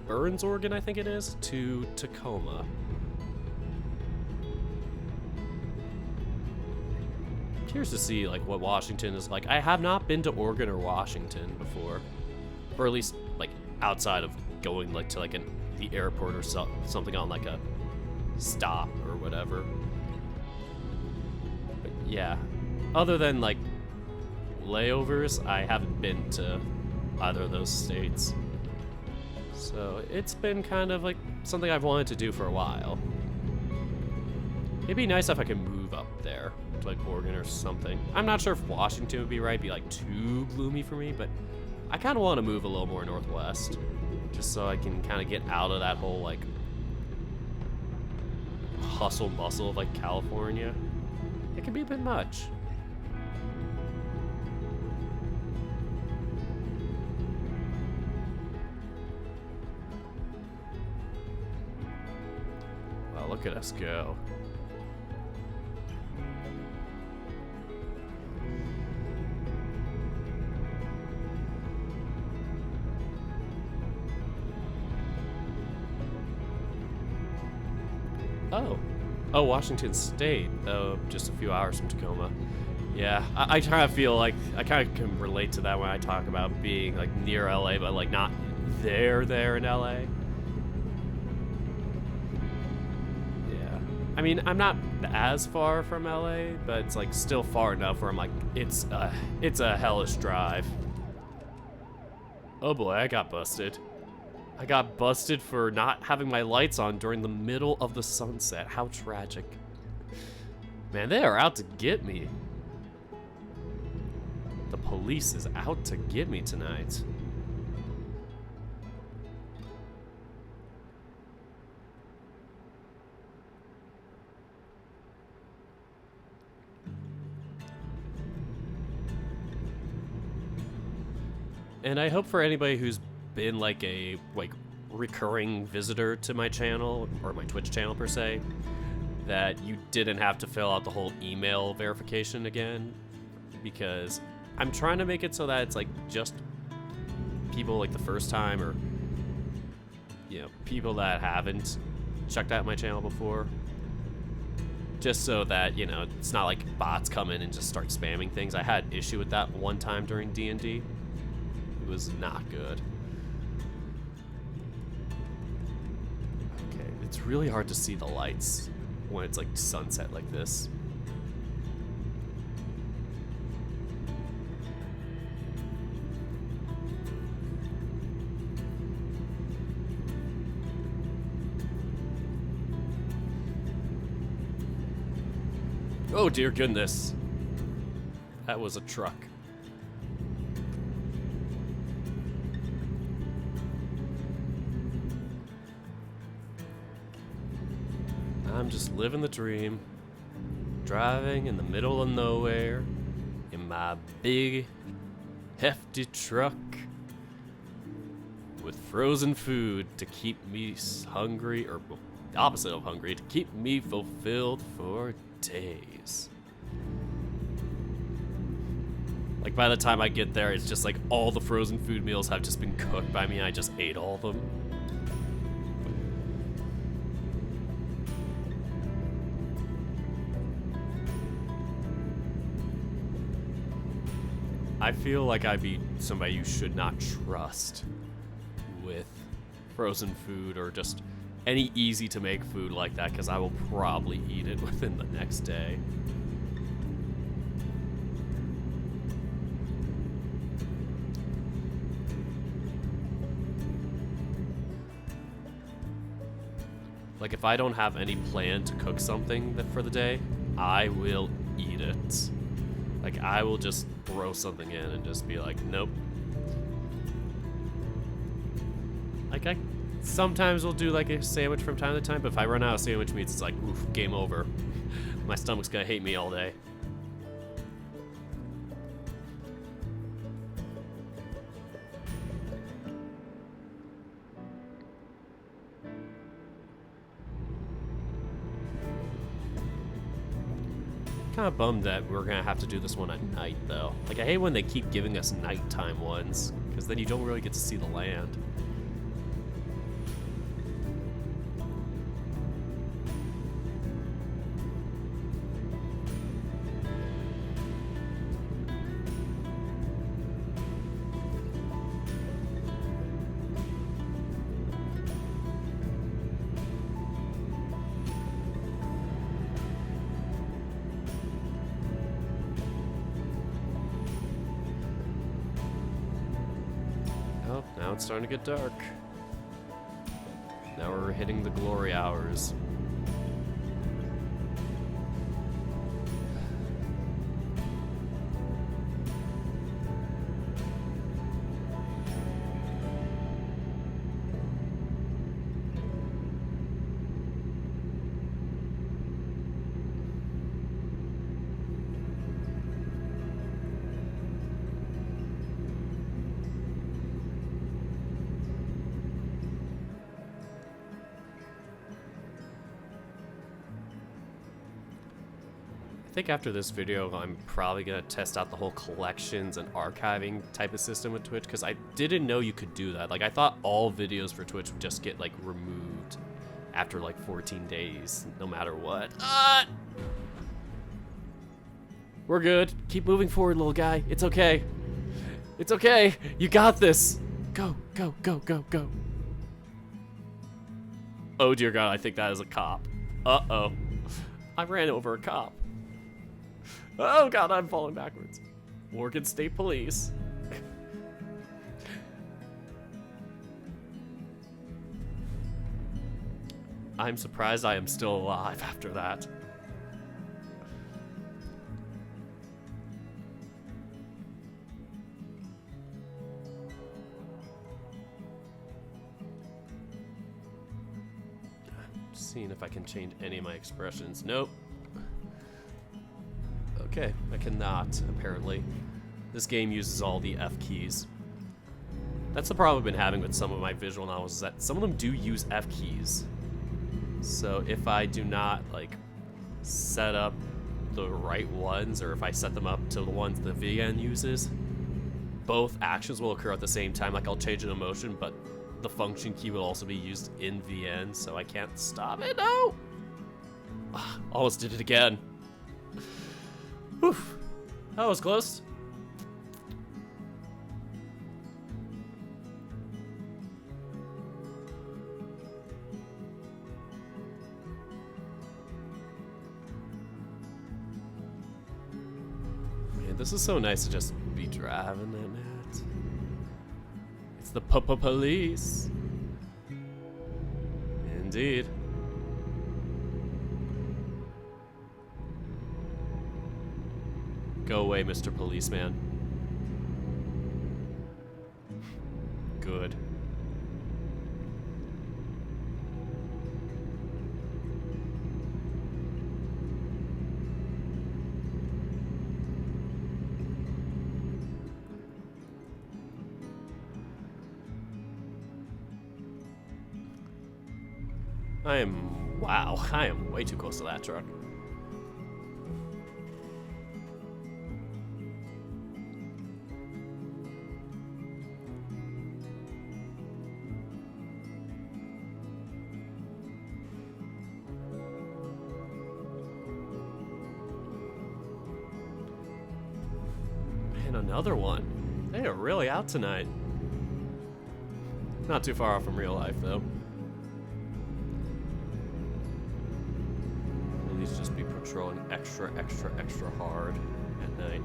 Burns, Oregon, I think it is, to Tacoma. Curious to see like what Washington is like. I have not been to Oregon or Washington before, or at least like outside of going like to like the airport or something on like a stop or whatever. But yeah, other than like layovers, I haven't been to either of those states. So it's been kind of like something I've wanted to do for a while. It'd be nice if I could move up there to like Oregon or something. I'm not sure if Washington would be right, be like too gloomy for me, but I kind of want to move a little more northwest, just so I can kind of get out of that whole like hustle bustle of like California. It can be a bit much. Wow, look at us go. Oh, Washington State. Oh, just a few hours from Tacoma. Yeah, I kind of feel like I kind of can relate to that when I talk about being like near LA, but like not there in LA. Yeah, I mean I'm not as far from LA, but it's like still far enough where I'm like it's a hellish drive. Oh boy, I got busted. I got busted for not having my lights on during the middle of the sunset. How tragic. Man, they are out to get me. The police is out to get me tonight. And I hope for anybody who's been like a recurring visitor to my channel, or my Twitch channel per se, that you didn't have to fill out the whole email verification again, because I'm trying to make it so that it's like just people like the first time, or you know, people that haven't checked out my channel before, just so that, you know, it's not like bots come in and just start spamming things. I had issue with that one time during D&D. It was not good. Okay, it's really hard to see the lights when it's like sunset like this. Oh dear goodness. That was a truck. I'm just living the dream, driving in the middle of nowhere in my big, hefty truck with frozen food to keep me hungry, or well, the opposite of hungry, to keep me fulfilled for days. Like by the time I get there, it's just like all the frozen food meals have just been cooked by me and I just ate all of them. I feel like I'd be somebody you should not trust with frozen food or just any easy to make food like that, because I will probably eat it within the next day. Like, if I don't have any plan to cook something for the day, I will eat it. Like, I will just throw something in and just be like, nope. Like, I sometimes will do, like, a sandwich from time to time, but if I run out of sandwich meats, it's like, oof, game over. My stomach's gonna hate me all day. Kind of bummed that we're gonna have to do this one at night, though. Like, I hate when they keep giving us nighttime ones, because then you don't really get to see the land. Oh, now it's starting to get dark. Now we're hitting the glory hours. I think after this video, I'm probably going to test out the whole collections and archiving type of system with Twitch, because I didn't know you could do that. Like, I thought all videos for Twitch would just get, like, removed after, like, 14 days, no matter what. We're good. Keep moving forward, little guy. It's okay. It's okay. You got this. Go, go, go, go, go. Oh, dear God, I think that is a cop. Uh-oh. I ran over a cop. Oh God, I'm falling backwards. Oregon State Police. I'm surprised I am still alive after that. Just seeing if I can change any of my expressions. Nope. Okay, I cannot, apparently. This game uses all the F keys. That's the problem I've been having with some of my visual novels, is that some of them do use F keys. So if I do not, like, set up the right ones, or if I set them up to the ones the VN uses, both actions will occur at the same time. Like, I'll change an emotion, but the function key will also be used in VN, so I can't stop it. No! Almost did it again. Whew. That was close. Man, this is so nice to just be driving in it. It's the police. Indeed. Go away, Mr. Policeman. Good. Wow, I am way too close to that truck. Man, another one. They are really out tonight. Not too far off from real life, though. Police just be patrolling extra hard at night.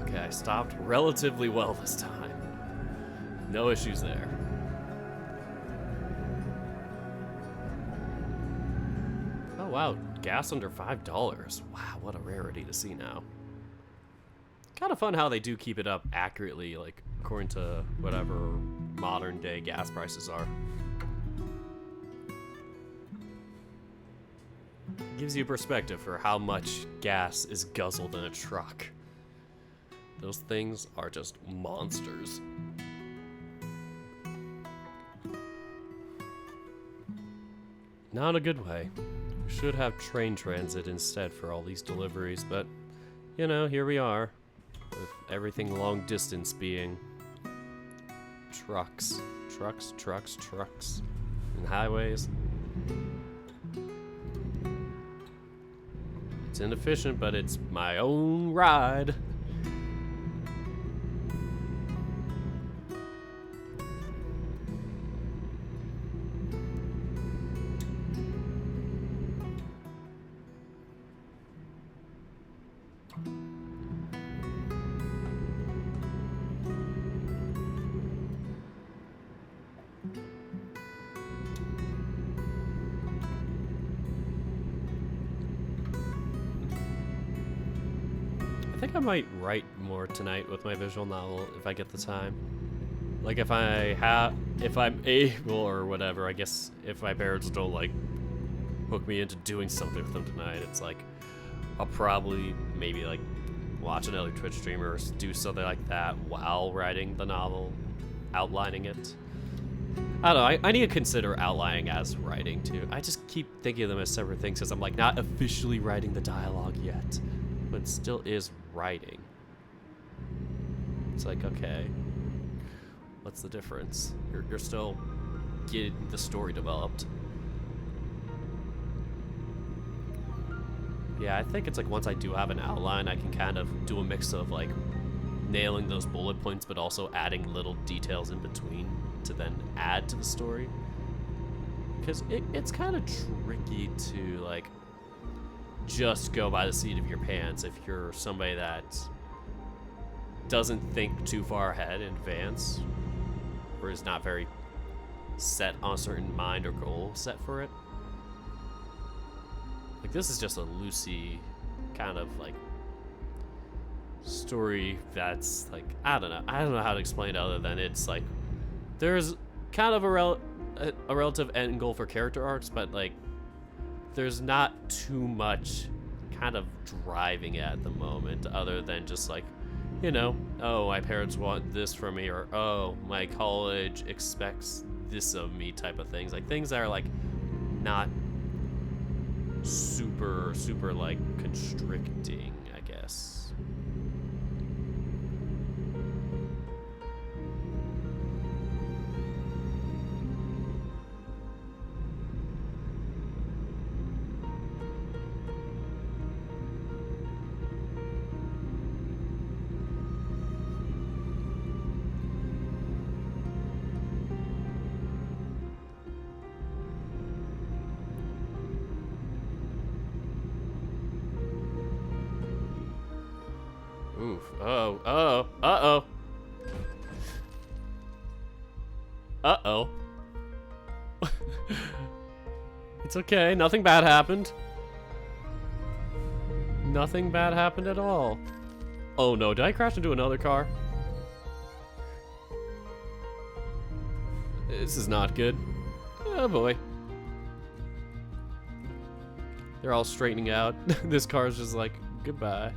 Okay, I stopped relatively well this time. No issues there. Oh wow, gas under $5. Wow, what a rarity to see now. Kind of fun how they do keep it up accurately, like according to whatever modern day gas prices are. Gives you perspective for how much gas is guzzled in a truck. Those things are just monsters. Not a good way. We should have train transit instead for all these deliveries, but, you know, here we are. With everything long distance being trucks. Trucks. And highways. It's inefficient, but it's my own ride. I think I might write more tonight with my visual novel if I get the time. Like if I'm able or whatever, I guess if my parents don't like hook me into doing something with them tonight, it's like I'll probably maybe like watch another Twitch streamer or do something like that while writing the novel, outlining it. I don't know, I need to consider outlining as writing too. I just keep thinking of them as separate things because I'm like not officially writing the dialogue yet, but it still is writing. It's like, okay, what's the difference? You're still getting the story developed. Yeah, I think it's like once I do have an outline, I can kind of do a mix of like nailing those bullet points, but also adding little details in between to then add to the story. Because it's kind of tricky to like just go by the seat of your pants if you're somebody that doesn't think too far ahead in advance or is not very set on a certain mind or goal set for it. Like this is just a loosey kind of like story that's like I don't know how to explain it other than it's like there's kind of a relative end goal for character arcs, but like there's not too much kind of driving it at the moment other than just like, you know, oh, my parents want this from me, or oh, my college expects this of me type of things. Like things that are like not super like constricting, I guess. Oof. Uh-oh. It's okay, nothing bad happened. Nothing bad happened at all. Oh no, did I crash into another car? This is not good. Oh boy. They're all straightening out. This car's just like, goodbye.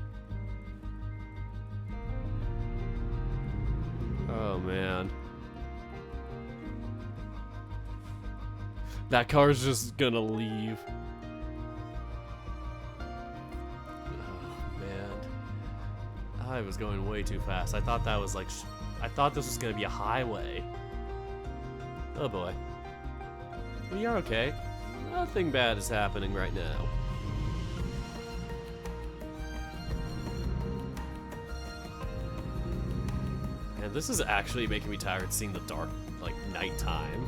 Oh man. That car's just gonna leave. Oh man. I was going way too fast. I thought that was like, I thought this was gonna be a highway. Oh boy. Well, you're okay. Nothing bad is happening right now. And this is actually making me tired seeing the dark, like, nighttime.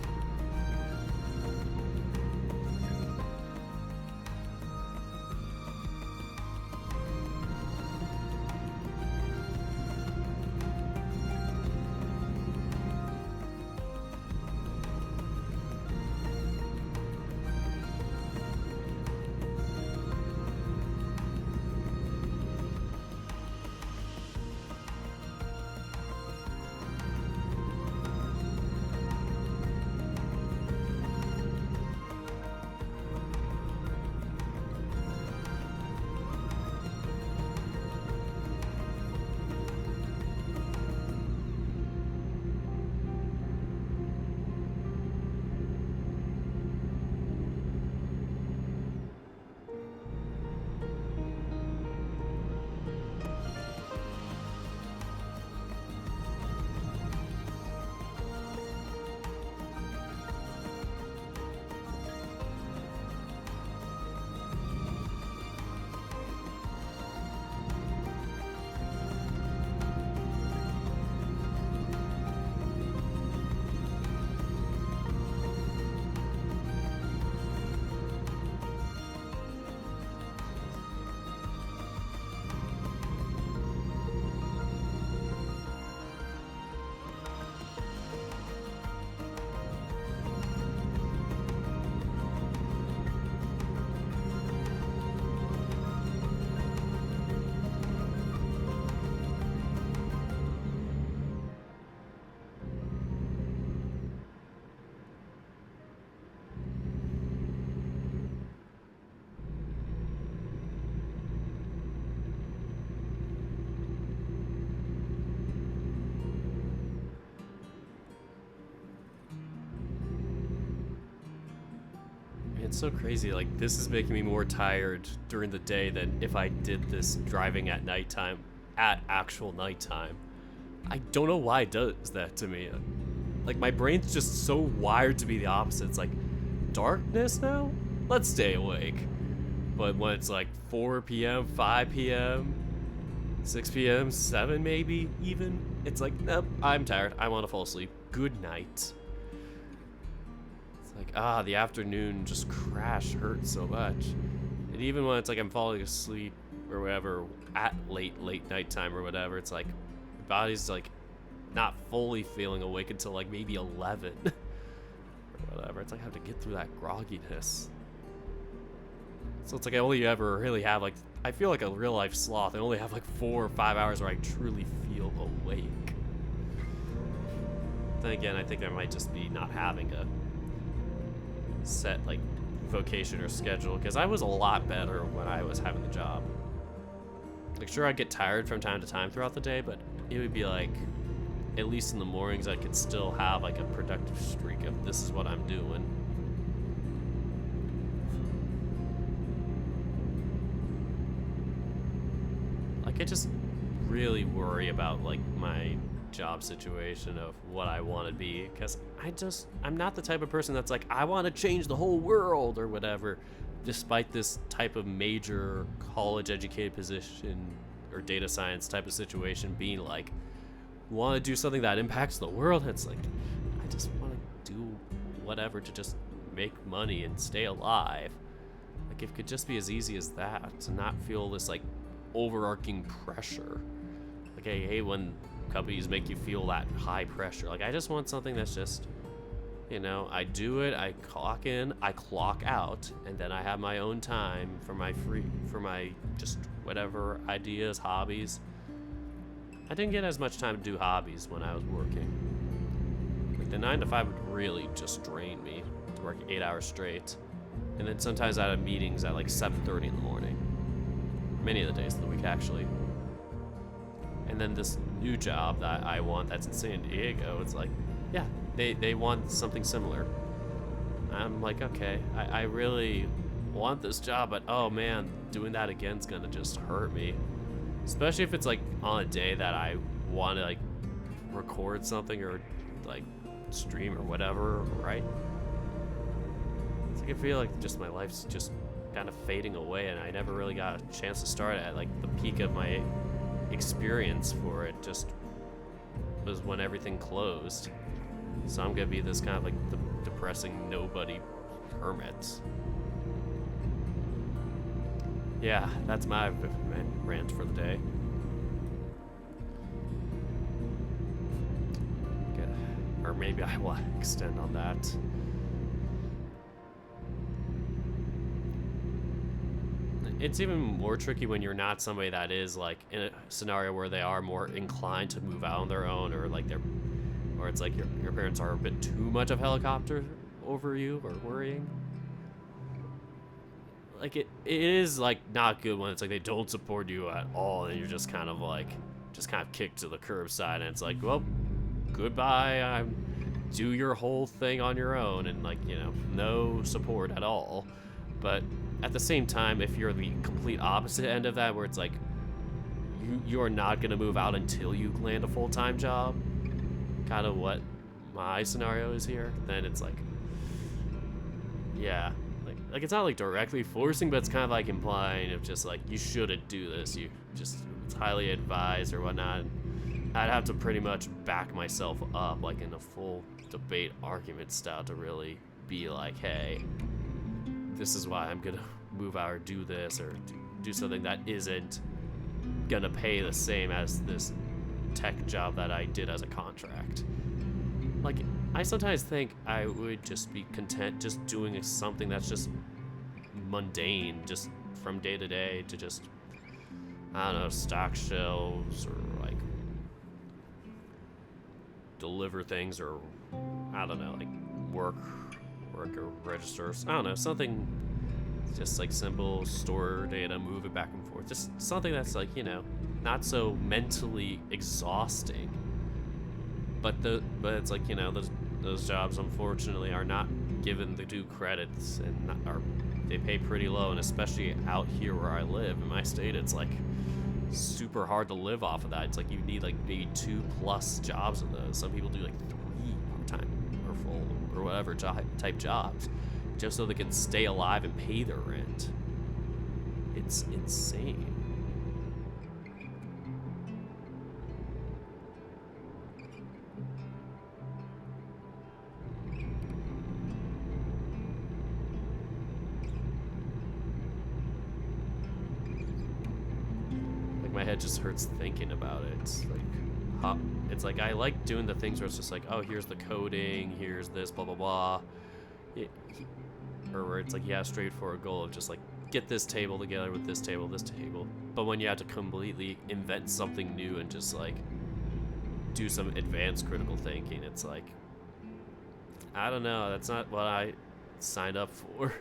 It's so crazy, like, this is making me more tired during the day than if I did this driving at nighttime, at actual nighttime. I don't know why it does that to me. Like, my brain's just so wired to be the opposite. It's like, darkness now? Let's stay awake. But when it's like 4 p.m., 5 p.m., 6 p.m., 7 maybe even, it's like, nope, I'm tired. I want to fall asleep. Good night. Like, the afternoon just crash hurts so much. And even when it's like I'm falling asleep or whatever at late nighttime or whatever, it's like my body's like not fully feeling awake until like maybe 11 or whatever. It's like I have to get through that grogginess. So it's like I only ever really have like, I feel like a real life sloth. I only have like 4 or 5 hours where I truly feel awake. Then again, I think I might just be not having a set like vocation or schedule, because I was a lot better when I was having the job. Like, sure, I'd get tired from time to time throughout the day, but it would be like, at least in the mornings, I could still have like a productive streak of this is what I'm doing. Like, I just really worry about like my job situation of what I want to be, because I'm not the type of person that's like, I want to change the whole world or whatever, despite this type of major college educated position or data science type of situation being like, want to do something that impacts the world. It's like, I just want to do whatever to just make money and stay alive. Like, if it could just be as easy as that, to not feel this like overarching pressure. Like, I hate when companies make you feel that high pressure. Like, I just want something that's just You know, I do it, I clock in, I clock out, and then I have my own time for my just whatever ideas, hobbies. I didn't get as much time to do hobbies when I was working. Like the 9 to 5 would really just drain me to work 8 hours straight. And then sometimes I had meetings at like 7:30 in the morning. Many of the days of the week, actually. And then this new job that I want that's in San Diego, it's like, yeah, they want something similar. I'm like, okay, I really want this job, but oh man, doing that again's gonna just hurt me. Especially if it's like on a day that I want to like record something or like stream or whatever, right? It's like I feel like just my life's just kind of fading away, and I never really got a chance to start at like the peak of my experience for it. Just was when everything closed. So I'm gonna be this kind of like the depressing nobody hermit. Yeah, that's my rant for the day. Or maybe I will extend on that. It's even more tricky when you're not somebody that is like in a scenario where they are more inclined to move out on their own, or like or it's like your parents are a bit too much of helicopter over you or worrying. Like it is like not good when it's like they don't support you at all, and you're just kind of kicked to the curbside, and it's like, well, goodbye. Do your whole thing on your own, and like, you know, no support at all. But at the same time, if you're the complete opposite end of that, where it's like you're not gonna move out until you land a full-time job, kind of what my scenario is here, then it's like, yeah. Like it's not like directly forcing, but it's kind of like implying of just like, you shouldn't do this. It's highly advised or whatnot. I'd have to pretty much back myself up, like in a full debate argument style, to really be like, hey, this is why I'm gonna move out or do this or do something that isn't gonna pay the same as this tech job that I did as a contract. Like, I sometimes think I would just be content just doing something that's just mundane, just from day to day, to just, I don't know, stock shelves or like deliver things, or I don't know, like work or registers. I don't know, something just like simple, store data, move it back and forth. Just something that's like, you know, not so mentally exhausting. But it's like, you know, those jobs unfortunately are not given the due credits, and they pay pretty low, and especially out here where I live in my state, it's like super hard to live off of that. It's like you need like maybe 2+ jobs of those. Some people do like 3 part-time or full or whatever type jobs, just so they can stay alive and pay their rent. It's insane. My head just hurts thinking about it. It's like I like doing the things where it's just like, oh, here's the coding, here's this, blah blah blah, or where it's like you have a straightforward goal of just like get this table together with this table. But when you have to completely invent something new and just like do some advanced critical thinking, it's like, I don't know, that's not what I signed up for.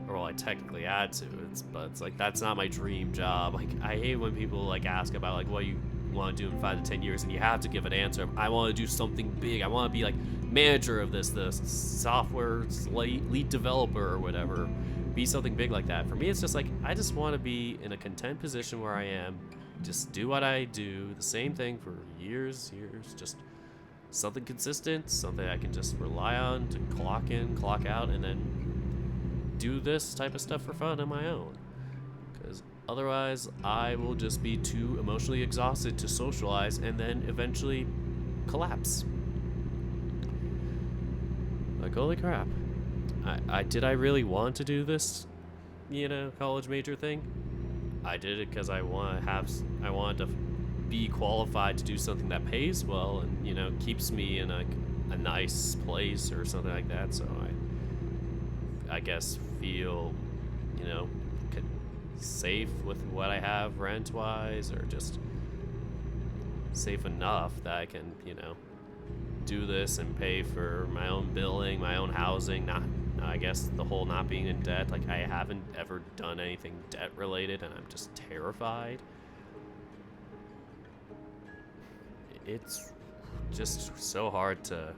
Or well, I technically had to. But it's like, that's not my dream job. Like, I hate when people like ask about like what you want to do in 5 to 10 years, and you have to give an answer. I want to do something big. I want to be like manager of this software lead developer or whatever. Be something big like that. For me, it's just like, I just want to be in a content position where I am, just do what I do, the same thing for years, just something consistent, something I can just rely on to clock in, clock out, and then do this type of stuff for fun on my own. Because otherwise, I will just be too emotionally exhausted to socialize and then eventually collapse. Like, holy crap. Did I really want to do this, you know, college major thing? I did it because I wanted to be qualified to do something that pays well and, you know, keeps me in a a nice place or something like that, so I guess feel, you know, safe with what I have rent-wise, or just safe enough that I can, you know, do this and pay for my own billing, my own housing. Not, I guess the whole not being in debt. Like, I haven't ever done anything debt related, and I'm just terrified. It's just so hard to.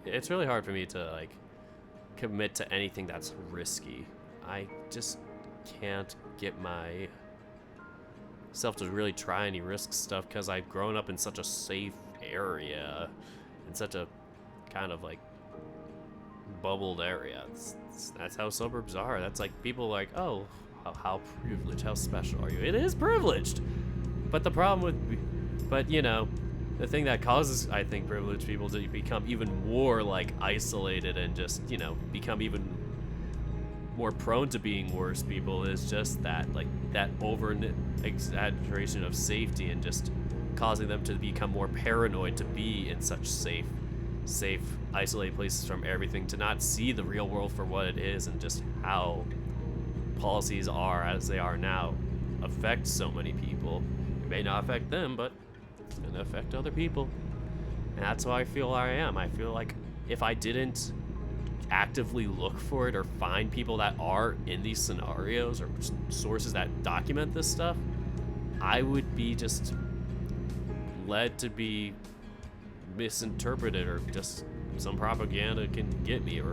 It's really hard for me to, like, commit to anything that's risky. I just can't get myself to really try any risk stuff because I've grown up in such a safe area, in such a kind of like bubbled area. That's how suburbs are. That's like people like, oh, how privileged, how special are you? It is privileged, but the problem with, but you know, the thing that causes, I think, privileged people to become even more like isolated and just, you know, become even more prone to being worse people is just that, like, that over exaggeration of safety and just causing them to become more paranoid to be in such safe, isolated places from everything, to not see the real world for what it is and just how policies are as they are now affect so many people. It may not affect them, but it's going to affect other people. And that's how I feel I am. I feel like if I didn't actively look for it or find people that are in these scenarios or sources that document this stuff, I would be just led to be misinterpreted, or just some propaganda can get me or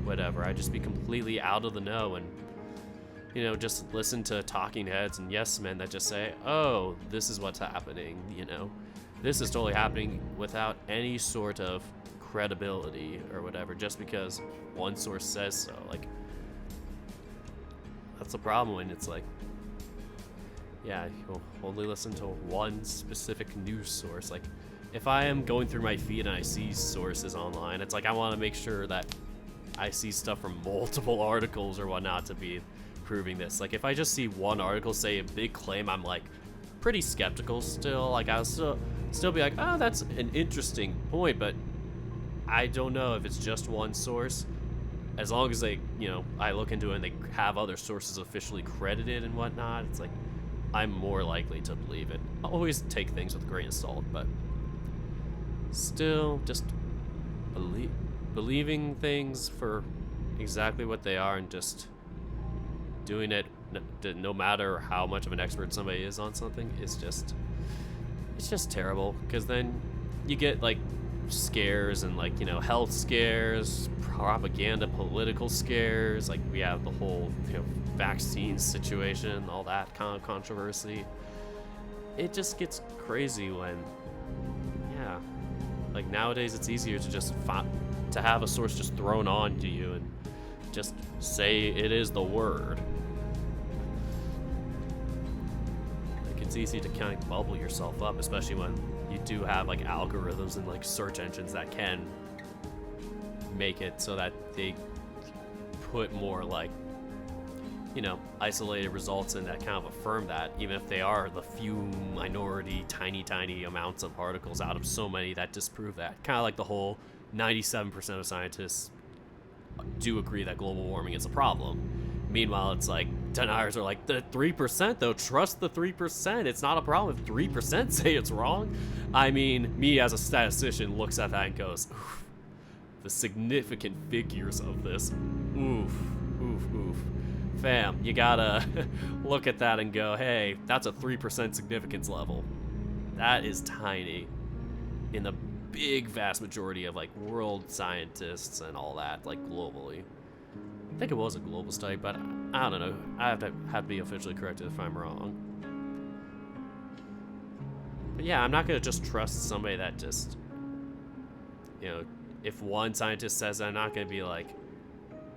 whatever. I'd just be completely out of the know and, you know, just listen to talking heads and yes men that just say, oh, this is what's happening, you know, this is totally happening, without any sort of credibility or whatever, just because one source says so. Like, that's the problem when it's like, yeah, you'll only listen to one specific news source. Like, if I am going through my feed and I see sources online, it's like I want to make sure that I see stuff from multiple articles or whatnot to be proving this. Like, if I just see one article say a big claim, I'm like pretty skeptical still. Like, I'll still be like, oh, that's an interesting point, but I don't know if it's just one source. As long as they, you know, I look into it and they have other sources officially credited and whatnot, it's like I'm more likely to believe it. I'll always take things with a grain of salt, but still, just believing things for exactly what they are and just doing it no matter how much of an expert somebody is on something is just, it's just terrible, because then you get like scares and, like, you know, health scares, propaganda, political scares. Like, we have the whole, you know, vaccine situation, all that kind of controversy. It just gets crazy when, yeah, like nowadays it's easier to just to have a source just thrown on to you and just say it is the word. Like, it's easy to kind of bubble yourself up, especially when you do have like algorithms and like search engines that can make it so that they put more, like, you know, isolated results in that kind of affirm that, even if they are the few minority, tiny amounts of articles out of so many that disprove that. Kind of like the whole 97% of scientists do agree that global warming is a problem. Meanwhile, it's like deniers are like, the 3% though, trust the 3%. It's not a problem if 3% say it's wrong. I mean, me as a statistician looks at that and goes, oof, the significant figures of this. Oof. Fam, you gotta look at that and go, hey, that's a 3% significance level. That is tiny in the big vast majority of like world scientists and all that, like globally. I think it was a global study, but I don't know. I have to be officially corrected if I'm wrong. But yeah, I'm not gonna just trust somebody that just, you know, if one scientist says that, I'm not gonna be like,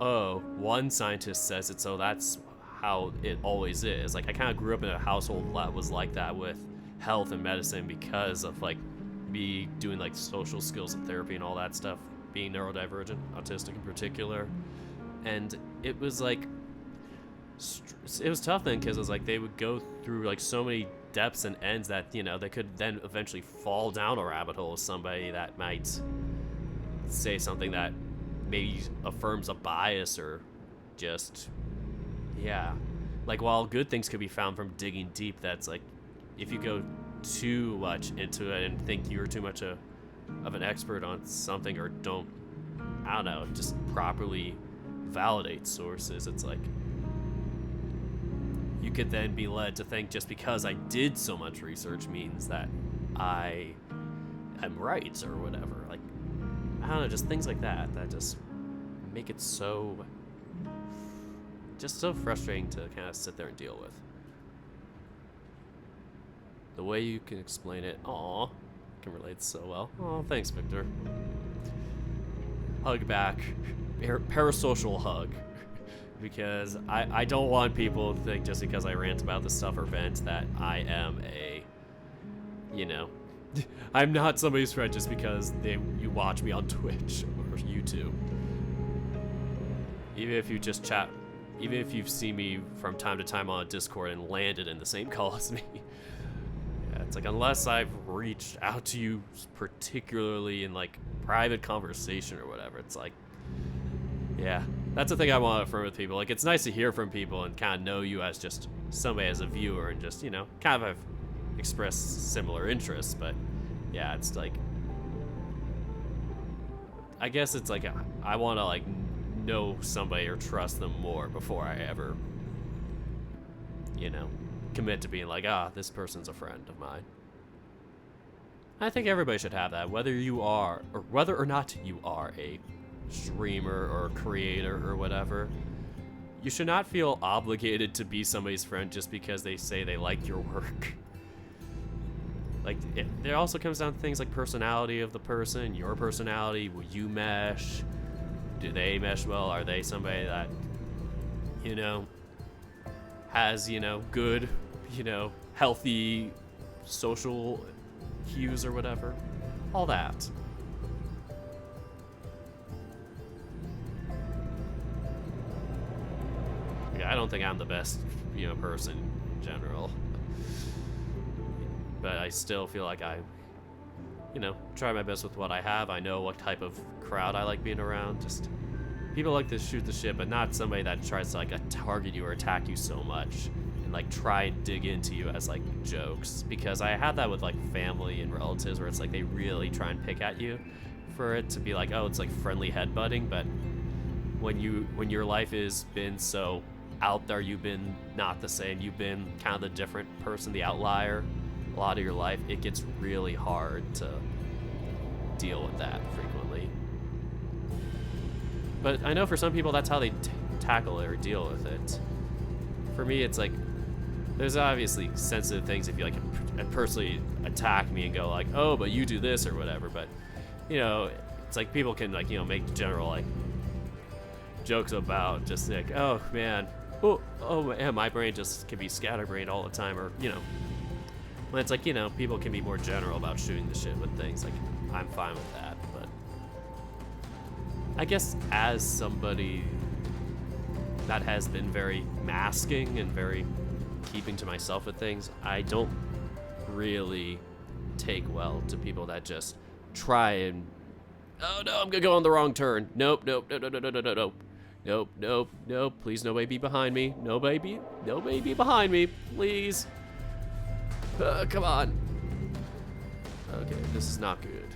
oh, one scientist says it, so that's how it always is. Like, I kind of grew up in a household that was like that with health and medicine because of like me doing like social skills and therapy and all that stuff, being neurodivergent, autistic in particular. And it was like, it was tough then, because it was like they would go through like so many depths and ends that, you know, they could then eventually fall down a rabbit hole with somebody that might say something that maybe affirms a bias or just, yeah. Like, while good things could be found from digging deep, that's like, if you go too much into it and think you're too much of an expert on something, or don't, I don't know, just properly validate sources, it's like, you could then be led to think just because I did so much research means that I am right or whatever. Like, I don't know, just things like that just make it so frustrating to kind of sit there and deal with. The way you can explain it, aw, can relate so well. Aw, thanks, Victor. Hug back, parasocial hug. Because I don't want people to think just because I rant about this stuff or vent that I am a, you know, I'm not somebody's friend just because you watch me on Twitch or YouTube. Even if you just chat, even if you've seen me from time to time on Discord and landed in the same call as me. Yeah, it's like, unless I've reached out to you particularly in like private conversation or whatever, it's like, yeah, that's the thing I want to affirm with people. Like, it's nice to hear from people and kind of know you as just somebody as a viewer and just, you know, kind of have expressed similar interests. But yeah, it's like, I guess it's like I want to like know somebody or trust them more before I ever, you know, commit to being like, this person's a friend of mine. I think everybody should have that, whether you are, or whether or not you are a streamer or creator or whatever. You should not feel obligated to be somebody's friend just because they say they like your work. Like, it also comes down to things like personality of the person, your personality. Will you mesh? Do they mesh well? Are they somebody that, you know, has, you know, good, you know, healthy social cues or whatever? All that. I don't think I'm the best, you know, person in general, but I still feel like I, you know, try my best with what I have. I know what type of crowd I like being around. Just people like to shoot the shit, but not somebody that tries to like target you or attack you so much and like try and dig into you as like jokes. Because I had that with like family and relatives where it's like they really try and pick at you for it to be like, oh, it's like friendly headbutting. But when your life has been so out there, you've been not the same, you've been kind of the different person, the outlier a lot of your life, it gets really hard to deal with that frequently. But I know for some people that's how they tackle it or deal with it. For me, it's like, there's obviously sensitive things if you like personally attack me and go like, oh, but you do this or whatever. But, you know, it's like people can like, you know, make general like jokes about just like, oh man, oh man, my brain just can be scatterbrained all the time, or, you know, when it's like, you know, people can be more general about shooting the shit with things. Like, I'm fine with that, but I guess as somebody that has been very masking and very keeping to myself with things, I don't really take well to people that just try and, oh no, I'm gonna go on the wrong turn. Nope. Nope. Please, nobody be behind me. Nobody be behind me, please. Come on. Okay, this is not good.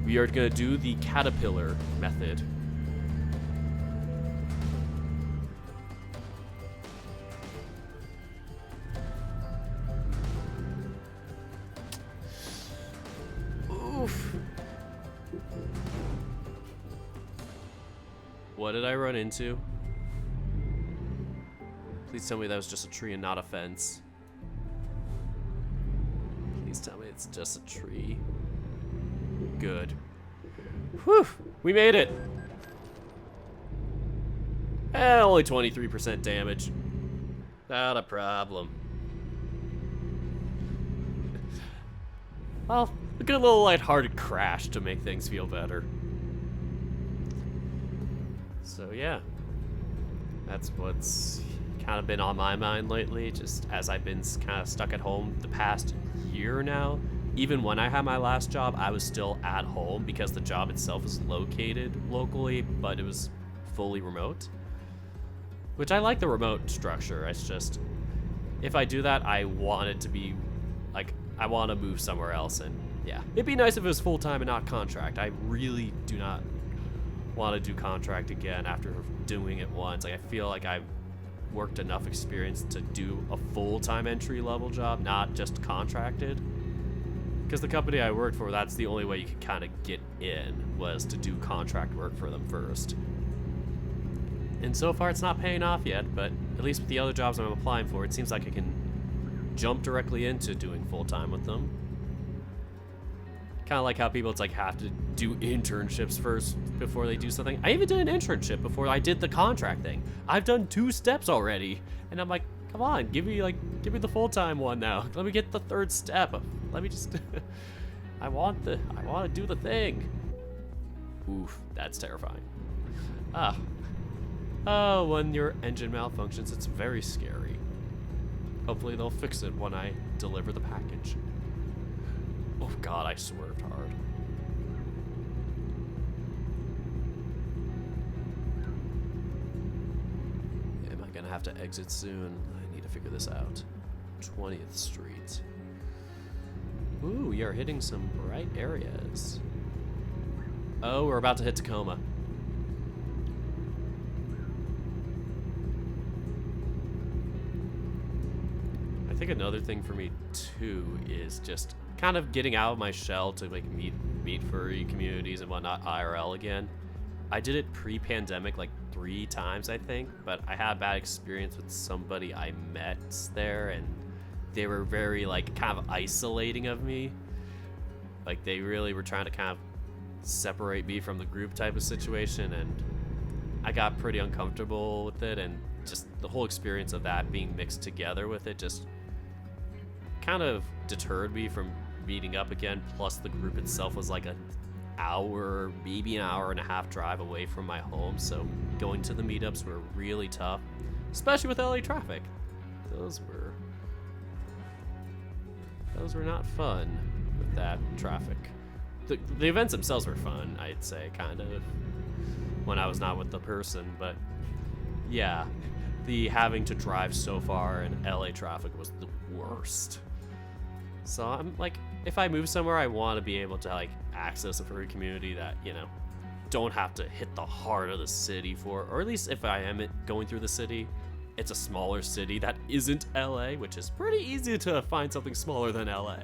We are gonna do the caterpillar method. Oof. What did I run into? Please tell me that was just a tree and not a fence. Please tell me it's just a tree. Good. Whew! We made it! Only 23% damage. Not a problem. Well, a good little lighthearted crash to make things feel better. So yeah. That's what's kind of been on my mind lately, just as I've been kind of stuck at home the past year now. Even when I had my last job, I was still at home because the job itself is located locally, but it was fully remote. Which I like the remote structure. It's just, if I do that, I want it to be, like, I want to move somewhere else, and yeah. It'd be nice if it was full-time and not contract. I really do not want to do contract again after doing it once. Like, I feel like I've worked enough experience to do a full-time entry-level job, not just contracted. Because the company I worked for, that's the only way you could kind of get in, was to do contract work for them first. And so far it's not paying off yet, but at least with the other jobs I'm applying for, it seems like I can jump directly into doing full-time with them. Kind of like how people, it's like, have to do internships first before they do something. I even did an internship before I did the contract thing. I've done 2 steps already, and I'm like, come on, give me the full-time one now. Let me get the 3rd step. Let me just, I want to do the thing. Oof, that's terrifying. Oh, when your engine malfunctions, it's very scary. Hopefully they'll fix it when I deliver the package. Oh god, I swerved hard. Am I gonna have to exit soon? I need to figure this out. 20th Street. Ooh, you're hitting some bright areas. Oh, we're about to hit Tacoma. I think another thing for me too is just kind of getting out of my shell to like meet furry communities and whatnot IRL again. I did it pre-pandemic like 3 times, I think, but I had a bad experience with somebody I met there, and they were very like kind of isolating of me. Like they really were trying to kind of separate me from the group type of situation, and I got pretty uncomfortable with it, and just the whole experience of that being mixed together with it just kind of deterred me from meeting up again. Plus the group itself was like an hour, maybe an hour and a half drive away from my home, so going to the meetups were really tough, especially with LA traffic. Those were not fun with that traffic. The events themselves were fun, I'd say, kind of, when I was not with the person, but yeah, the having to drive so far in LA traffic was the worst. So I'm like, if I move somewhere, I want to be able to like access a furry community that, you know, don't have to hit the heart of the city for, or at least if I am going through the city, it's a smaller city that isn't LA, which is pretty easy to find something smaller than LA.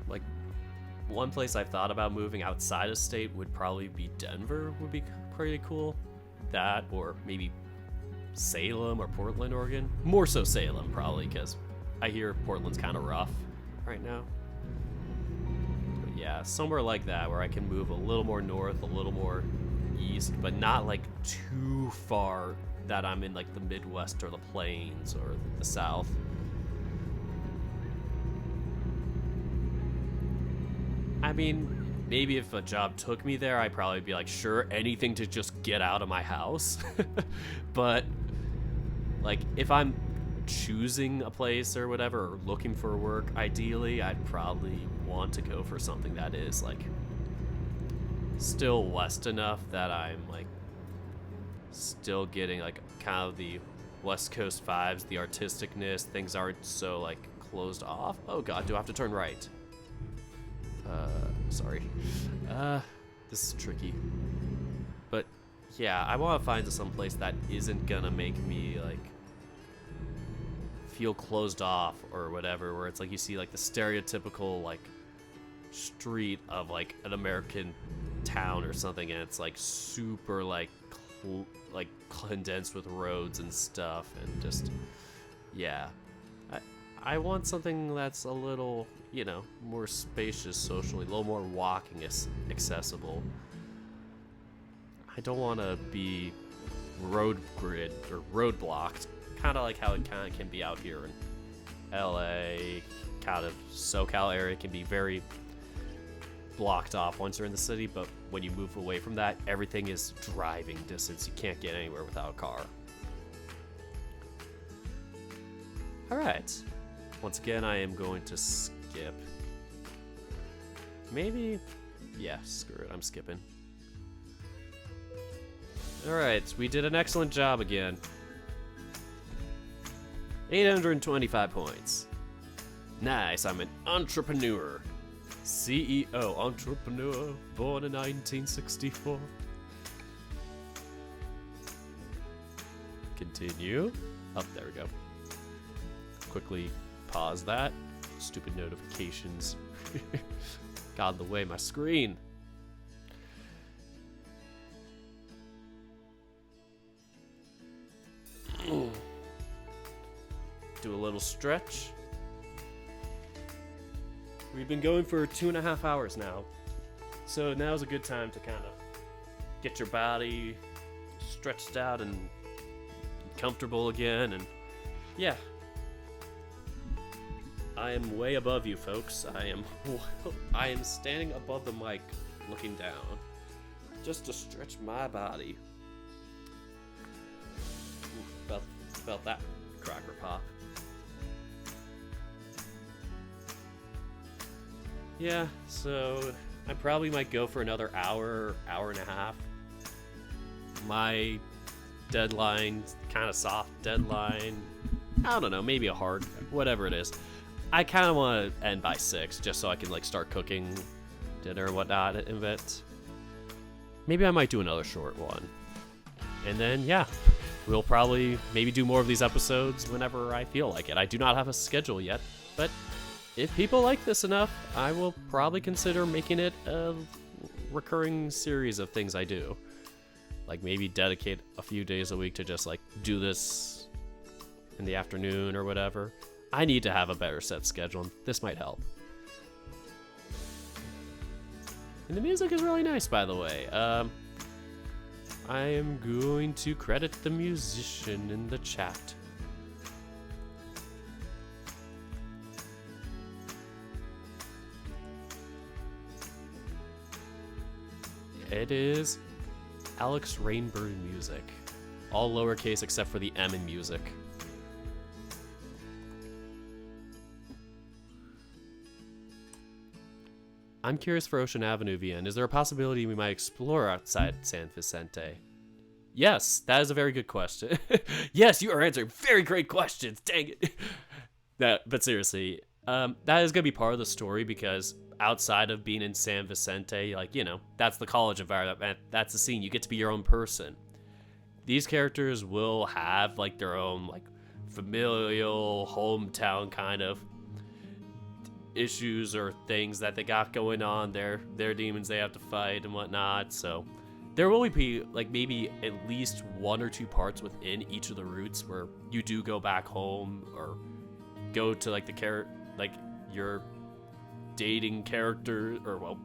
Like, one place I've thought about moving outside of state would probably be Denver, would be pretty cool. That, or maybe Salem or Portland, Oregon. More so Salem, probably, because I hear Portland's kind of rough right now. But yeah, somewhere like that where I can move a little more north, a little more east, but not like too far that I'm in like the Midwest or the Plains or the South. I mean, maybe if a job took me there, I'd probably be like, sure, anything to just get out of my house. But like, if I'm choosing a place or whatever, or looking for work, ideally, I'd probably want to go for something that is like still west enough that I'm like still getting like kind of the West Coast vibes, the artisticness, things aren't so like closed off. Oh god, do I have to turn right? Sorry. This is tricky. But yeah, I want to find some place that isn't gonna make me like feel closed off or whatever, where it's like you see like the stereotypical like street of like an American town or something, and it's like super like condensed with roads and stuff, and just yeah, I want something that's a little, you know, more spacious socially, a little more walking accessible. I don't want to be road grid or roadblocked, kind of like how it kind of can be out here in LA, kind of SoCal area can be very blocked off once you're in the city, but when you move away from that, everything is driving distance. You can't get anywhere without a car. Alright. Once again, I am going to skip. Maybe... Yeah, screw it, I'm skipping. Alright, we did an excellent job again. 825 points. Nice, I'm an entrepreneur. CEO, entrepreneur, born in 1964. Continue. Oh, there we go. Quickly pause that. Stupid notifications got in the way of my screen. Do a little stretch. We've been going for 2.5 hours now, so now's a good time to kind of get your body stretched out and comfortable again. And yeah, I am way above you folks. I am standing above the mic looking down just to stretch my body. Ooh, about that cracker pop. Yeah, so I probably might go for another hour and a half. My deadline, kind of soft deadline, I don't know, maybe a hard, whatever it is. I kind of want to end by 6, just so I can like start cooking dinner and whatnot in a bit. Maybe I might do another short one. And then, yeah, we'll probably maybe do more of these episodes whenever I feel like it. I do not have a schedule yet, but if people like this enough, I will probably consider making it a recurring series of things I do. Like maybe dedicate a few days a week to just like do this in the afternoon or whatever. I need to have a better set schedule. This might help. And the music is really nice, by the way. I am going to credit the musician in the chat. It is Alex Rainbird Music. All lowercase except for the M in music. I'm curious for Ocean Avenue, VN. Is there a possibility we might explore outside San Vicente? Yes, that is a very good question. Yes, you are answering very great questions. Dang it. But seriously, that is going to be part of the story because outside of being in San Vicente, like, you know, that's the college environment. That's the scene. You get to be your own person. These characters will have, like, their own, like, familial, hometown kind of issues or things that they got going on. Their demons they have to fight and whatnot. So there will be, like, maybe at least 1 or 2 parts within each of the routes where you do go back home or go to, like, your dating character, or well,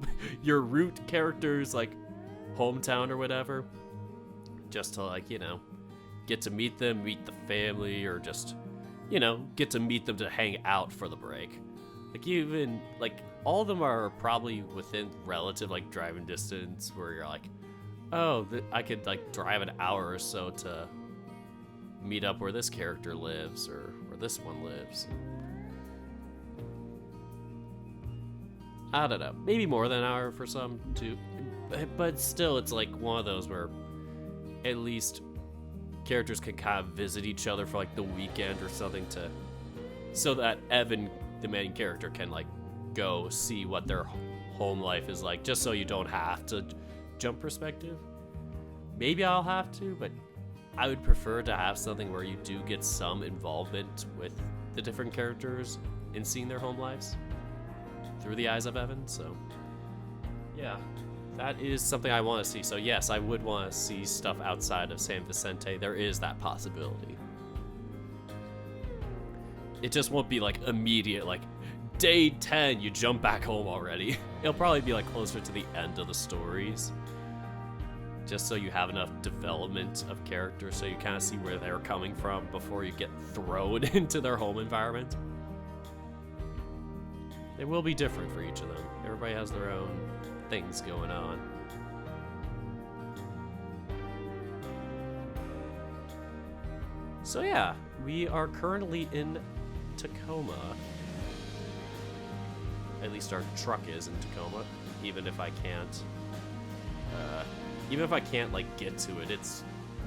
your root character's like hometown or whatever, just to, like, you know, get to meet them, meet the family, or just, you know, get to meet them to hang out for the break. Like, even like all of them are probably within relative like driving distance where you're like, oh, I could like drive an hour or so to meet up where this character lives or where this one lives. I don't know, maybe more than an hour for some too, but still, it's like one of those where at least characters can kind of visit each other for like the weekend or something, so that Evan, the main character, can like go see what their home life is like, just so you don't have to jump perspective. Maybe I'll have to, but I would prefer to have something where you do get some involvement with the different characters in seeing their home lives through the eyes of Evan. So yeah, that is something I want to see. So yes, I would want to see stuff outside of San Vicente. There is that possibility. It just won't be like immediate, like day 10 you jump back home already. It'll probably be like closer to the end of the stories, just so you have enough development of characters so you kind of see where they're coming from before you get thrown into their home environment. They will be different for each of them. Everybody has their own things going on. So yeah, we are currently in Tacoma. At least our truck is in Tacoma, even if I can't like get to it.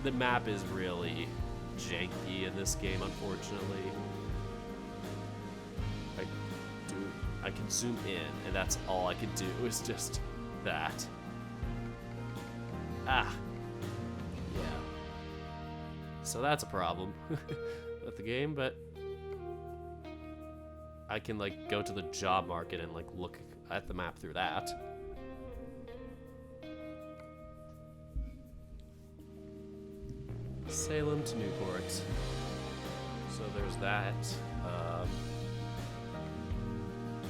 The map is really janky in this game, unfortunately. I can zoom in, and that's all I can do is just that. Ah. Yeah. So that's a problem with the game, but I can like go to the job market and like look at the map through that. Salem to Newport. So there's that.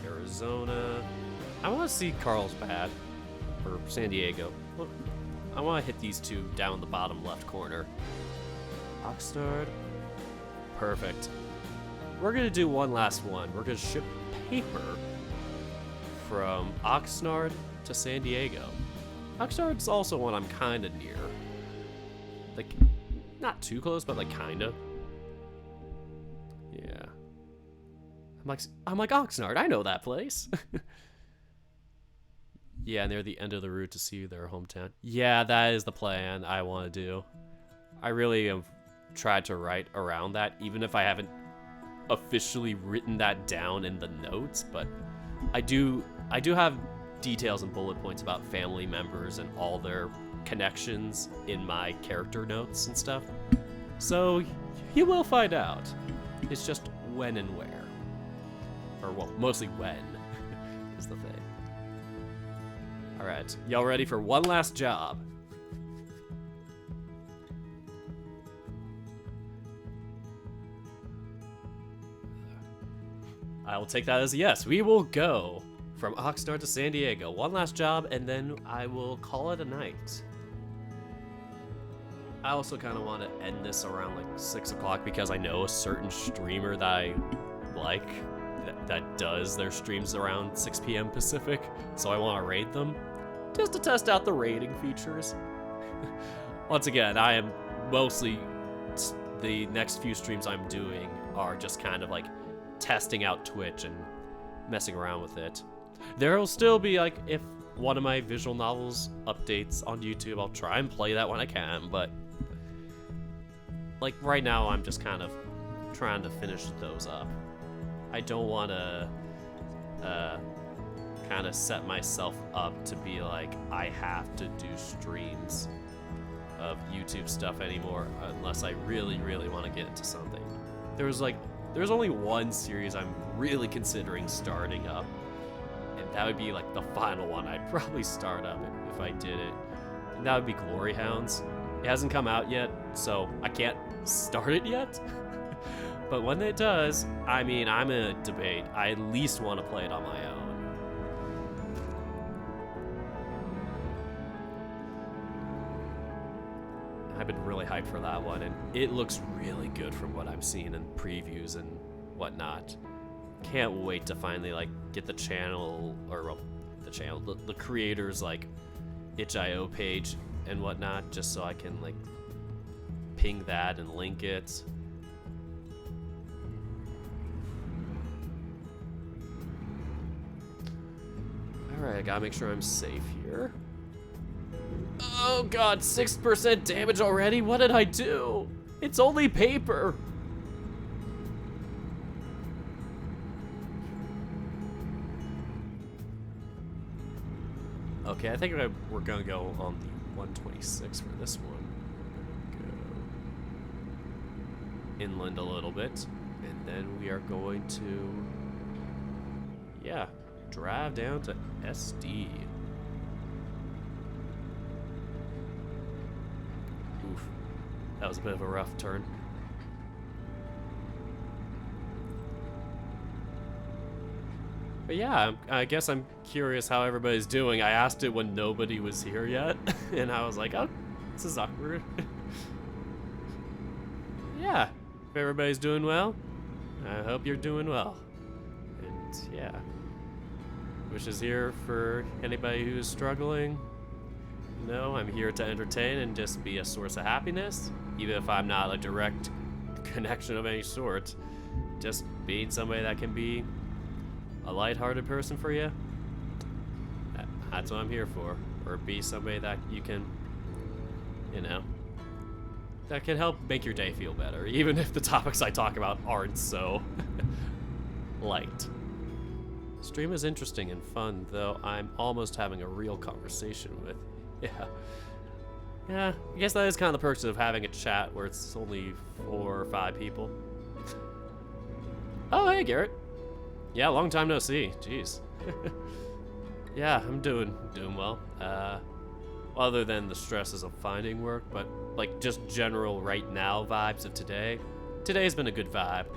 Arizona. I want to see Carlsbad or San Diego. I want to hit these two down the bottom left corner. Oxnard. Perfect. We're going to do one last one. We're going to ship paper from Oxnard to San Diego. Oxnard's also one I'm kind of near. Like, not too close, but like kind of. Yeah. I'm like Oxnard. I know that place. Yeah, near the end of the route to see their hometown. Yeah, that is the plan I want to do. I really have tried to write around that, even if I haven't officially written that down in the notes. But I do have details and bullet points about family members and all their connections in my character notes and stuff. So you will find out. It's just when and where. Or, well, mostly when is the thing. Alright, y'all ready for one last job? I will take that as a yes. We will go from Oxnard to San Diego. One last job, and then I will call it a night. I also kind of want to end this around like 6 o'clock because I know a certain streamer that I like that does their streams around 6 p.m. Pacific, so I want to raid them just to test out the raiding features. Once again, I am mostly the next few streams I'm doing are just kind of like testing out Twitch and messing around with it. There will still be like, if one of my visual novels updates on YouTube, I'll try and play that when I can, but like right now I'm just kind of trying to finish those up. I don't want to kind of set myself up to be like I have to do streams of YouTube stuff anymore unless I really, really want to get into something. There's only one series I'm really considering starting up, and that would be like the final one I'd probably start up if I did it, and that would be Glory Hounds. It hasn't come out yet, so I can't start it yet. But when it does, I mean, I'm in a debate. I at least want to play it on my own. I've been really hyped for that one, and it looks really good from what I'm seeing in previews and whatnot. Can't wait to finally like get the channel, or well, the creators like itch.io page and whatnot, just so I can like ping that and link it. Alright, I gotta make sure I'm safe here. Oh god, 6% damage already? What did I do? It's only paper! Okay, I think we're gonna go on the 126 for this one. Go inland a little bit, and then we are going to, yeah, drive down to SD. Oof, that was a bit of a rough turn. But yeah, I guess I'm curious how everybody's doing. I asked it when nobody was here yet, and I was like, oh, this is awkward. Yeah, if everybody's doing well, I hope you're doing well. And yeah, which is here for anybody who's struggling. No, I'm here to entertain and just be a source of happiness, even if I'm not a direct connection of any sort. Just being somebody that can be a lighthearted person for you. That's what I'm here for. Or be somebody that you can, you know, that can help make your day feel better, even if the topics I talk about aren't so light. Stream is interesting and fun, though I'm almost having a real conversation with. Yeah, I guess that is kind of the perks of having a chat where it's only 4 or 5 people. Oh, hey, Garrett. Yeah, long time no see. Jeez. Yeah, I'm doing well. Other than the stresses of finding work, but like just general right now vibes of today. Today's been a good vibe.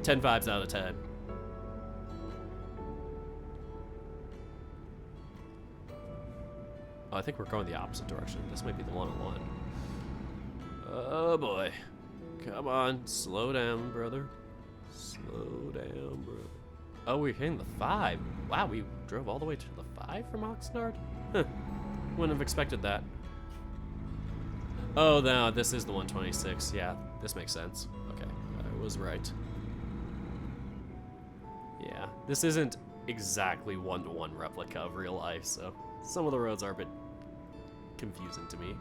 10 vibes out of 10. Oh, I think we're going the opposite direction. This might be the 101. Oh boy. Come on, slow down, brother. Slow down, brother. Oh, we're hitting the 5. Wow, we drove all the way to the 5 from Oxnard? Huh. Wouldn't have expected that. Oh, no, this is the 126. Yeah, this makes sense. Okay, I was right. Yeah, this isn't exactly one-to-one replica of real life, so some of the roads are a bit confusing to me.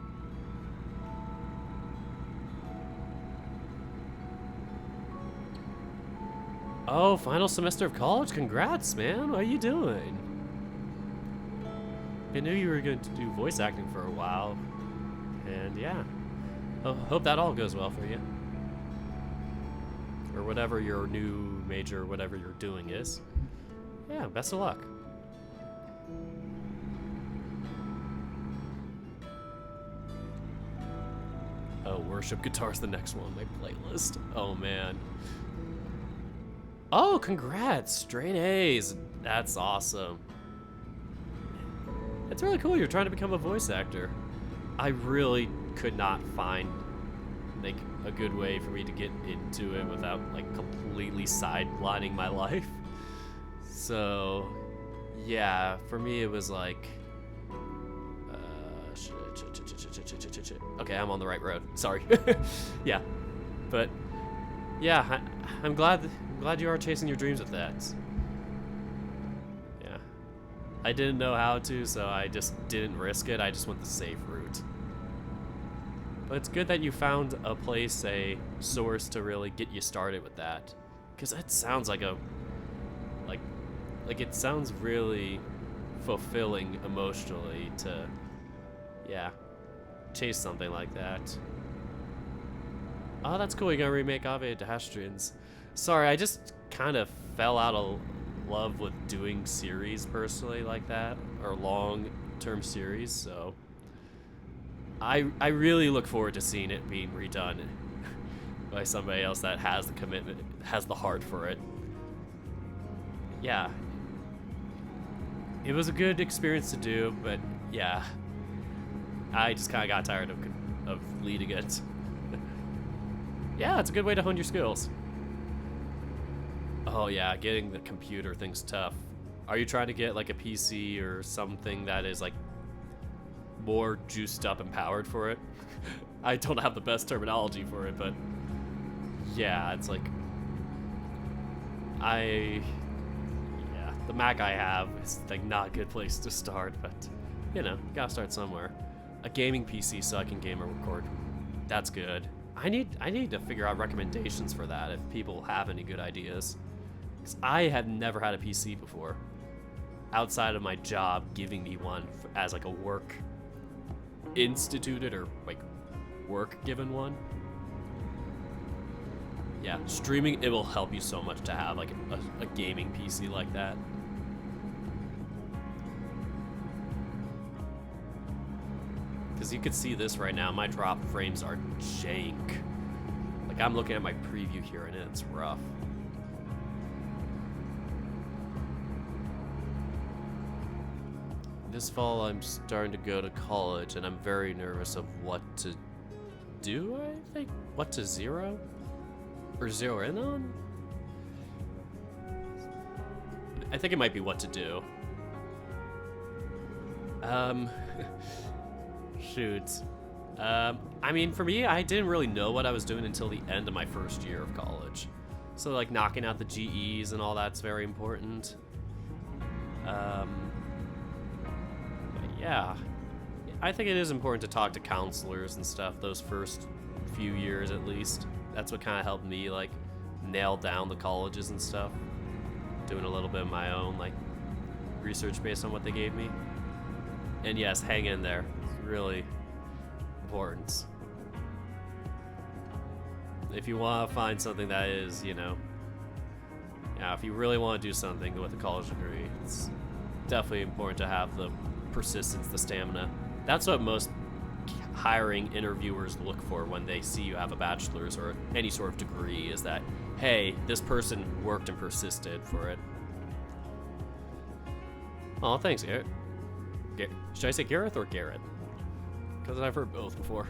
Oh, final semester of college? Congrats, man. What are you doing? I knew you were going to do voice acting for a while. And yeah. Hope that all goes well for you. Or whatever your new major, whatever you're doing is. Yeah, best of luck. Oh, worship guitar's the next one on my playlist. Oh, man. Oh, congrats! Straight A's. That's awesome. It's really cool you're trying to become a voice actor. I really could not find like a good way for me to get into it without like completely sidelining my life. So, yeah, for me it was like okay, I'm on the right road. Sorry. Yeah. But yeah, I'm glad you are chasing your dreams with that. Yeah. I didn't know how to, so I just didn't risk it. I just went the safe route. But it's good that you found a place, a source to really get you started with that. Because that sounds like a... Like it sounds really fulfilling emotionally to... Yeah. Chase something like that. Oh, that's cool. You're gonna remake Ave Pedestrians. Sorry, I just kind of fell out of love with doing series personally like that, or long-term series. So I really look forward to seeing it being redone by somebody else that has the commitment, has the heart for it. Yeah, it was a good experience to do, but yeah, I just kind of got tired of leading it. Yeah, it's a good way to hone your skills. Oh yeah, getting the computer thing's tough. Are you trying to get like a PC or something that is like more juiced up and powered for it? I don't have the best terminology for it, but yeah, it's like the Mac I have is like not a good place to start, but you know, gotta start somewhere. A gaming PC so I can game or record. That's good. I need to figure out recommendations for that if people have any good ideas. Because I had never had a PC before, outside of my job giving me one as like a work instituted or like work given one. Yeah, streaming, it will help you so much to have like a gaming PC like that. Because you can see this right now, my drop frames are jank. Like I'm looking at my preview here and it's rough. This fall I'm starting to go to college and I'm very nervous of what to do, I think? What to zero? Or zero in on? I think it might be what to do. Shoot. I mean, for me, I didn't really know what I was doing until the end of my first year of college. So, like, knocking out the GEs and all that's very important. But yeah. I think it is important to talk to counselors and stuff those first few years at least. That's what kind of helped me, like, nail down the colleges and stuff. Doing a little bit of my own, like, research based on what they gave me. And yes, hang in there. It's really important. If you want to find something that is, you know, yeah, if you really want to do something with a college degree, it's definitely important to have the persistence, the stamina. That's what most hiring interviewers look for when they see you have a bachelor's or any sort of degree, is that, hey, this person worked and persisted for it. Oh, thanks, Garrett. Should I say Gareth or Garrett? Because I've heard both before.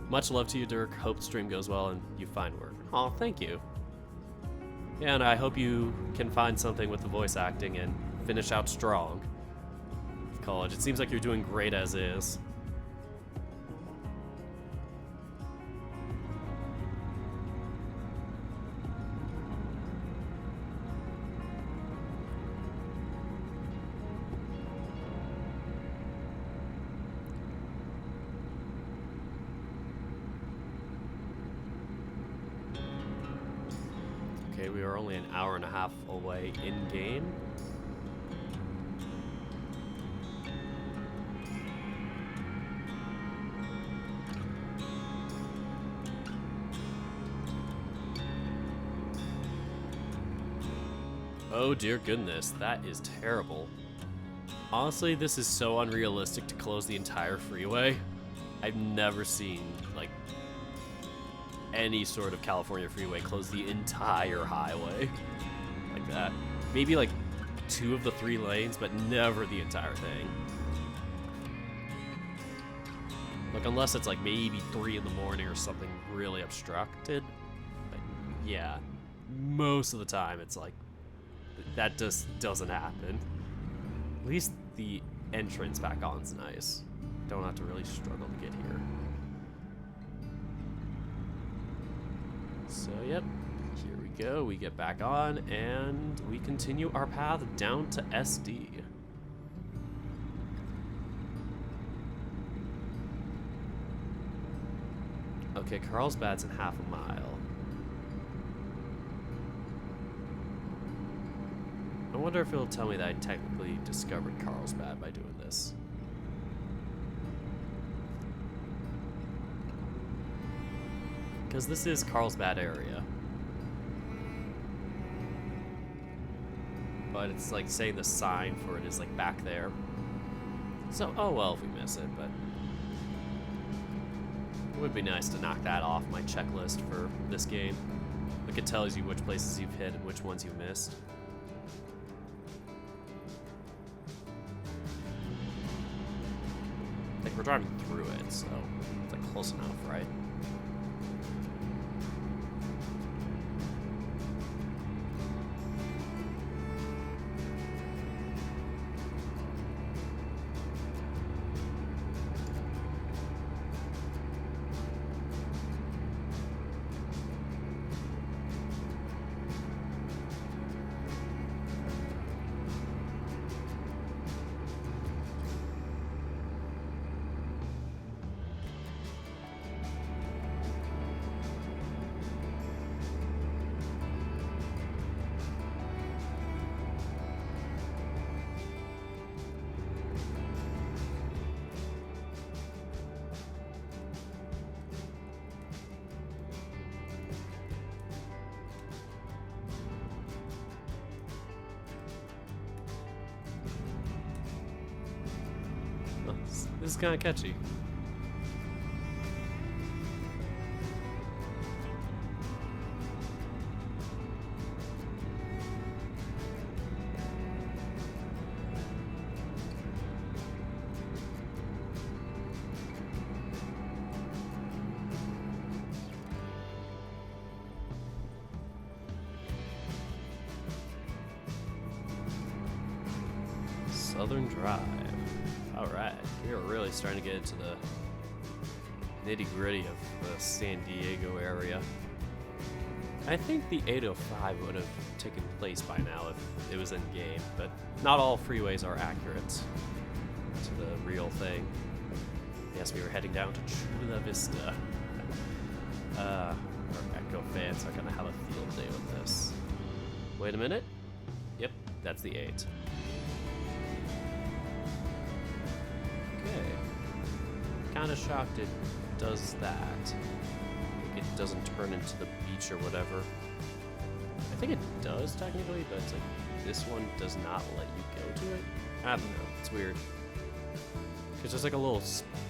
Much love to you, Dirk. Hope the stream goes well and you find work. Oh, thank you. Yeah, and I hope you can find something with the voice acting and finish out strong with college. It seems like you're doing great as is. Okay, we are only an hour and a half away in-game. Oh dear goodness, that is terrible. Honestly, this is so unrealistic to close the entire freeway. I've never seen, like, any sort of California freeway close the entire highway like that. Maybe like 2 of the 3 lanes, but never the entire thing. Like, unless it's like maybe 3 in the morning or something really obstructed. But yeah, most of the time it's like that just doesn't happen. At least the entrance back on's nice. Don't have to really struggle to get here. So, yep, here we go. We get back on, and we continue our path down to SD. Okay, Carlsbad's in half a mile. I wonder if it'll tell me that I technically discovered Carlsbad by doing this. Because this is Carlsbad area. But it's like saying the sign for it is like back there. So, oh well if we miss it, but it would be nice to knock that off my checklist for this game. Like, it tells you which places you've hit and which ones you missed. Like, we're driving through it, so it's like close enough, right? This is kind of catchy. Southern Drive. Alright, we are really starting to get into the nitty-gritty of the San Diego area. I think the 805 would have taken place by now if it was in game, but not all freeways are accurate to the real thing. Yes, we were heading down to Chula Vista. Our Echo fans are gonna have a field day with this. Wait a minute. Yep, that's the 8. Okay. Kinda shocked it does that. It doesn't turn into the beach or whatever. I think it does technically, but it's like this one does not let you go to it. I don't know. It's weird. Because there's like a little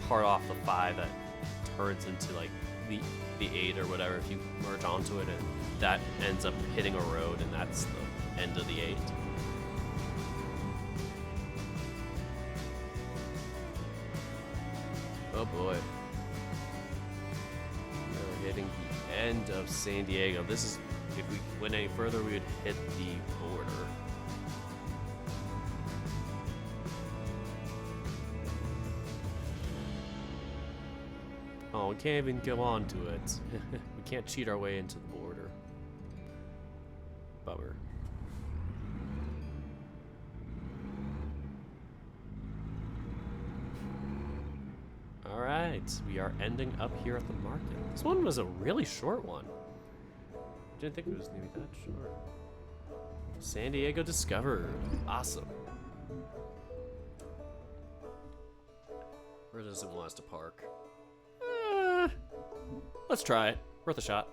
part off the 5 that turns into like the 8 or whatever if you merge onto it, and that ends up hitting a road, and that's the end of the 8. Oh boy. We're hitting the end of San Diego. This is, if we went any further, we would hit the border. Oh, we can't even go on to it. We can't cheat our way into the border. Bummer. Alright, we are ending up here at the market. This one was a really short one. Didn't think it was going to be that short. San Diego discovered. Awesome. Where does it want us to park? Let's try it. Worth a shot.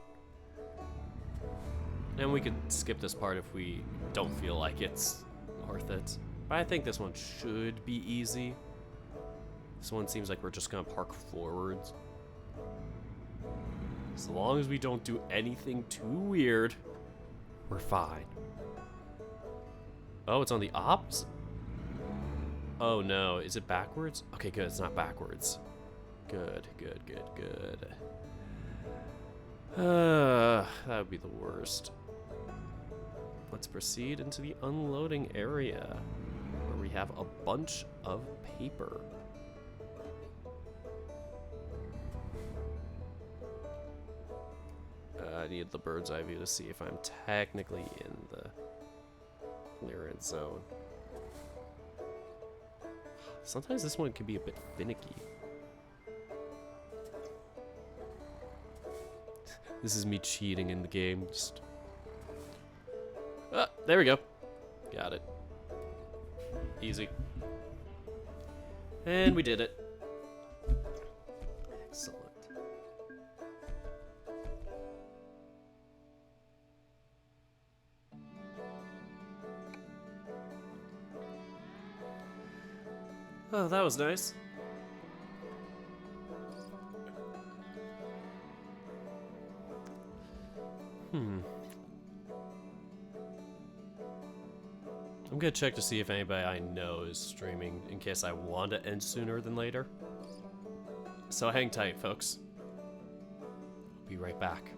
And we could skip this part if we don't feel like it's worth it. But I think this one should be easy. This one seems like we're just gonna park forwards. As long as we don't do anything too weird, we're fine. Oh, it's on the opposite. Oh no, is it backwards? Okay, good, it's not backwards. Good, good, good, good. That would be the worst. Let's proceed into the unloading area, where we have a bunch of paper. I need the bird's eye view to see if I'm technically in the clearance zone. Sometimes this one can be a bit finicky. This is me cheating in the game. Just... there we go. Got it. Easy. And we did it. Excellent. Oh, that was nice. I'm gonna check to see if anybody I know is streaming in case I want to end sooner than later. So hang tight, folks. Be right back.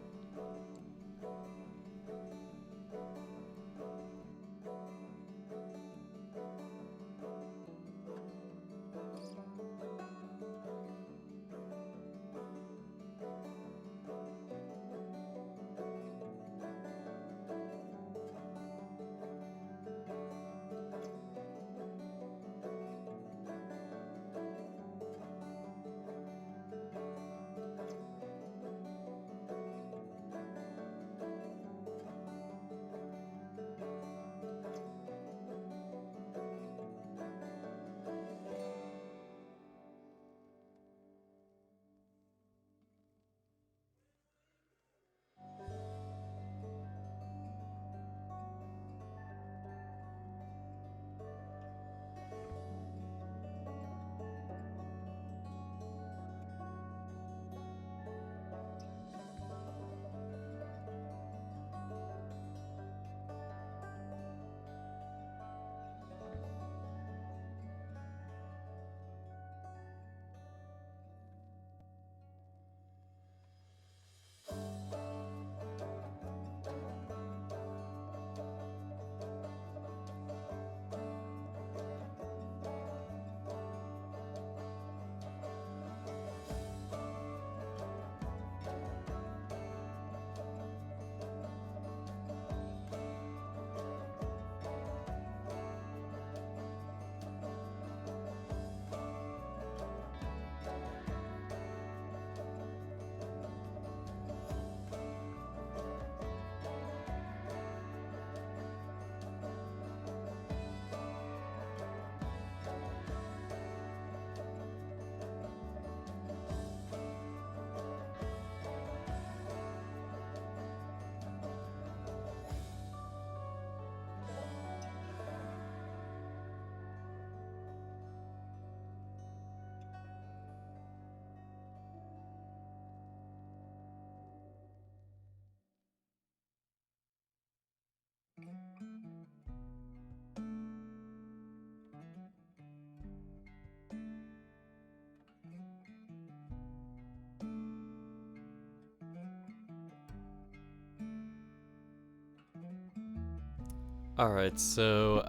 Alright, so,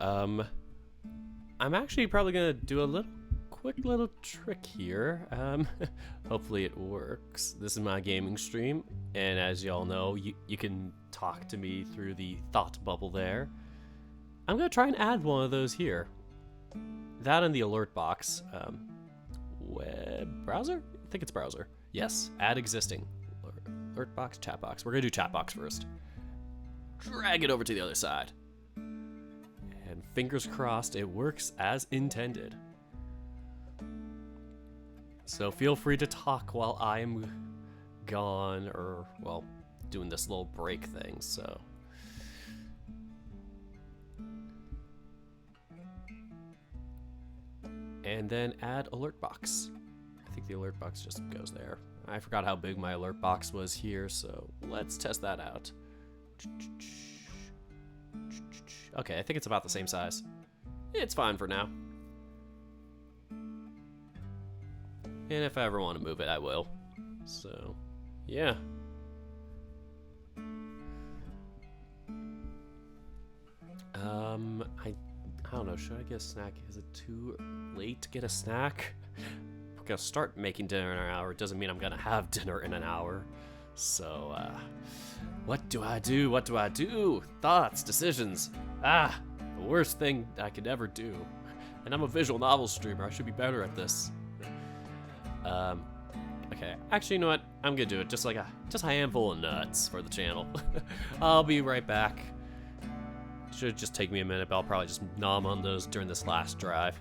I'm actually probably gonna do a quick little trick here. Hopefully it works. This is my gaming stream, and as y'all know, you can talk to me through the thought bubble there. I'm gonna try and add one of those here. That in the alert box. Web browser? I think it's browser. Yes, add existing. Alert box, chat box. We're gonna do chat box first. Drag it over to the other side. And fingers crossed it works as intended. So feel free to talk while I'm gone, or, well, doing this little break thing, so. And then add alert box. I think the alert box just goes there. I forgot how big my alert box was here, so let's test that out. Okay, I think it's about the same size. It's fine for now. And if I ever want to move it, I will. So, yeah. I don't know, should I get a snack? Is it too late to get a snack? I'm gonna start making dinner in an hour. It doesn't mean I'm gonna have dinner in an hour. So, what do I do? What do I do? Thoughts, decisions. The worst thing I could ever do. And I'm a visual novel streamer. I should be better at this. Okay. Actually, you know what? I'm gonna do it just a handful of nuts for the channel. I'll be right back. Should just take me a minute, but I'll probably just nom on those during this last drive.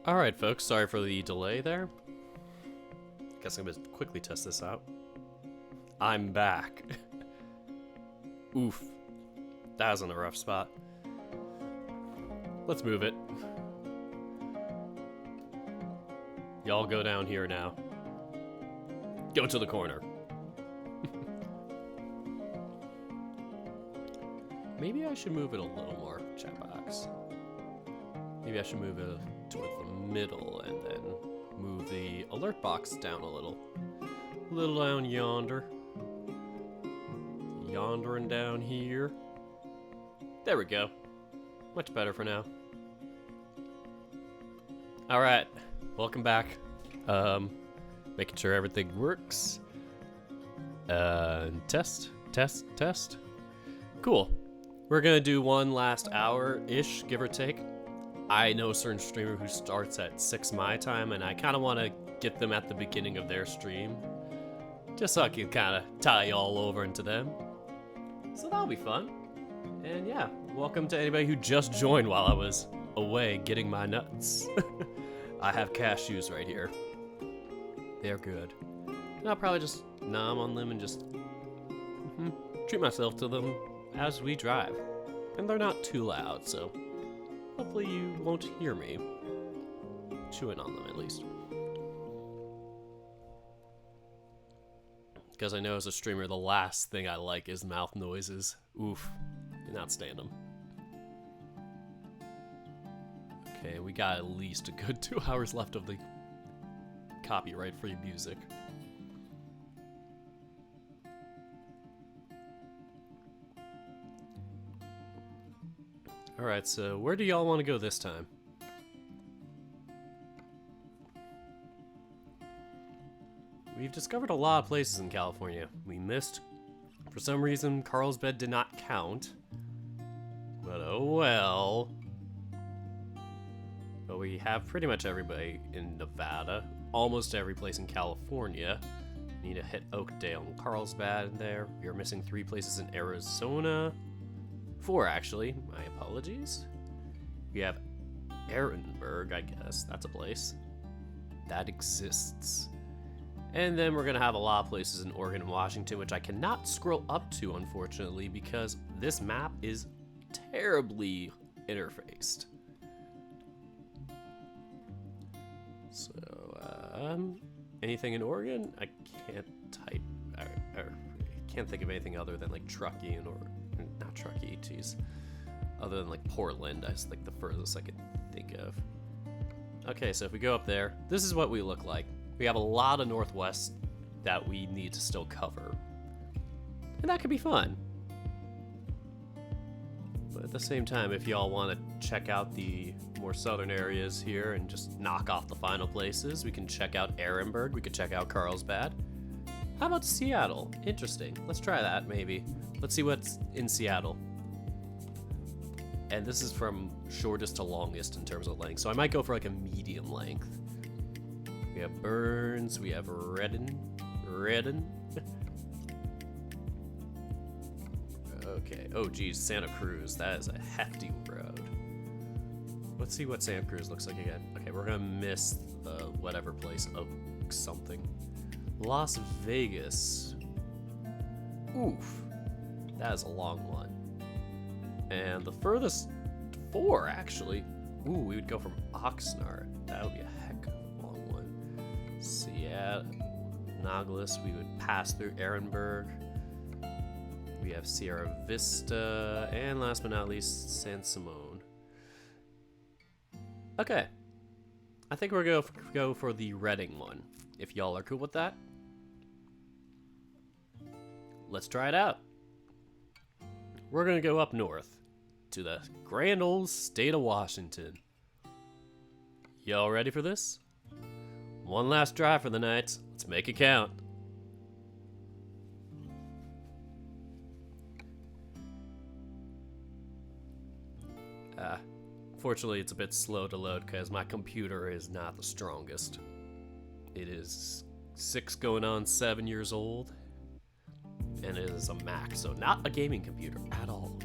Alright, folks, sorry for the delay there. Guess I'm gonna quickly test this out. I'm back. Oof. That was in a rough spot. Let's move it. Y'all go down here now. Go to the corner. Maybe I should move it a little more, chat box. Maybe I should move it toward the middle and then move the alert box down a little. A little down yonder. Yondering down here. There we go. Much better for now. Alright, welcome back. Making sure everything works. Test. Cool. We're gonna do one last hour-ish, give or take. I know a certain streamer who starts at 6 my time, and I kind of want to get them at the beginning of their stream. Just so I can kind of tie y'all over into them. So that'll be fun. And yeah, welcome to anybody who just joined while I was away getting my nuts. I have cashews right here. They're good. And I'll probably just nom on them and just treat myself to them as we drive. And they're not too loud, so hopefully you won't hear me chewing on them at least. Because I know as a streamer, the last thing I like is mouth noises. Oof, cannot stand them. Okay, we got at least a good 2 hours left of the copyright-free music. Alright, so where do y'all want to go this time? We've discovered a lot of places in California. We missed, for some reason, Carlsbad did not count. But oh well. But we have pretty much everybody in Nevada. Almost every place in California. Need to hit Oakdale and Carlsbad there. We are missing 3 places in Arizona. 4 actually, my apologies. We have Ehrenberg, I guess, that's a place. That exists. And then we're gonna have a lot of places in Oregon and Washington, which I cannot scroll up to, unfortunately, because this map is terribly interfaced. So, anything in Oregon? I can't type, I can't think of anything other than like Truckin or not Truckee, jeez. Other than like Portland, that's like the furthest I could think of. Okay, so if we go up there, this is what we look like. We have a lot of Northwest that we need to still cover. And that could be fun. But at the same time, if y'all want to check out the more southern areas here and just knock off the final places, we can check out Ehrenberg, we could check out Carlsbad. How about Seattle? Interesting. Let's try that, maybe. Let's see what's in Seattle. And this is from shortest to longest in terms of length, so I might go for like a medium length. We have Burns, we have Redden. Okay, oh geez, Santa Cruz, that is a hefty road. Let's see what Santa Cruz looks like again. Okay, we're gonna miss whatever place, Oak something. Las Vegas. Oof, that is a long one. And the furthest 4, actually. Ooh, we would go from Oxnard. That would be a heck of a long one. Seattle, Nogales, we would pass through Ehrenberg. We have Sierra Vista, and last but not least, San Simon. Okay. I think we're going to go for the Redding one, if y'all are cool with that. Let's try it out. We're going to go up north to the grand old state of Washington. Y'all ready for this? One last drive for the night. Let's make it count. Fortunately, it's a bit slow to load because my computer is not the strongest. It is 6 going on 7 years old, and it is a Mac, so not a gaming computer at all.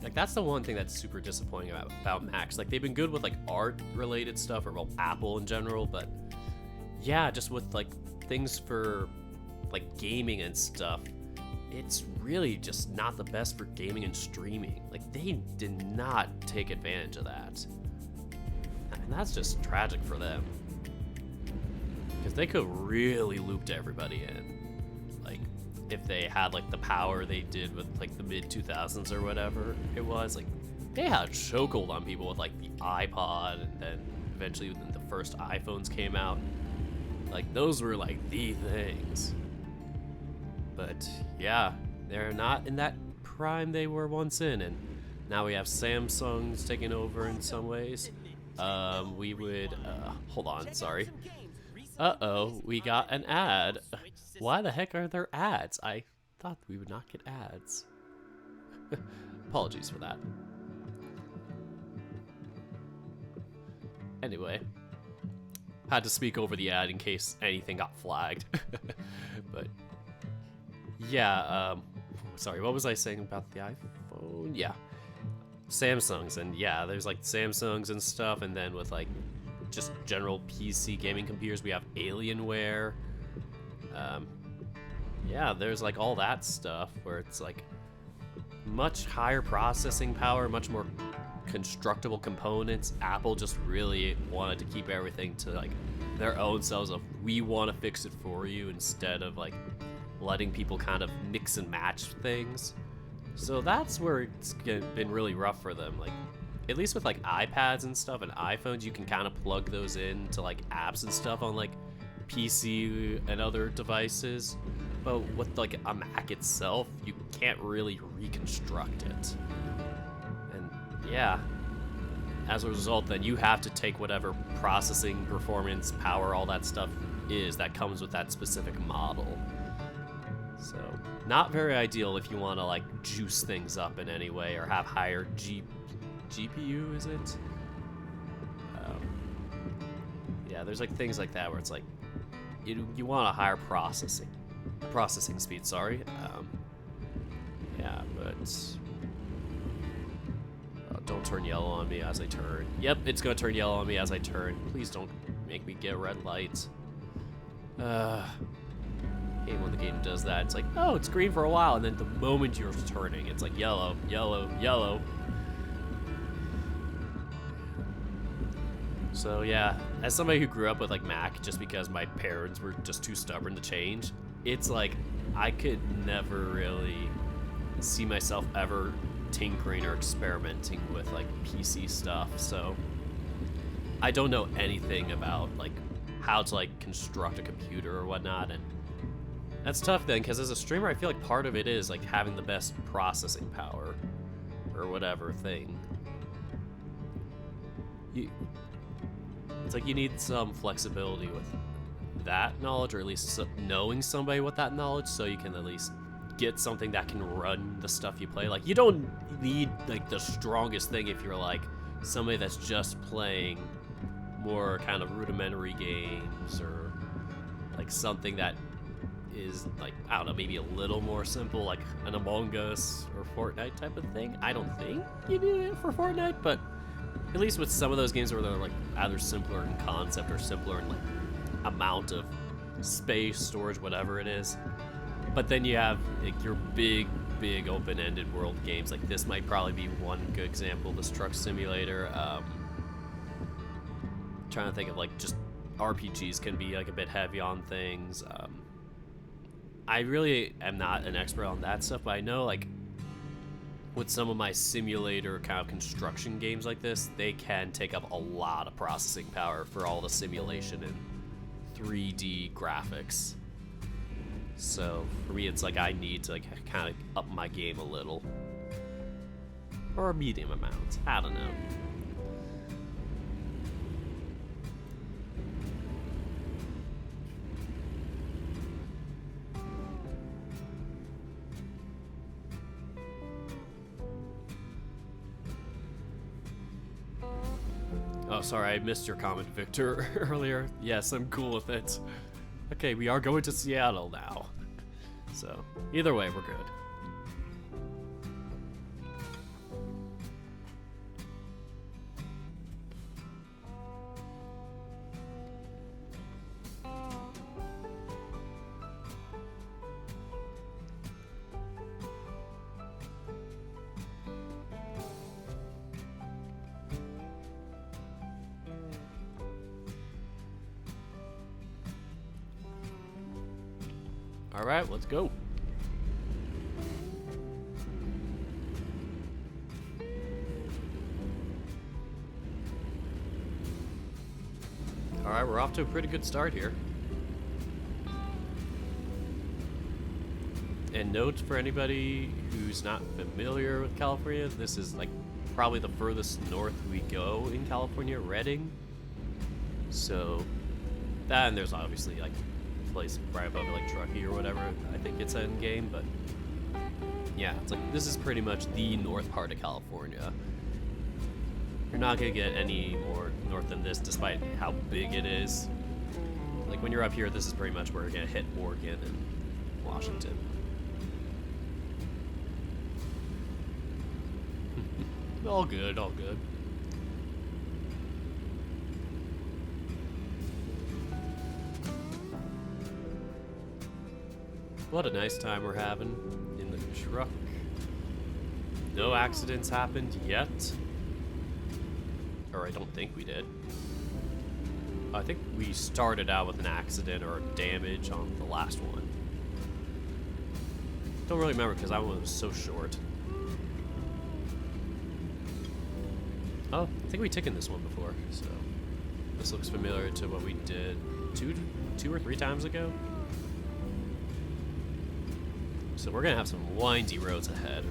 Like, that's the one thing that's super disappointing about Macs. Like, they've been good with, like, art-related stuff, or, well, Apple in general, but, yeah, just with, like, things for, like, gaming and stuff, it's really just not the best for gaming and streaming. Like, they did not take advantage of that. And that's just tragic for them. Because they could really looped everybody in. Like, if they had, like, the power they did with, like, the mid-2000s or whatever it was. Like, they had chokehold on people with, like, the iPod, and then eventually when the first iPhones came out. Like, those were, like, the things. But, yeah, they're not in that prime they were once in, and now we have Samsung's taking over in some ways. We would, hold on, sorry. Uh-oh, we got an ad. Why the heck are there ads? I thought we would not get ads. Apologies for that. Anyway, had to speak over the ad in case anything got flagged. But yeah, sorry, what was I saying about the iPhone? Yeah, Samsungs, and yeah, there's like Samsungs and stuff, and then with like just general PC gaming computers, we have Alienware. Yeah, there's like all that stuff where it's like much higher processing power, much more constructible components. Apple just really wanted to keep everything to like their own selves of, we want to fix it for you, instead of like letting people kind of mix and match things. So that's where it's been really rough for them. Like, at least with like iPads and stuff and iPhones, you can kind of plug those into like apps and stuff on like PC and other devices. But with like a Mac itself, you can't really reconstruct it. And yeah, as a result, then you have to take whatever processing, performance, power, all that stuff is that comes with that specific model. So, not very ideal if you want to like juice things up in any way or have higher GPU, is it? Yeah, there's like things like that where it's like you want a higher processing speed. Sorry. Yeah, but don't turn yellow on me as I turn. Yep, it's gonna turn yellow on me as I turn. Please don't make me get red lights. Hey, when the game does that, it's like, oh, it's green for a while, and then the moment you're turning, it's like yellow, yellow, yellow. So yeah, as somebody who grew up with like Mac just because my parents were just too stubborn to change, it's like I could never really see myself ever tinkering or experimenting with like PC stuff. So I don't know anything about like how to like construct a computer or whatnot, and that's tough then, because as a streamer I feel like part of it is like having the best processing power or whatever thing. It's like you need some flexibility with that knowledge, or at least knowing somebody with that knowledge, so you can at least get something that can run the stuff you play. Like, you don't need like the strongest thing if you're like somebody that's just playing more kind of rudimentary games, or like something that is like, I don't know, maybe a little more simple, like an Among Us or Fortnite type of thing. I don't think you need it for Fortnite, but at least with some of those games where they're like either simpler in concept or simpler in like amount of space, storage, whatever it is. But then you have like your big open-ended world games. Like, this might probably be one good example, this Truck Simulator. Trying to think of like just RPGs can be like a bit heavy on things. I really am not an expert on that stuff, but I know like with some of my simulator kind of construction games like this, they can take up a lot of processing power for all the simulation and 3D graphics. So for me, it's like I need to like kind of up my game a little, or a medium amount. I don't know. Oh, sorry, I missed your comment, Victor, earlier. Yes, I'm cool with it. Okay, we are going to Seattle now. So, either way, we're good. Alright, let's go. Alright, we're off to a pretty good start here. And note for anybody who's not familiar with California, this is like probably the furthest north we go in California, Redding. So that, and there's obviously like a place right above it, like Truckin or whatever. I think it's in game, but yeah, it's like this is pretty much the north part of California. You're not gonna get any more north than this, despite how big it is. Like when you're up here, this is pretty much where you're gonna hit Oregon and Washington. All good, all good. What a nice time we're having in the truck. No accidents happened yet. Or I don't think we did. I think we started out with an accident or damage on the last one. Don't really remember because that one was so short. Oh, I think we've taken this one before, so this looks familiar to what we did two or three times ago. So we're gonna have some windy roads ahead.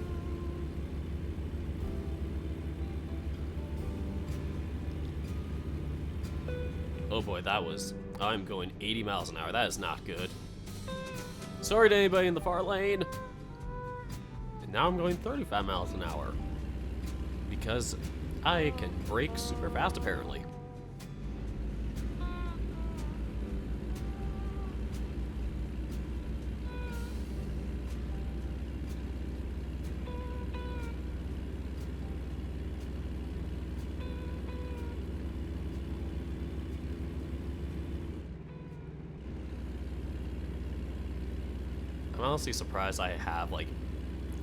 Oh boy, that was... I'm going 80 miles an hour. That is not good. Sorry to anybody in the far lane. And now I'm going 35 miles an hour. Because I can brake super fast, apparently. I'm honestly surprised I have like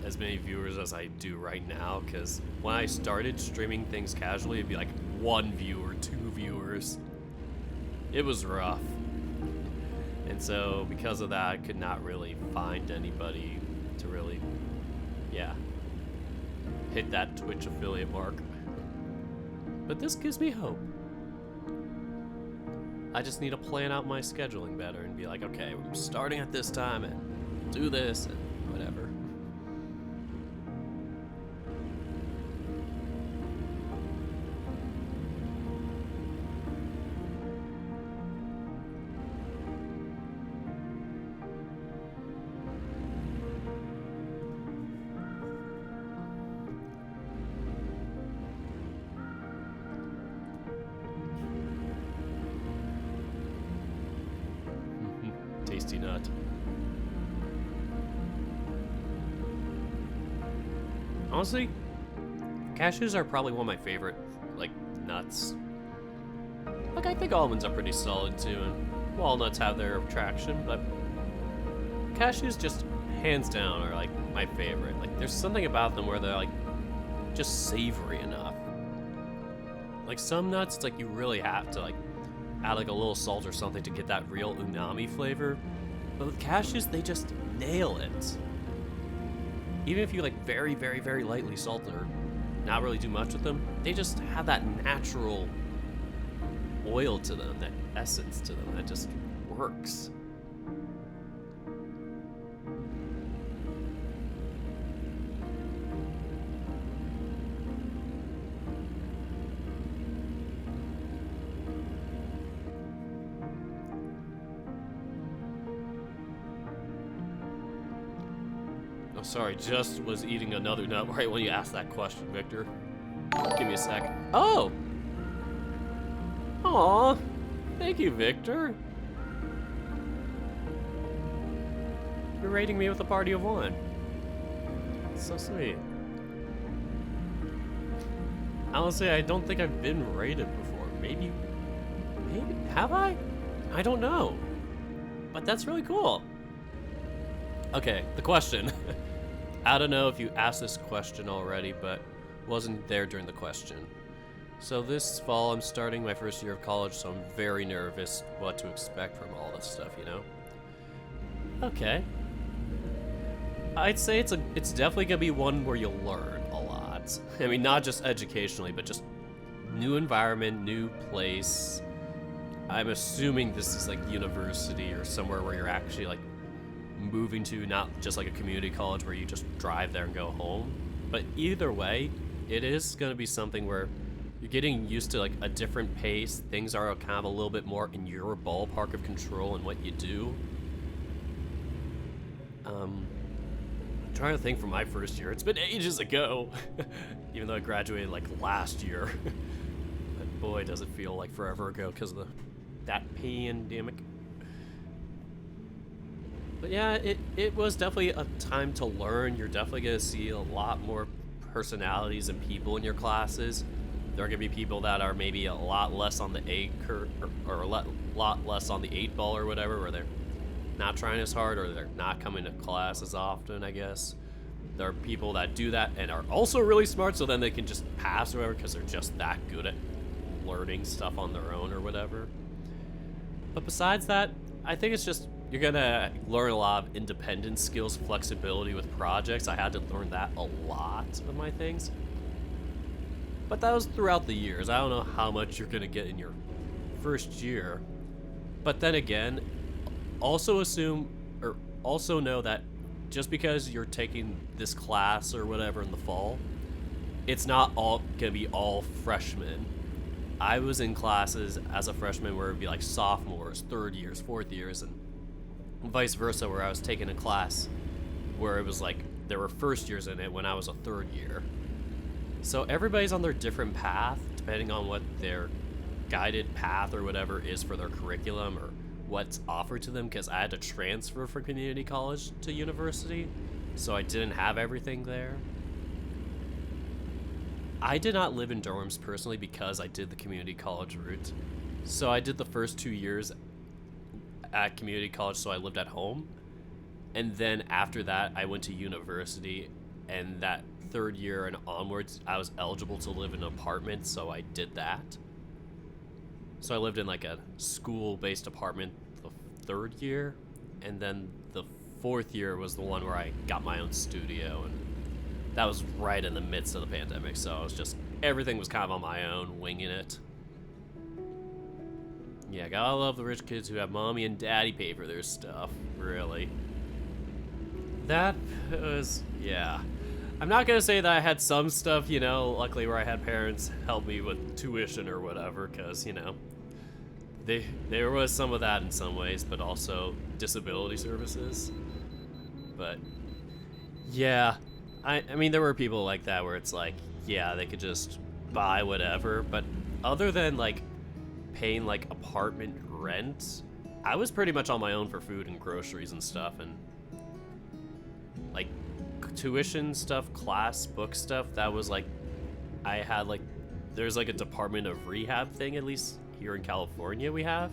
as many viewers as I do right now, because when I started streaming things casually, it'd be like 1 viewer, 2 viewers. It was rough. And so because of that, I could not really find anybody to really, yeah, hit that Twitch affiliate mark. But this gives me hope. I just need to plan out my scheduling better and be like, okay, we're starting at this time and do this and whatever. Tasty nut. Honestly, cashews are probably one of my favorite, like, nuts. Like, I think almonds are pretty solid too, and walnuts have their attraction, but cashews just hands down are like my favorite. Like, there's something about them where they're like just savory enough. Like some nuts, it's like you really have to like add like a little salt or something to get that real umami flavor. But with cashews, they just nail it. Even if you like very, very, very lightly salt or not really do much with them, they just have that natural oil to them, that essence to them that just works. Sorry, just was eating another nut right when you asked that question, Victor. Give me a sec. Oh! Aw, thank you, Victor. You're rating me with a party of 1. It's so sweet. Honestly, I don't think I've been rated before. Maybe, have I? I don't know. But that's really cool. Okay, the question. I don't know if you asked this question already, but wasn't there during the question. So this fall, I'm starting my first year of college, so I'm very nervous what to expect from all this stuff, you know? Okay. I'd say it's definitely gonna be one where you'll learn a lot. I mean, not just educationally, but just new environment, new place. I'm assuming this is like university or somewhere where you're actually like moving to, not just like a community college where you just drive there and go home. But either way, it is gonna be something where you're getting used to like a different pace. Things are kind of a little bit more in your ballpark of control and what you do. Trying to think from my first year. It's been ages ago, even though I graduated like last year. But boy, does it feel like forever ago because of that pandemic. But yeah, it was definitely a time to learn. You're definitely gonna see a lot more personalities and people in your classes. There are gonna be people that are maybe a lot less on the A curve, or a lot less on the 8 ball or whatever, where they're not trying as hard, or they're not coming to class as often, I guess. There are people that do that and are also really smart, so then they can just pass or whatever because they're just that good at learning stuff on their own or whatever. But besides that, I think it's just you're gonna learn a lot of independent skills, flexibility with projects. I had to learn that a lot of my things. But that was throughout the years. I don't know how much you're gonna get in your first year. But then again, also know that just because you're taking this class or whatever in the fall, it's not all gonna be all freshmen. I was in classes as a freshman where it'd be like sophomores, third years, fourth years, and vice versa, where I was taking a class where it was like there were first years in it when I was a third year. So everybody's on their different path depending on what their guided path or whatever is for their curriculum or what's offered to them, because I had to transfer from community college to university, so I didn't have everything there. I did not live in dorms personally because I did the community college route. So I did the first 2 years at community college, so I lived at home. And then after that, I went to university, and that third year and onwards, I was eligible to live in an apartment, so I did that. So I lived in like a school-based apartment the third year, and then the fourth year was the one where I got my own studio, and that was right in the midst of the pandemic, so I was just, everything was kind of on my own, winging it. Yeah, gotta love the rich kids who have mommy and daddy pay for their stuff, really. That was, yeah. I'm not gonna say that I had some stuff, you know, luckily where I had parents help me with tuition or whatever, because, you know, there was some of that in some ways, but also disability services. But, yeah. I mean, there were people like that where it's like, yeah, they could just buy whatever, but other than, like, paying, like, apartment rent, I was pretty much on my own for food and groceries and stuff, and, like, tuition stuff, class, book stuff, that was, like, I had, like, there's, like, a Department of Rehab thing, at least here in California we have,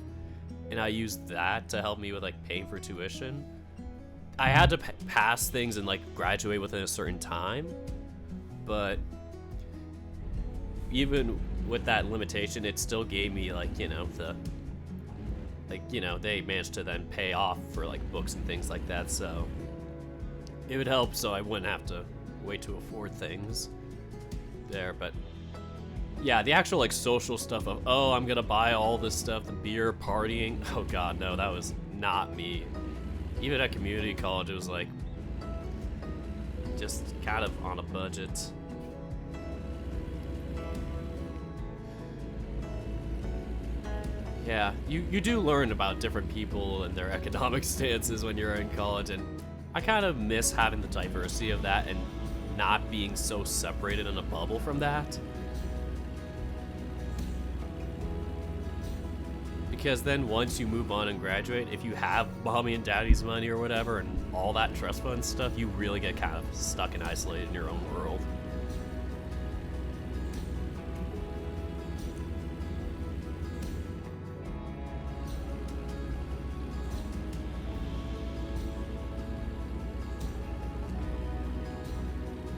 and I used that to help me with, like, paying for tuition. I had to pass things and like graduate within a certain time, but even with that limitation, it still gave me like, you know, they managed to then pay off for like books and things like that, so it would help so I wouldn't have to wait to afford things there. But yeah, the actual like social stuff of, oh, I'm gonna buy all this stuff, the beer, partying, oh god, no, that was not me. Even at community college, it was like just kind of on a budget. Yeah, you do learn about different people and their economic stances when you're in college, and I kind of miss having the diversity of that and not being so separated in a bubble from that. Because then once you move on and graduate, if you have mommy and daddy's money or whatever and all that trust fund stuff, you really get kind of stuck and isolated in your own world.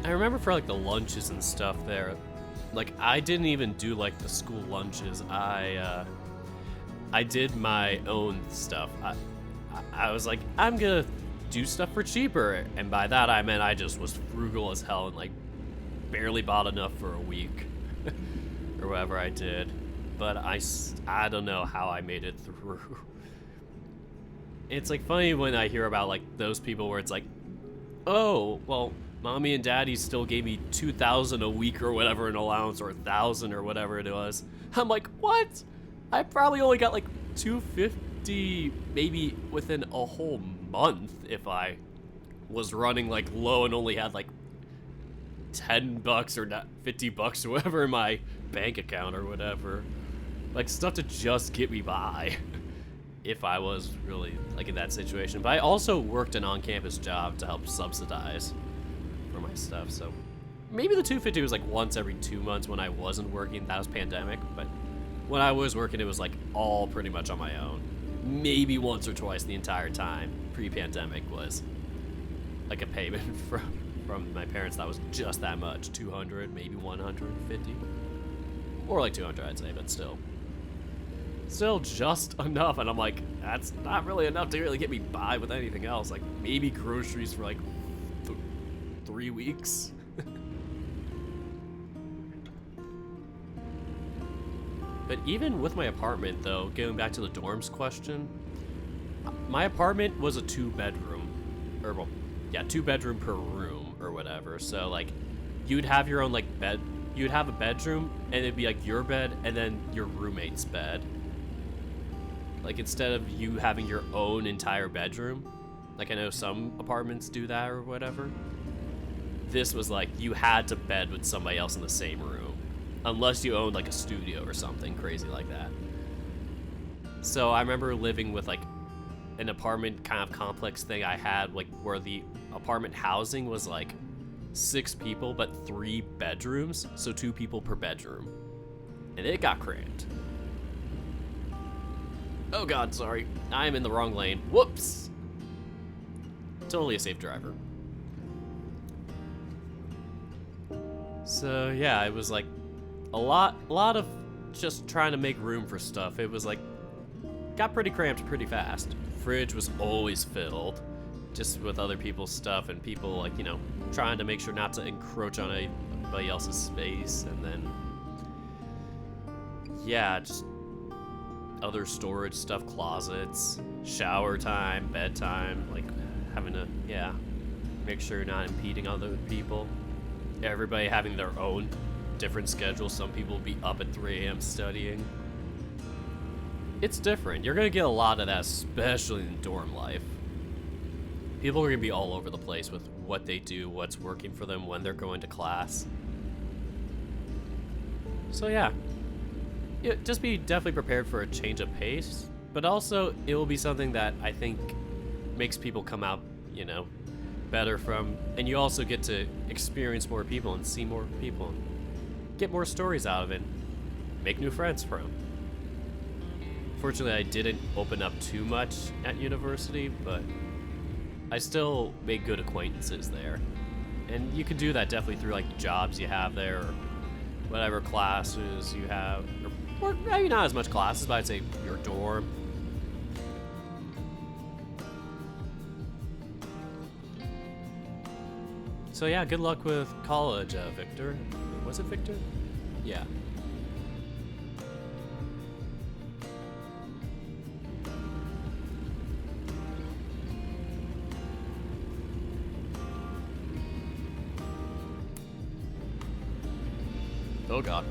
I remember for like the lunches and stuff there, like I didn't even do like the school lunches. I did my own stuff. I was like, I'm gonna do stuff for cheaper. And by that I meant I just was frugal as hell and like barely bought enough for a week or whatever I did. But I don't know how I made it through. It's like funny when I hear about like those people where it's like, oh, well, mommy and daddy still gave me $2,000 a week or whatever in allowance, or $1,000 or whatever it was. I'm like, what? I probably only got like $250 maybe within a whole month if I was running like low and only had like $10 or not $50 or whatever in my bank account or whatever. Like stuff to just get me by if I was really like in that situation. But I also worked an on-campus job to help subsidize for my stuff, so maybe the $250 was like once every 2 months when I wasn't working. That was pandemic, but when I was working it was like all pretty much on my own. Maybe once or twice the entire time pre-pandemic was like a payment from my parents that was just that much, 200, maybe 150, or like 200 I'd say, but still just enough. And I'm like, that's not really enough to really get me by with anything else, like maybe groceries for like 3 weeks. But even with my apartment though, going back to the dorms question, my apartment was a 2-bedroom, or well, yeah, 2-bedroom per room or whatever. So like you'd have your own like bed, you'd have a bedroom and it'd be like your bed and then your roommate's bed. Like instead of you having your own entire bedroom, like I know some apartments do that or whatever, this was like you had to bed with somebody else in the same room, unless you owned like a studio or something crazy like that. So I remember living with like an apartment kind of complex thing I had, like where the apartment housing was like 6 people but 3 bedrooms, so 2 people per bedroom, and it got cramped. Oh god, sorry. I'm in the wrong lane. Whoops. Totally a safe driver. So yeah, it was like a lot of just trying to make room for stuff. It was like, got pretty cramped pretty fast. Fridge was always filled, just with other people's stuff and people like, you know, trying to make sure not to encroach on anybody else's space. And then, yeah, just other storage stuff, closets, shower time, bedtime, like having to, yeah, make sure you're not impeding other people. Everybody having their own different schedule. Some people will be up at 3 a.m. studying. It's different. You're gonna get a lot of that, especially in dorm life. People are gonna be all over the place with what they do, what's working for them, when they're going to class. So yeah, just be definitely prepared for a change of pace, but also it will be something that I think makes people come out, you know, better from, and you also get to experience more people and see more people and get more stories out of it, make new friends from. Fortunately, I didn't open up too much at university, but I still made good acquaintances there. And you can do that definitely through like jobs you have there, or whatever classes you have, or maybe not as much classes, but I'd say your dorm. So yeah, good luck with college, Victor. Was it Victor? Yeah. Oh god.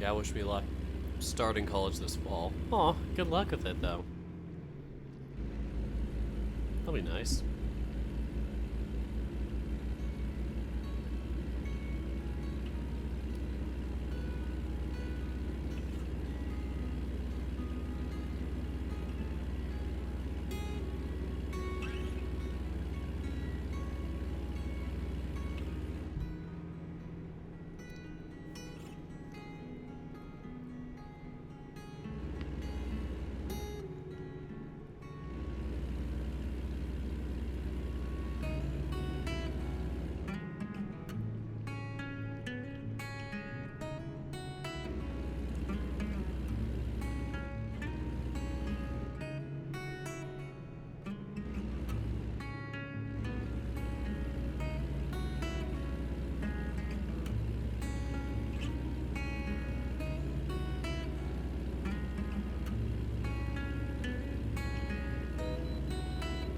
Yeah, wish me luck. Starting college this fall. Aw, good luck with it though. That'll be nice.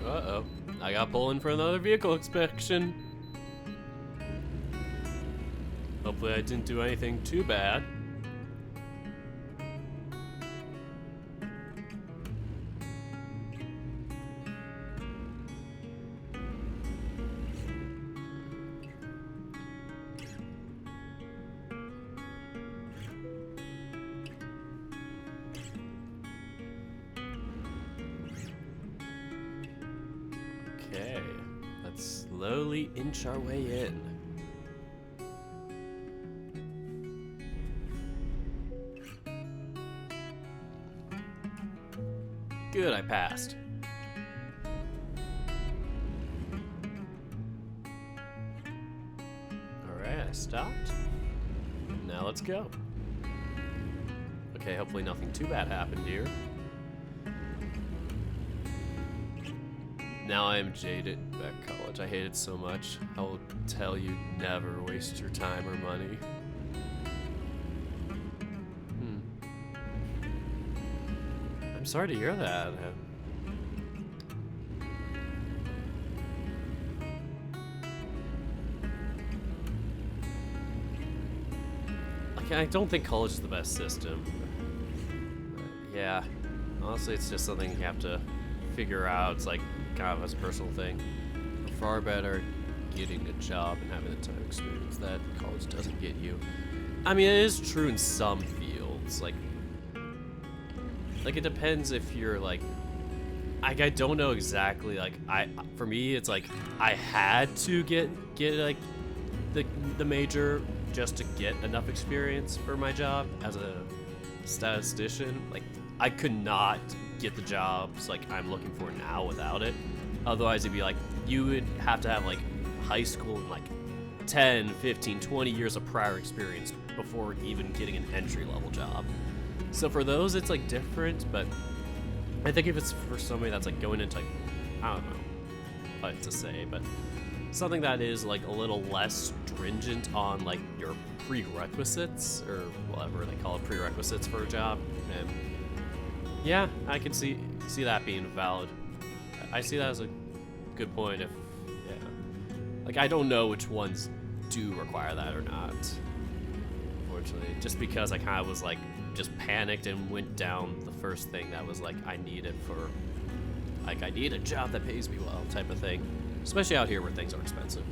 Uh-oh. I got pulled in for another vehicle inspection. Hopefully I didn't do anything too bad. Okay, let's slowly inch our way in. Good, I passed. Alright, I stopped. Now let's go. Okay, hopefully nothing too bad happened here. Now I am jaded at college. I hate it so much. I will tell you, never waste your time or money. I'm sorry to hear that. Like, I don't think college is the best system. Yeah, honestly, it's just something you have to figure out. It's like kind of a personal thing. You're far better getting a job and having the time experience that college doesn't get you. I mean, it is true in some fields. Like it depends if you're like I don't know exactly. Like for me, it's like I had to get like the major just to get enough experience for my job as a statistician. Like I could not get the jobs like I'm looking for now without it. Otherwise it'd be like you would have to have like high school and like 10, 15, 20 years of prior experience before even getting an entry level job. So for those it's like different, but I think if it's for somebody that's like going into like, I don't know what to say, but something that is like a little less stringent on like your prerequisites or whatever they call it, prerequisites for a job. And yeah, I can see that being valid. I see that as a good point. If yeah, like I don't know which ones do require that or not. Unfortunately, just because I kind of was like just panicked and went down the first thing that was like I needed for like I need a job that pays me well type of thing, especially out here where things are expensive.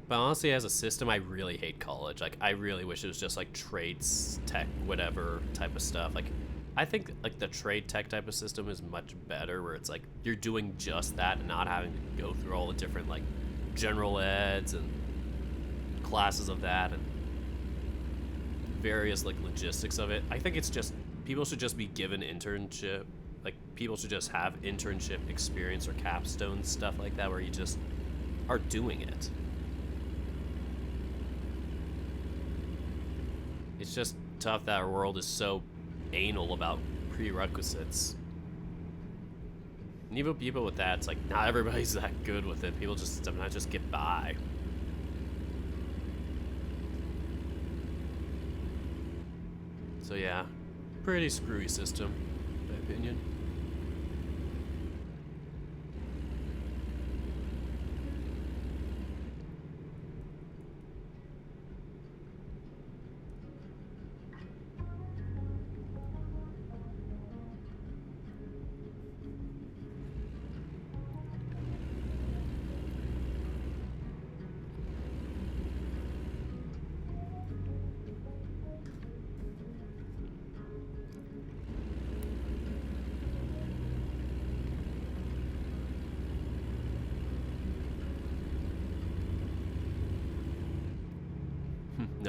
But honestly, as a system, I really hate college. Like, I really wish it was just like trades, tech, whatever type of stuff. Like, I think like the trade tech type of system is much better, where it's like you're doing just that and not having to go through all the different like general eds and classes of that and various like logistics of it. I think it's just people should just be given internship. Like, people should just have internship experience or capstone stuff like that, where you just are doing it. It's just tough that our world is so anal about prerequisites. And even people with that, it's like not everybody's that good with it. People just sometimes just get by. So yeah, pretty screwy system, in my opinion.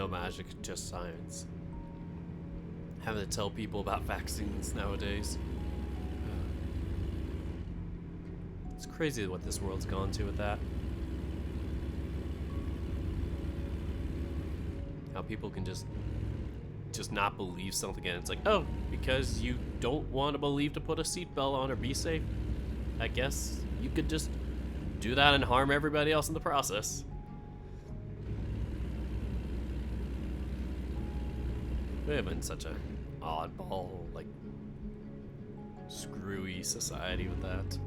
No magic, just science. Having to tell people about vaccines nowadays. It's crazy what this world's gone to with that. How people can just not believe something, and it's like, oh, because you don't want to believe to put a seatbelt on or be safe, I guess you could just do that and harm everybody else in the process. We have been such a oddball, like, screwy society with that.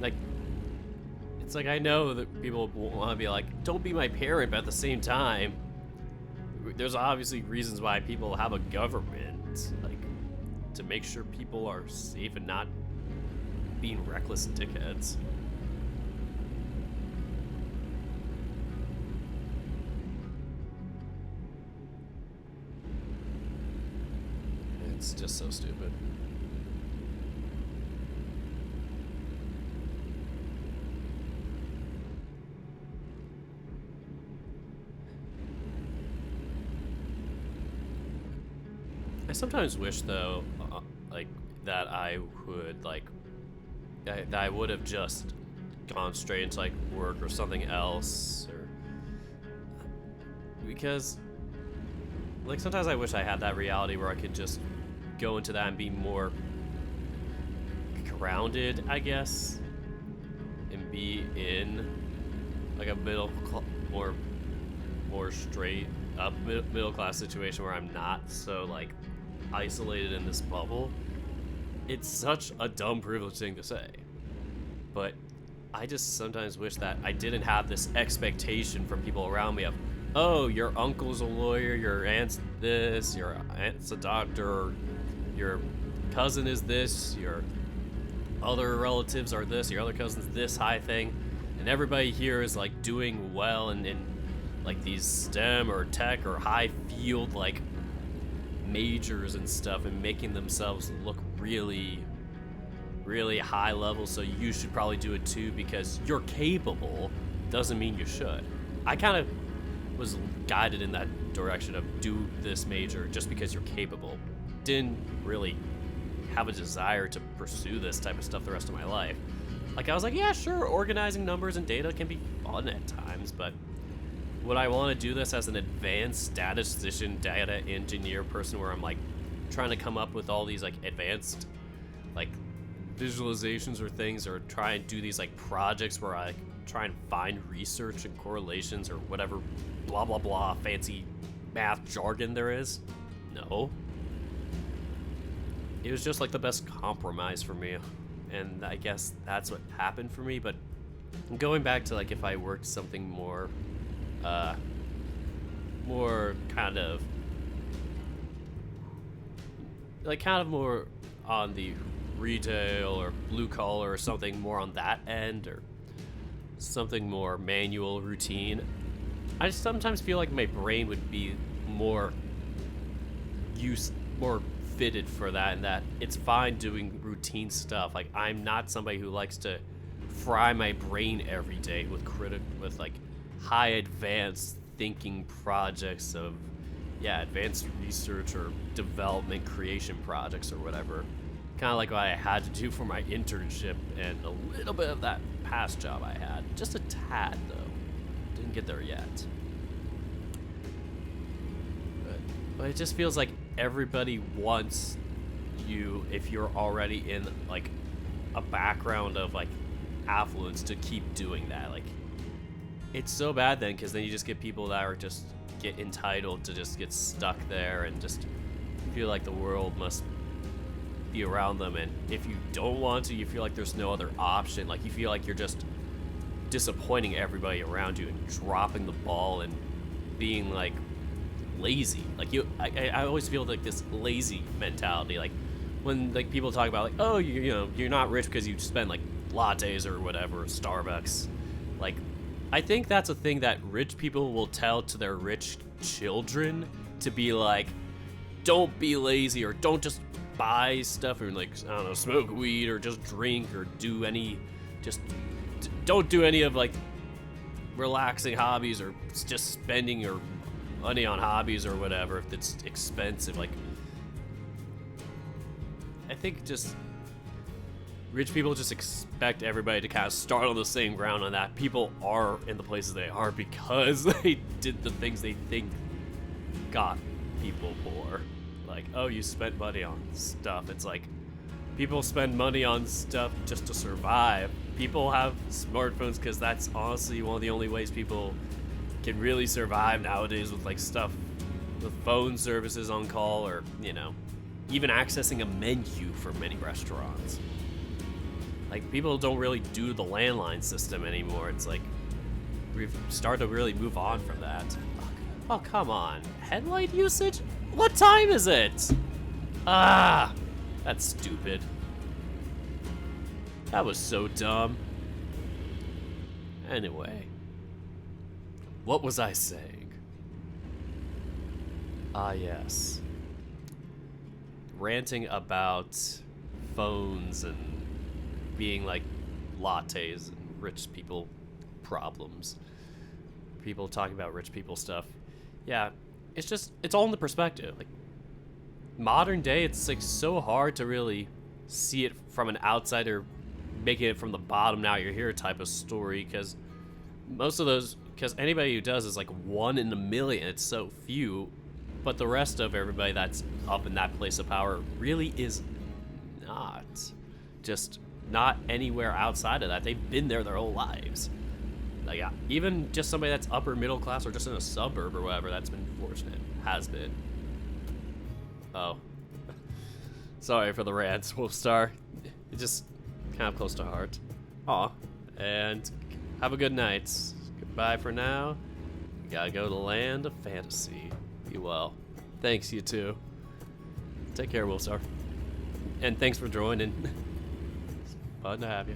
Like, it's like, I know that people want to be like, don't be my parent, but at the same time, there's obviously reasons why people have a government, like, to make sure people are safe and not being reckless dickheads. It's just so stupid. I sometimes wish, though, like, that I would, like, that I would have just gone straight into, like, work or something else, or, because, like, sometimes I wish I had that reality where I could just go into that and be more grounded, I guess, and be in, like, a more straight up middle class situation where I'm not so, like, isolated in this bubble. It's such a dumb privileged thing to say, but I just sometimes wish that I didn't have this expectation from people around me of, oh, your uncle's a lawyer, your aunt's this, your aunt's a doctor, your cousin is this, your other relatives are this, your other cousin's this high thing, and everybody here is like doing well in like these STEM or tech or high field like majors and stuff, and making themselves look really, really high level, so you should probably do it too because you're capable. Doesn't mean you should. I kind of was guided in that direction of do this major just because you're capable. Didn't really have a desire to pursue this type of stuff the rest of my life. Like, I was like, yeah, sure, organizing numbers and data can be fun at times, but would I want to do this as an advanced statistician, data engineer person where I'm like trying to come up with all these like advanced like visualizations or things, or try and do these like projects where I try and find research and correlations or whatever blah blah blah fancy math jargon there is? No. It was just like the best compromise for me, and I guess that's what happened for me. But going back to like if I worked something more kind of more on the retail or blue collar or something more on that end, or something more manual routine, I sometimes feel like my brain would be more fitted for that, and that it's fine doing routine stuff. Like, I'm not somebody who likes to fry my brain every day with like high advanced thinking projects of advanced research or development creation projects or whatever. Kind of like what I had to do for my internship and a little bit of that past job I had. Just a tad, though. Didn't get there yet. But it just feels like everybody wants you, if you're already in like a background of like affluence, to keep doing that. Like, it's so bad then, because then you just get people that are just get entitled to just get stuck there and just feel like the world must be around them, and if you don't want to, you feel like there's no other option. Like, you feel like you're just disappointing everybody around you and dropping the ball and being like lazy. Like, I always feel like this lazy mentality. Like, when like people talk about like, oh, you know, you're not rich because you spend like lattes or whatever, Starbucks. Like, I think that's a thing that rich people will tell to their rich children, to be like, don't be lazy, or don't just buy stuff, or like, I don't know, smoke weed, or just drink, or do any, just don't do any of like relaxing hobbies or just spending your money on hobbies or whatever if it's expensive. Like, I think just rich people just expect everybody to kind of start on the same ground on that. People are in the places they are because they did the things they think got people poor. Like, oh, you spent money on stuff. It's like, people spend money on stuff just to survive. People have smartphones because that's honestly one of the only ways people can really survive nowadays, with like stuff, with phone services on call, or, you know, even accessing a menu for many restaurants. Like, people don't really do the landline system anymore. It's like, we've started to really move on from that. Oh, come on. Headlight usage? What time is it? Ah, that's stupid. That was so dumb. Anyway, what was I saying? Ah, yes. Ranting about phones and being like lattes and rich people problems. People talking about rich people stuff. Yeah, it's all in the perspective. Like, modern day, it's like so hard to really see it from an outsider making it from the bottom, now you're here type of story, because anybody who does is like 1 in a million. It's so few, but the rest of everybody that's up in that place of power really is not. Just not anywhere outside of that. They've been there their whole lives. Like, yeah, even just somebody that's upper middle class or just in a suburb or whatever that's been fortunate, has been. Oh. Sorry for the rants, Wolfstar. It just kind of close to heart. Aw. And have a good night. Goodbye for now. Gotta go to the land of fantasy. Be well. Thanks, you too. Take care, Wolfstar. And thanks for joining. It's fun to have you.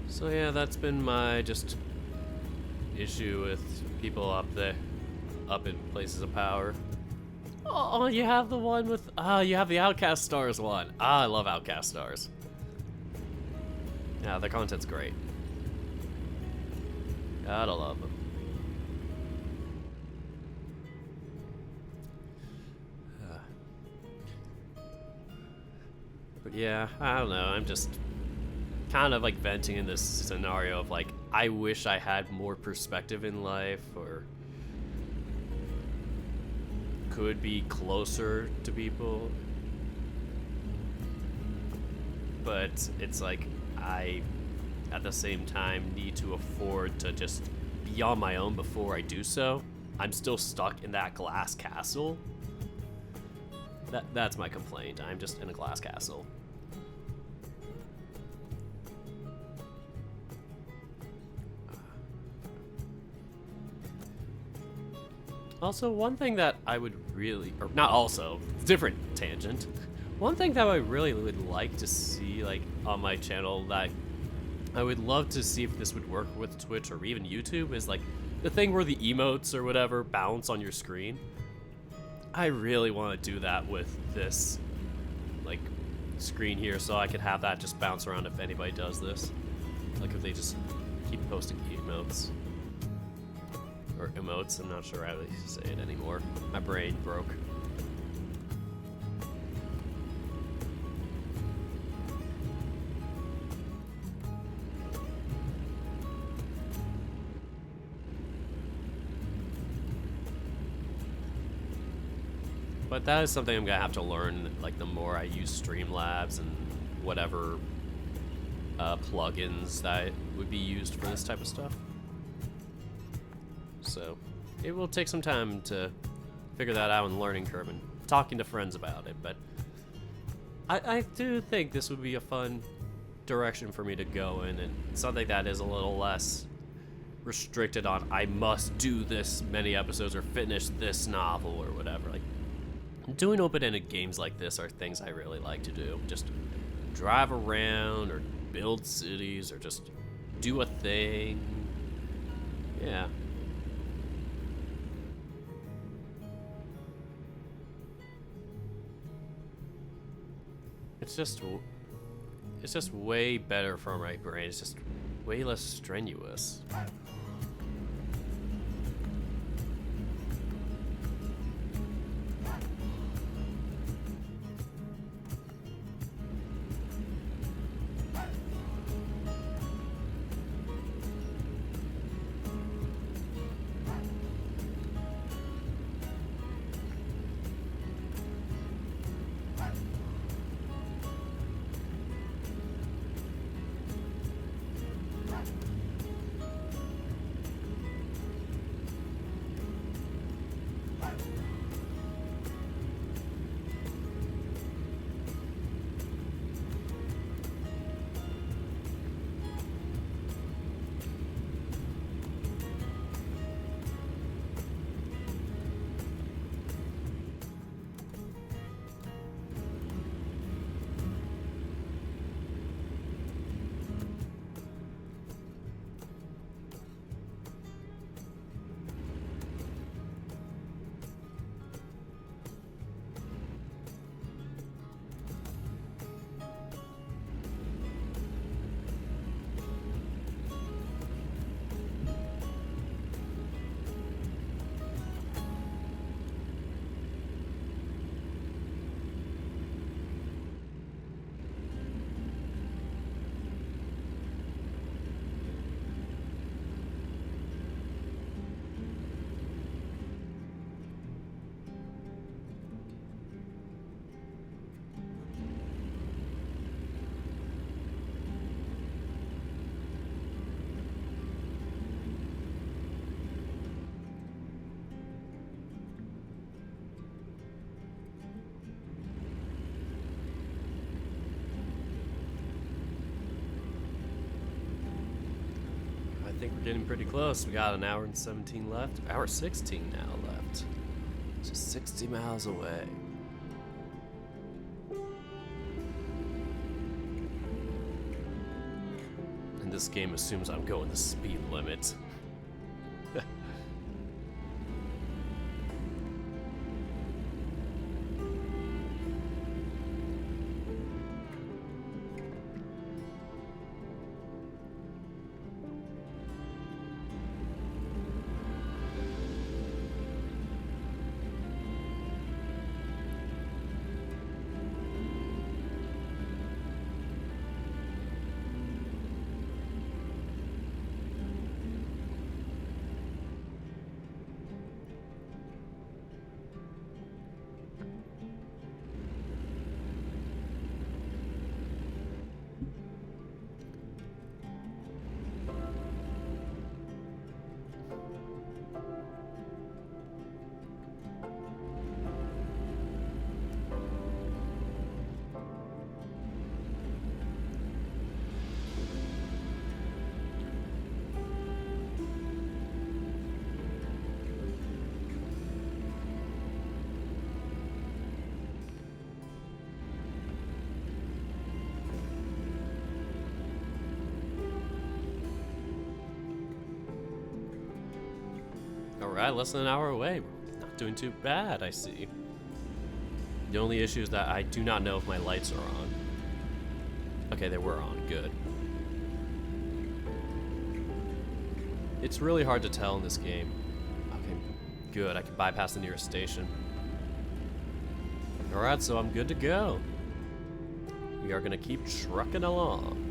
So yeah, that's been my just issue with people up there, up in places of power. Oh, you have the one with, you have the Outcast Stars one. I love Outcast Stars. Yeah, their content's great. Gotta love them. But yeah, I don't know, I'm just kind of like venting in this scenario of like, I wish I had more perspective in life, or could be closer to people. But it's like, I, at the same time, need to afford to just be on my own before I do so. I'm still stuck in that glass castle. That's my complaint. I'm just in a glass castle. Also, one thing that I would really, or not also, different tangent. One thing that I really would like to see, like, on my channel, that I would love to see if this would work with Twitch or even YouTube, is like the thing where the emotes or whatever bounce on your screen. I really want to do that with this, like, screen here, so I could have that just bounce around if anybody does this. Like, if they just keep posting emotes. Or emotes, I'm not sure how to say it anymore. My brain broke. But that is something I'm gonna have to learn, like, the more I use Streamlabs and whatever plugins that would be used for this type of stuff. So it will take some time to figure that out in the learning curve and talking to friends about it, but I do think this would be a fun direction for me to go in, and something that is a little less restricted on I must do this many episodes or finish this novel or whatever. Like, doing open-ended games like this are things I really like to do. Just drive around or build cities or just do a thing. Yeah. It's just It's just way better for my brain. It's just way less strenuous. I think we're getting pretty close. We got an hour and 17 left. Hour 16 now left. Just 60 miles away. And this game assumes I'm going the speed limit. Alright, less than an hour away. We're not doing too bad, I see. The only issue is that I do not know if my lights are on. Okay, they were on. Good. It's really hard to tell in this game. Okay, good. I can bypass the nearest station. Alright, so I'm good to go. We are going to keep trucking along.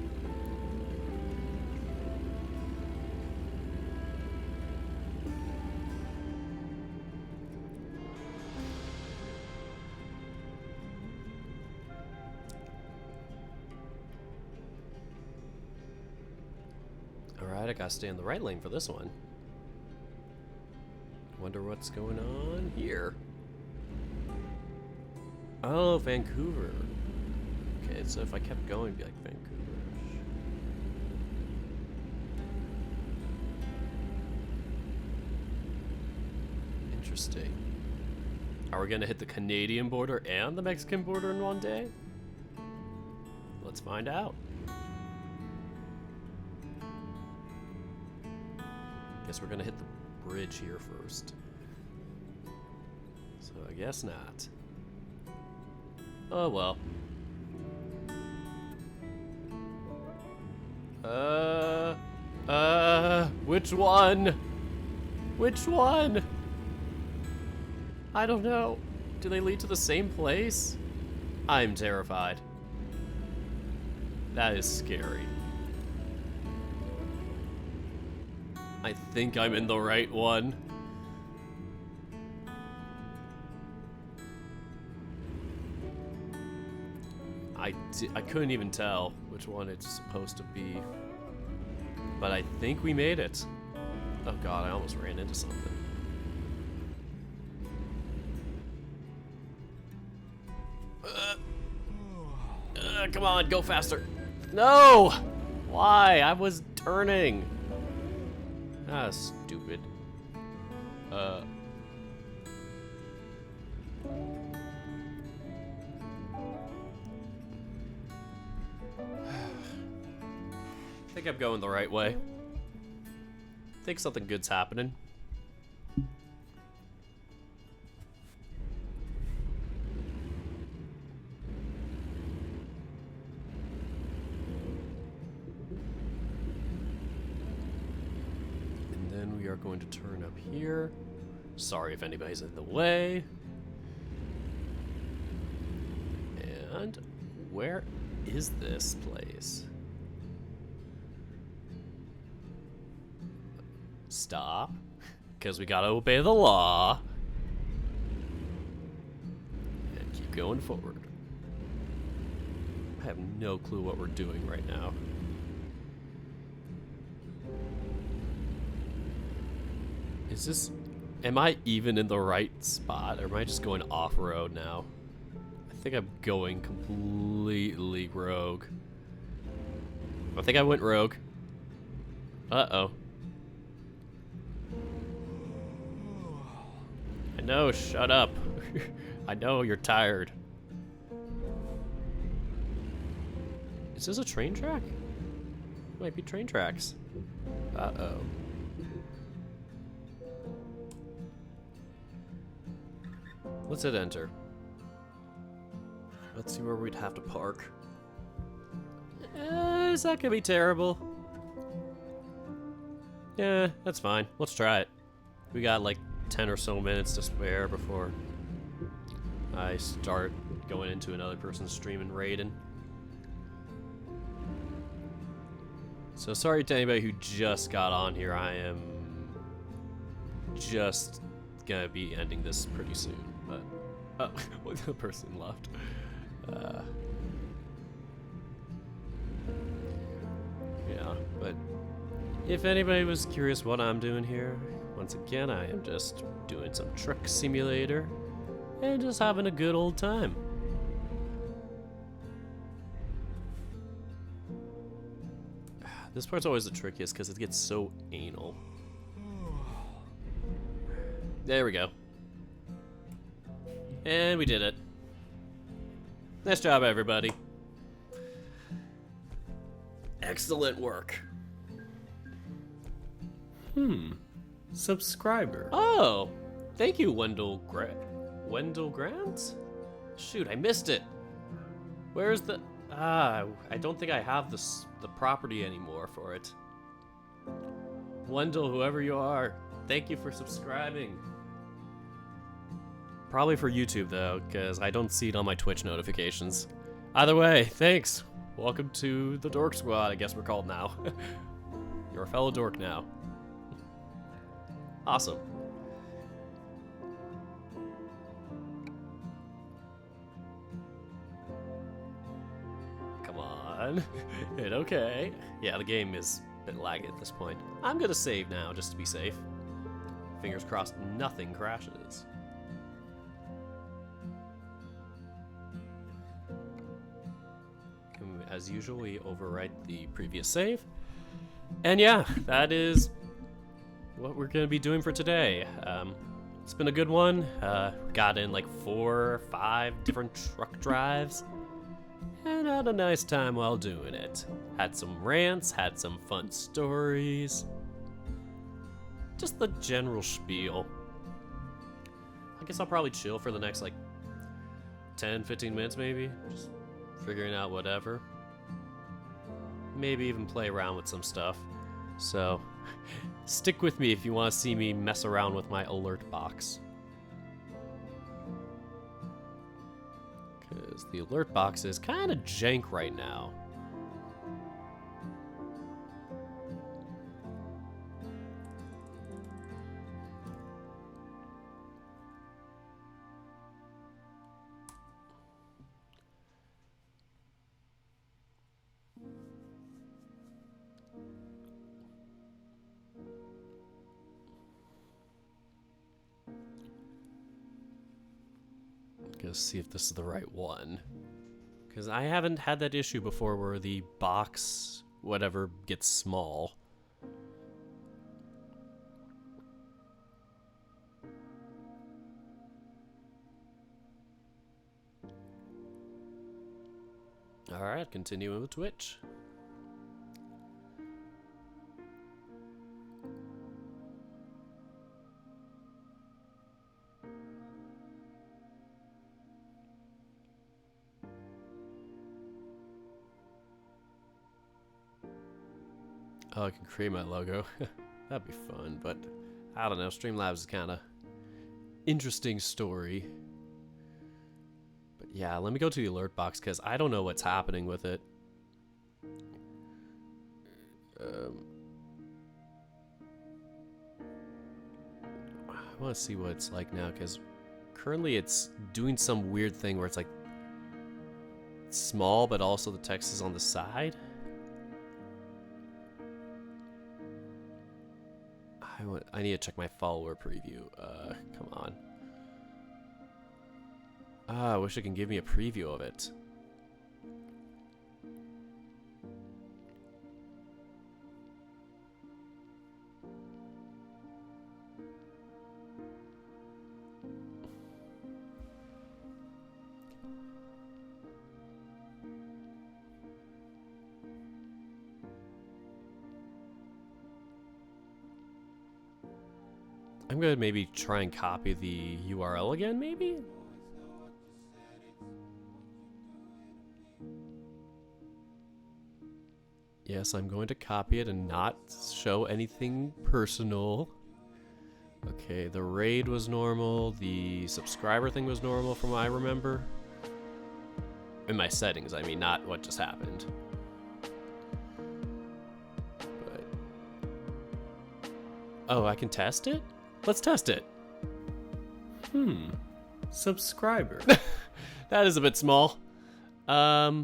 Alright, I gotta stay in the right lane for this one. Wonder what's going on here. Oh, Vancouver. Okay, so if I kept going, it'd be like Vancouver. Interesting. Are we gonna hit the Canadian border and the Mexican border in one day? Let's find out. Guess we're gonna hit the bridge here first. So I guess not. Oh well. Which one? Which one? I don't know. Do they lead to the same place? I'm terrified. That is scary. I think I'm in the right one. I couldn't even tell which one it's supposed to be. But I think we made it. Oh god, I almost ran into something. Come on, go faster. No! Why? I was turning. Ah, stupid. I think I'm going the right way. I think something good's happening. And then we are going to turn up here. Sorry if anybody's in the way. And where is this place? Stop, because we gotta obey the law. And keep going forward. I have no clue what we're doing right now. Is this... Am I even in the right spot, or am I just going off-road now? I think I'm going completely rogue. I think I went rogue. Uh-oh. I know, shut up. I know you're tired. Is this a train track? Might be train tracks. Uh-oh. Let's hit enter. Let's see where we'd have to park. Is that gonna be terrible? Yeah, that's fine. Let's try it. We got like 10 or so minutes to spare before I start going into another person's stream and raiding. So sorry to anybody who just got on here. I am just gonna be ending this pretty soon. But oh, the person left. Yeah, but if anybody was curious what I'm doing here, once again, I am just doing some truck simulator and just having a good old time. This part's always the trickiest because it gets so anal. There we go. And we did it. Nice job, everybody. Excellent work. Subscriber. Oh, thank you, Wendell Grant? Shoot, I missed it. Where's the... I don't think I have the property anymore for it. Wendell, whoever you are, thank you for subscribing. Probably for YouTube, though, because I don't see it on my Twitch notifications. Either way, thanks. Welcome to the Dork Squad, I guess we're called now. You're a fellow dork now. Awesome. Come on. Hit okay. Yeah, the game is a bit laggy at this point. I'm gonna save now, just to be safe. Fingers crossed nothing crashes. And as usual, we overwrite the previous save. And yeah, that is what we're gonna be doing for today. It's been a good one. Got in like 4 or 5 different truck drives and had a nice time while doing it. Had some rants, had some fun stories. Just the general spiel. I guess I'll probably chill for the next like 10-15 minutes maybe, just figuring out whatever. maybe even play around with some stuff. So, stick with me if you want to see me mess around with my alert box. Because the alert box is kind of jank right now. Gonna see if this is the right one. Because I haven't had that issue before where the box, whatever, gets small. Alright, continuing with Twitch. Oh, I can create my logo. That'd be fun, but I don't know. Streamlabs is kind of interesting story. But yeah, let me go to the alert box because I don't know what's happening with it. I want to see what it's like now because currently it's doing some weird thing where it's like small, but also the text is on the side. I need to check my follower preview. Come on. I wish it can give me a preview of it. I'm gonna maybe try and copy the URL again, maybe? Yes, I'm going to copy it and not show anything personal. Okay, the raid was normal, the subscriber thing was normal from what I remember. In my settings, I mean, not what just happened. But... oh, I can test it? Let's test it. Subscriber. That is a bit small. I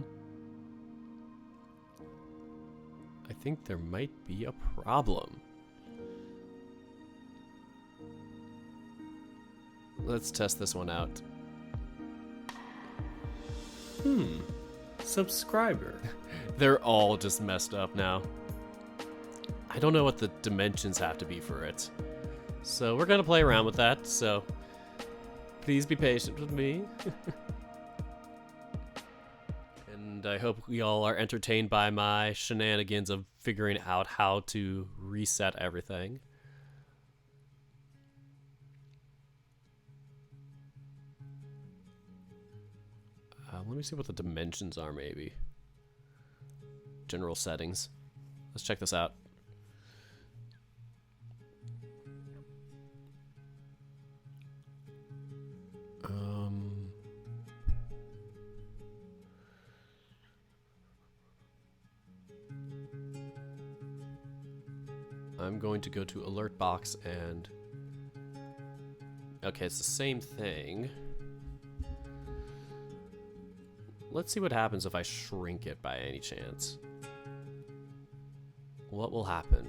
think there might be a problem. Let's test this one out. Subscriber. They're all just messed up now. I don't know what the dimensions have to be for it. So we're gonna play around with that, so please be patient with me. And I hope we all are entertained by my shenanigans of figuring out how to reset everything. Let me see what the dimensions are, maybe. General settings. Let's check this out. I'm going to go to alert box and... okay, it's the same thing. Let's see what happens if I shrink it by any chance. What will happen?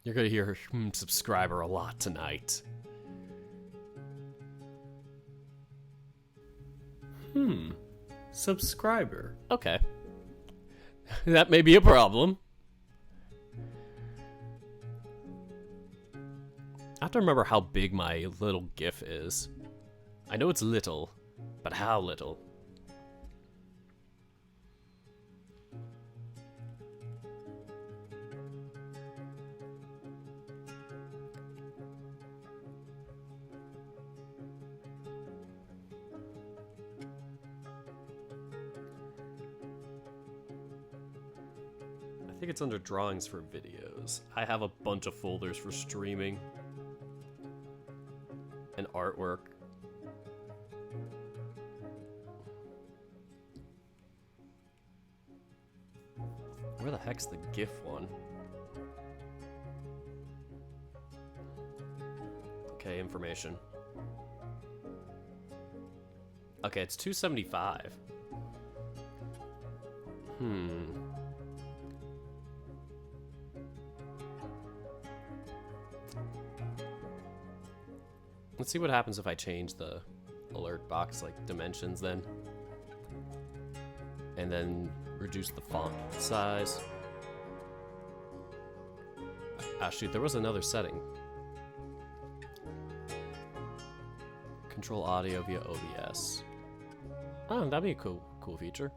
You're gonna hear subscriber a lot tonight. Subscriber. Okay. That may be a problem. I have to remember how big my little GIF is. I know it's little, but how little? I think it's under drawings for videos. I have a bunch of folders for streaming and artwork. Where the heck's the GIF one? Okay, information. Okay, it's $275. Let's see what happens if I change the alert box, like, dimensions then. And then reduce the font size. Ah, shoot, there was another setting. Control audio via OBS. Oh, that'd be a cool feature.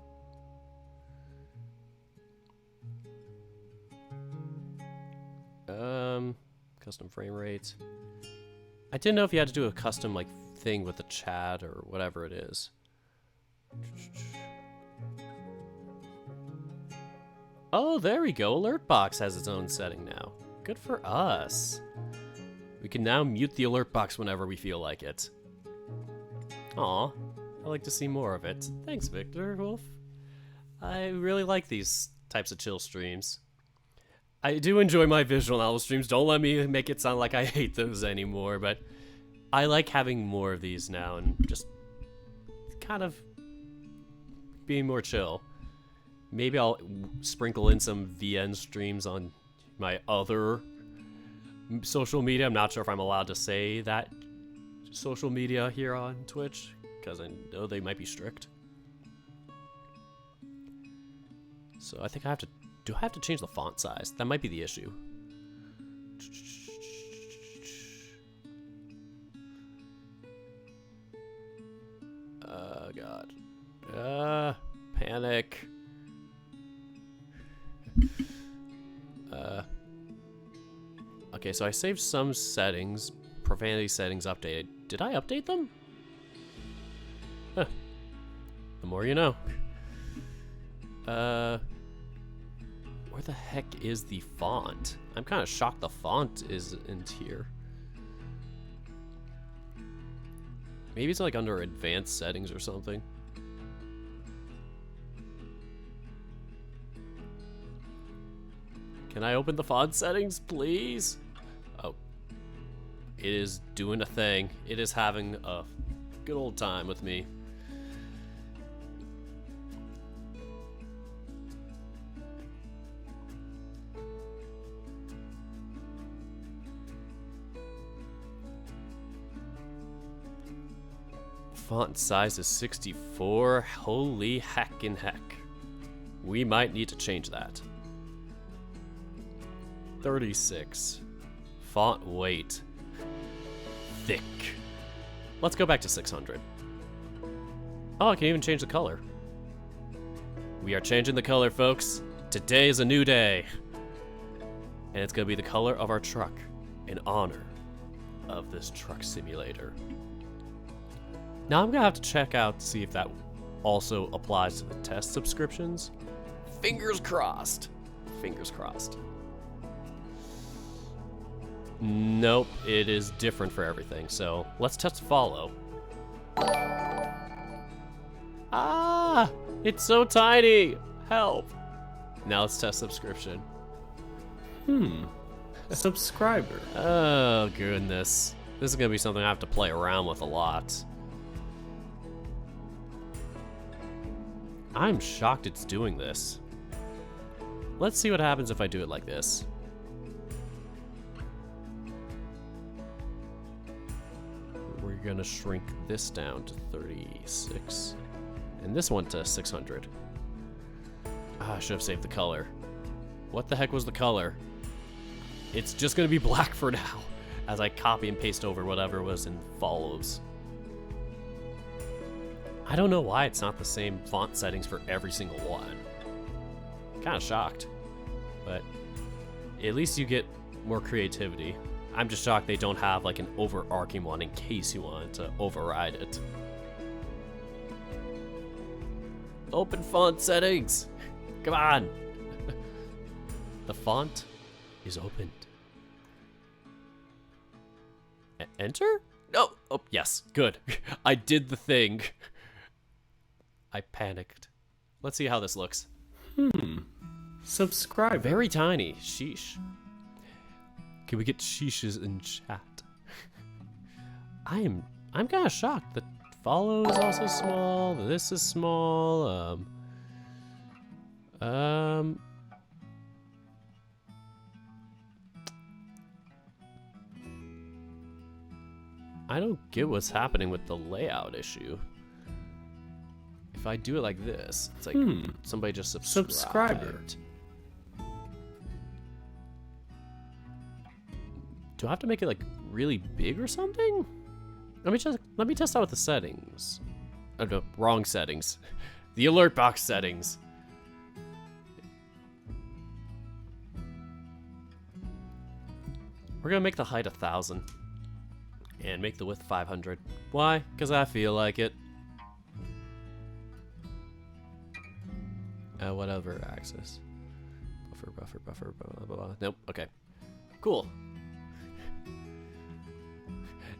Custom frame rate. I didn't know if you had to do a custom like thing with the chat or whatever it is. Oh, there we go. Alert box has its own setting now. Good for us. We can now mute the alert box whenever we feel like it. Aw, I like to see more of it. Thanks, Victor Wolf. I really like these types of chill streams. I do enjoy my visual novel streams. Don't let me make it sound like I hate those anymore, but I like having more of these now and just kind of being more chill. Maybe I'll sprinkle in some VN streams on my other social media. I'm not sure if I'm allowed to say that social media here on Twitch, because I know they might be strict. So I think I have to... Do I have to change the font size? That might be the issue. Oh, God. Panic. Okay, so I saved some settings. Profanity settings updated. Did I update them? Huh. The more you know. Where the heck is the font? I'm kind of shocked the font isn't here. Maybe it's like under advanced settings or something. Can I open the font settings, please? Oh. It is doing a thing. It is having a good old time with me. Font size is 64. Holy heckin' heck. We might need to change that. 36. Font weight. Thick. Let's go back to 600. Oh, I can even change the color. We are changing the color, folks. Today is a new day. And it's going to be the color of our truck in honor of this truck simulator. Now I'm gonna have to check out to see if that also applies to the test subscriptions. Fingers crossed. Fingers crossed. Nope, it is different for everything. So let's test follow. Ah, it's so tiny. Help. Now let's test subscription. Subscriber. Oh goodness. This is gonna be something I have to play around with a lot. I'm shocked it's doing this. Let's see what happens if I do it like this. We're gonna shrink this down to 36. And this one to 600. Ah, I should have saved the color. What the heck was the color? It's just gonna be black for now, as I copy and paste over whatever was in follows. I don't know why it's not the same font settings for every single one. Kind of shocked, but at least you get more creativity. I'm just shocked they don't have like an overarching one in case you wanted to override it. Open font settings. Come on. The font is opened. Enter? No. Oh, yes. Good. I did the thing. I panicked. Let's see how this looks. Subscriber. Very tiny. Sheesh. Can we get sheeshes in chat? I'm kind of shocked. The follow is also small. This is small. I don't get what's happening with the layout issue. If I do it like this, it's like somebody just subscribed. Subscriber. Do I have to make it like really big or something? Let me test out with the settings. Oh no, wrong settings. The alert box settings. We're gonna make the height 1,000 and make the width 500. Why? Because I feel like it. Whatever axis. Buffer, blah, blah, blah. Nope. Okay. Cool.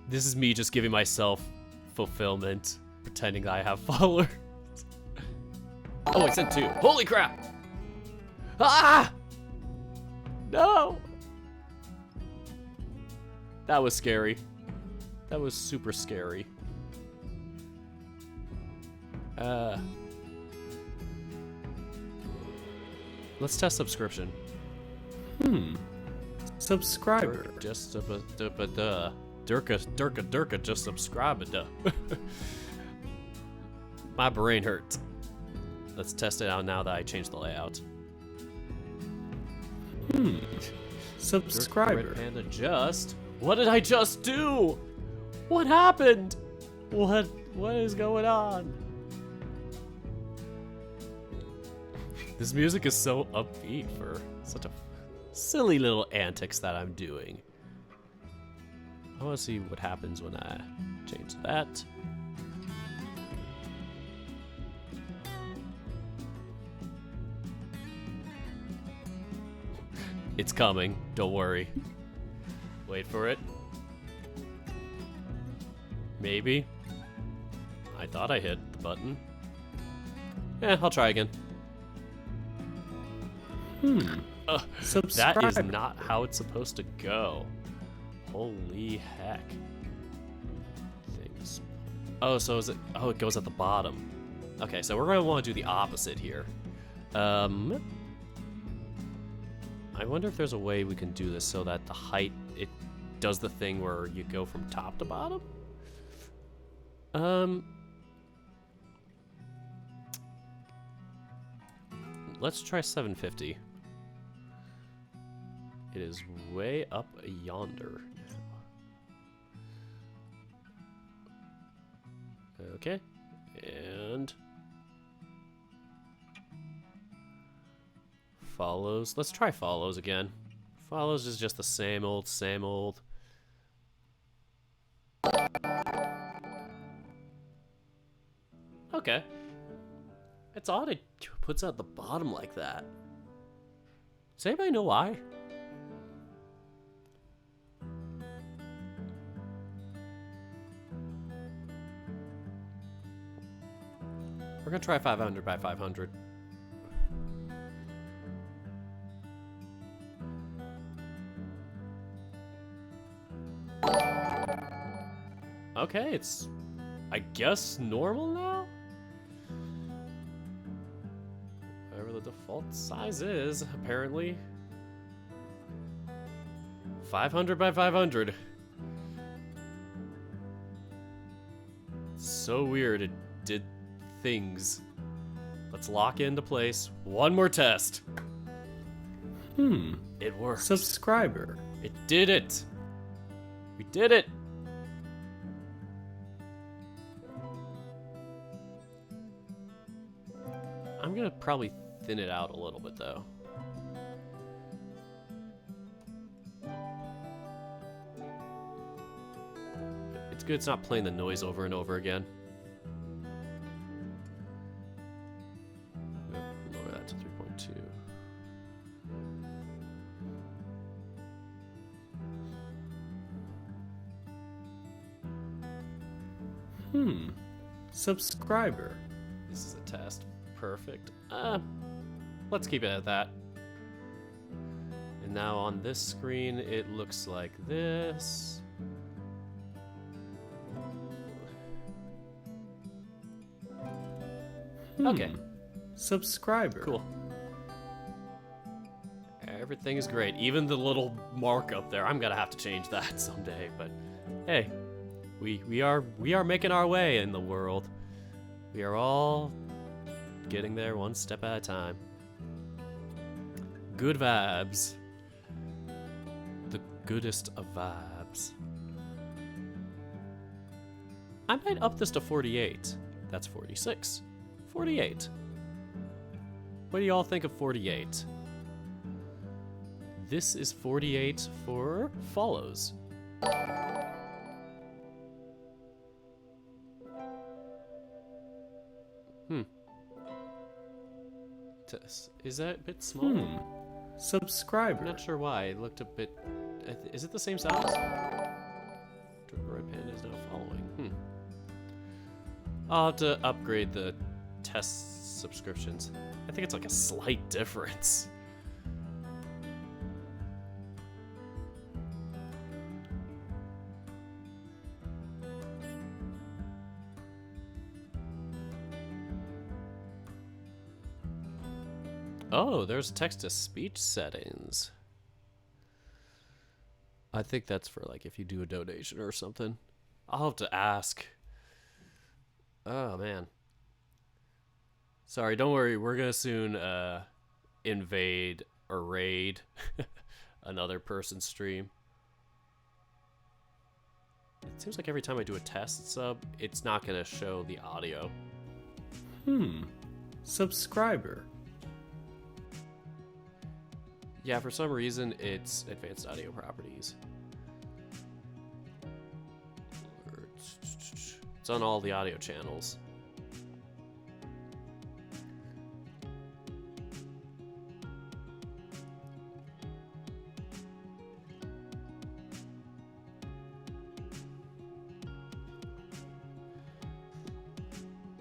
This is me just giving myself fulfillment, pretending I have followers. Oh, I sent 2. Holy crap! Ah! No! That was scary. That was super scary. Let's test subscription. Subscriber. Just Dirka just subscribed. My brain hurts. Let's test it out now that I changed the layout. Subscriber. Dirk, and adjust. What did I just do? What happened? What is going on? This music is so upbeat for such a silly little antics that I'm doing. I want to see what happens when I change that. It's coming. Don't worry. Wait for it. Maybe. I thought I hit the button. I'll try again. That is not how it's supposed to go. Holy heck. Things. Oh, so is it? Oh, it goes at the bottom. Okay, so we're going to want to do the opposite here. I wonder if there's a way we can do this so that the height, it does the thing where you go from top to bottom? Let's try 750. It is way up yonder. Okay, and follows. Let's try follows again. Follows is just the same old, same old. Okay. It's odd it puts it at the bottom like that. Does anybody know why? We're gonna try 500 by 500. Okay, it's, I guess, normal now? Whatever the default size is, apparently. 500 by 500. It's so weird, it did things. Let's lock it into place. One more test. It worked. Subscriber. It did it. We did it. I'm gonna probably thin it out a little bit though. It's good it's not playing the noise over and over again. Lower that to 3.2. Subscriber. This is a test. Perfect. Let's keep it at that. And now on this screen, it looks like this. Okay. Subscriber. Cool. Everything is great. Even the little mark up there. I'm gonna have to change that someday. But hey, we are making our way in the world. We are all getting there one step at a time. Good vibes. The goodest of vibes. I might up this to 48. That's 46. 48. What do y'all think of 48? This is 48 for follows. Is that a bit small? Subscriber. I'm not sure why. It looked a bit... Is it the same size? Red Panda is now following. I'll have to upgrade the test subscriptions. I think it's like a slight difference. Oh, there's text-to-speech settings. I think that's for like if you do a donation or something. I'll have to ask. Oh, man. Sorry, don't worry. We're gonna soon invade or raid another person's stream. It seems like every time I do a test sub, it's not gonna show the audio. Subscriber. Yeah, for some reason, it's advanced audio properties. It's on all the audio channels.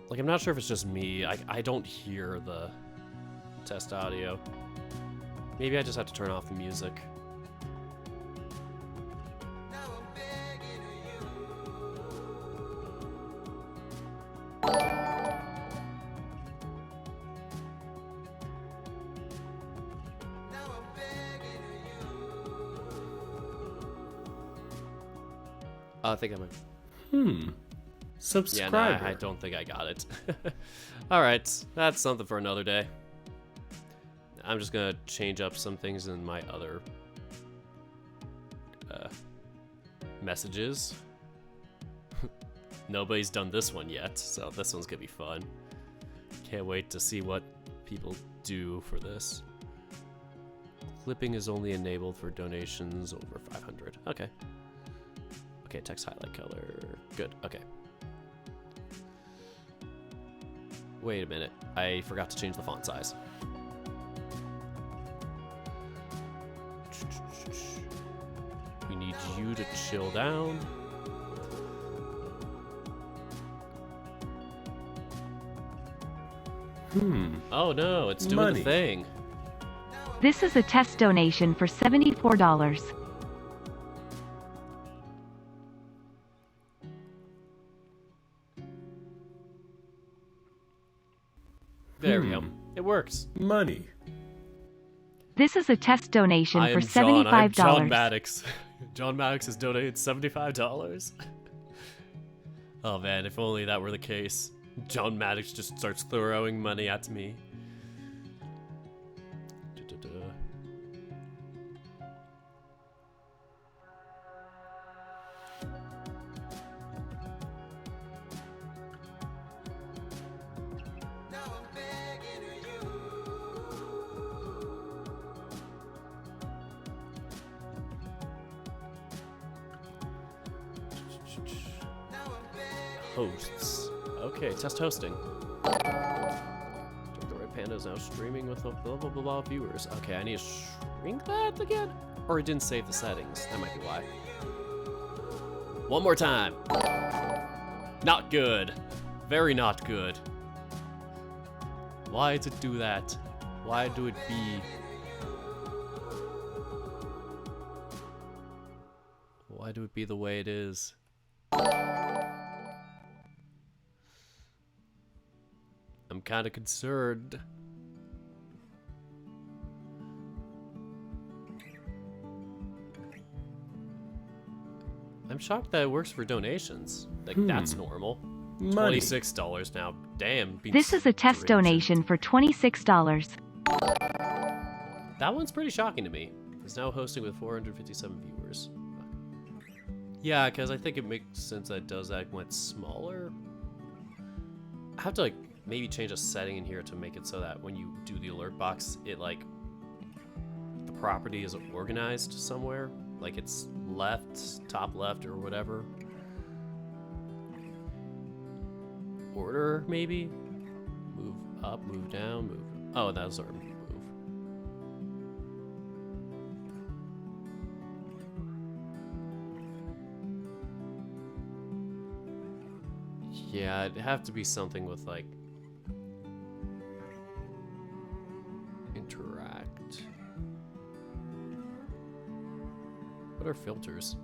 Like, I'm not sure if it's just me. I don't hear the test audio. Maybe I just have to turn off the music. I think I might. Subscriber. Yeah, no, I don't think I got it. Alright, that's something for another day. I'm just gonna change up some things in my other messages. Nobody's done this one yet, so this one's gonna be fun. Can't wait to see what people do for this. Clipping is only enabled for donations over 500. Okay. Okay, text highlight color. Good, okay. Wait a minute. I forgot to change the font size. We need you to chill down. Oh no, it's doing Money. the thing. This is a test donation for $74. There we go. It works. Money. This is a test donation I am for John. I am $75. John Maddox. John Maddox has donated $75. Oh man, if only that were the case. John Maddox just starts throwing money at me. Hosts. Okay, test hosting. The Red Panda is now streaming with blah blah blah blah viewers. Okay, I need to shrink that again? Or it didn't save the settings. That might be why. One more time. Not good. Very not good. Why does it do that? Why do it be... Why do it be the way it is? I'm kind of concerned. I'm shocked that it works for donations. Like, that's normal. Money. $26 now. Damn. This is a test donation for $26. That one's pretty shocking to me. It's now hosting with 457 viewers. Yeah, because I think it makes sense that it does that when it's smaller. I have to, like, maybe change a setting in here to make it so that when you do the alert box, it, like, the property is organized somewhere. Like, it's left, top left, or whatever. Order, maybe? Move up, move down, move... Oh, that was our move. Yeah, it'd have to be something with, like... interact. What are filters?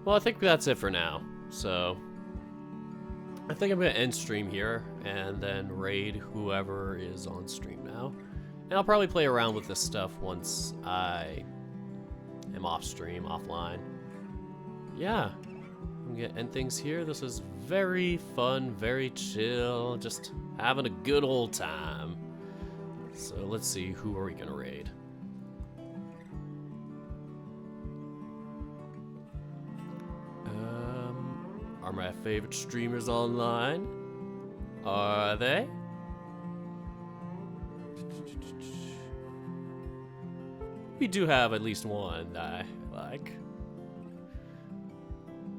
Well, I think that's it for now. So, I think I'm going to end stream here and then raid whoever is on stream now. And I'll probably play around with this stuff once I am off stream, offline. Yeah, I'm going to end things here. This was very fun, very chill, just having a good old time. So let's see, who are we going to raid? Are my favorite streamers online? Are they? We do have at least one that I like.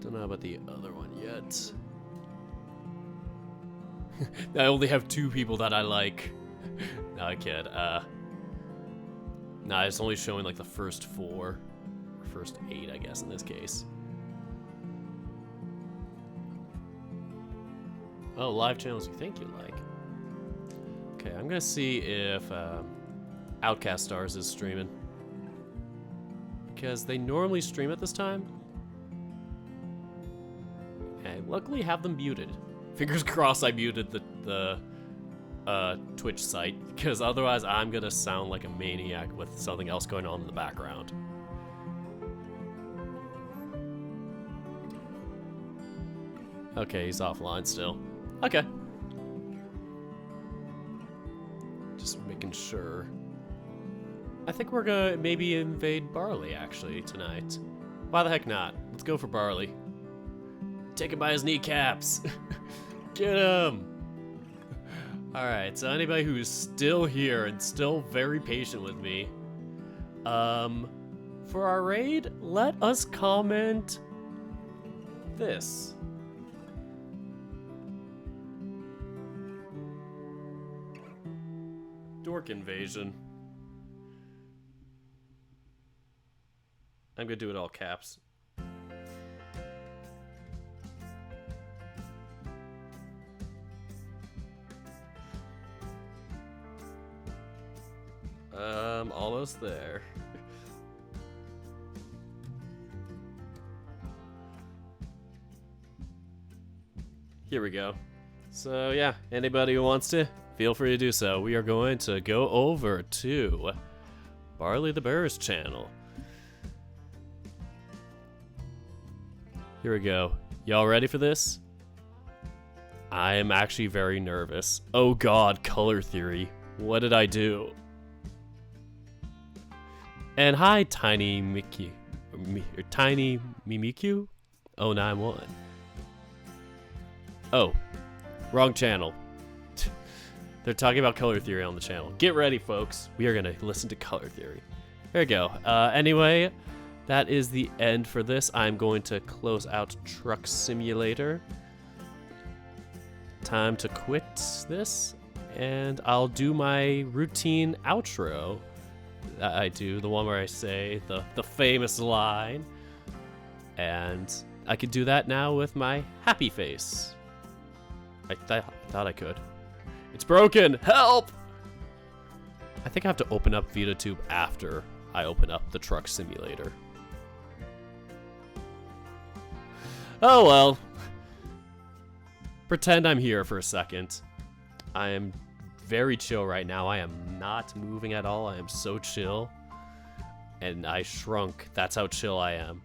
Don't know about the other one yet. I only have 2 people that I like. No, I kid. Nah, it's only showing like the first 4. Or first 8, I guess, in this case. Oh, live channels you think you like. Okay, I'm gonna see if Outcast Stars is streaming. Because they normally stream at this time. And I luckily have them muted. Fingers crossed I muted the Twitch site. Because otherwise I'm gonna sound like a maniac with something else going on in the background. Okay, he's offline still. Okay. Just making sure. I think we're gonna maybe invade Barley, actually, tonight. Why the heck not? Let's go for Barley. Take him by his kneecaps. Get him! Alright, so anybody who is still here and still very patient with me, for our raid, let us comment this. Dork invasion. I'm gonna do it all caps. Almost there. Here we go. So yeah, anybody who wants to, feel free to do so. We are going to go over to Barley the Bear's channel. Here we go. Y'all ready for this? I am actually very nervous. Oh god, color theory. What did I do? And hi, Tiny Mickey. Tiny Mimikyu 091. Oh, wrong channel. They're talking about color theory on the channel. Get ready, folks. We are going to listen to color theory. There we go. Anyway, that is the end for this. I'm going to close out Truck Simulator. Time to quit this. And I'll do my routine outro I do, the one where I say the famous line. And I could do that now with my happy face. I thought I could. It's broken! Help! I think I have to open up VitaTube after I open up the truck simulator. Oh well. Pretend I'm here for a second. I am very chill right now. I am not moving at all. I am so chill. And I shrunk. That's how chill I am.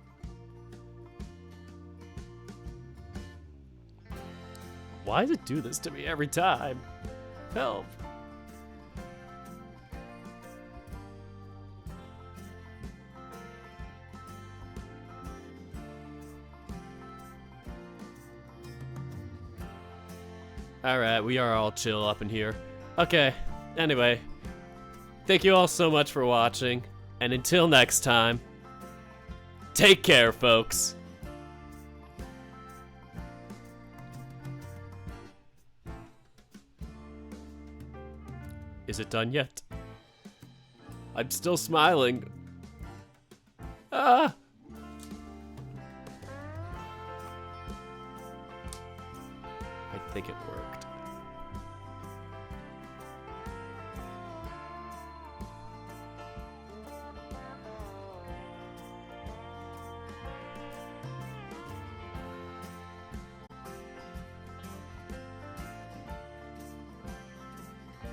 Why does it do this to me every time? Help. Alright, we are all chill up in here. Okay, anyway. Thank you all so much for watching. And until next time, take care, folks. Is it done yet? I'm still smiling. Ah! I think it worked.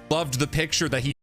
Loved the picture that he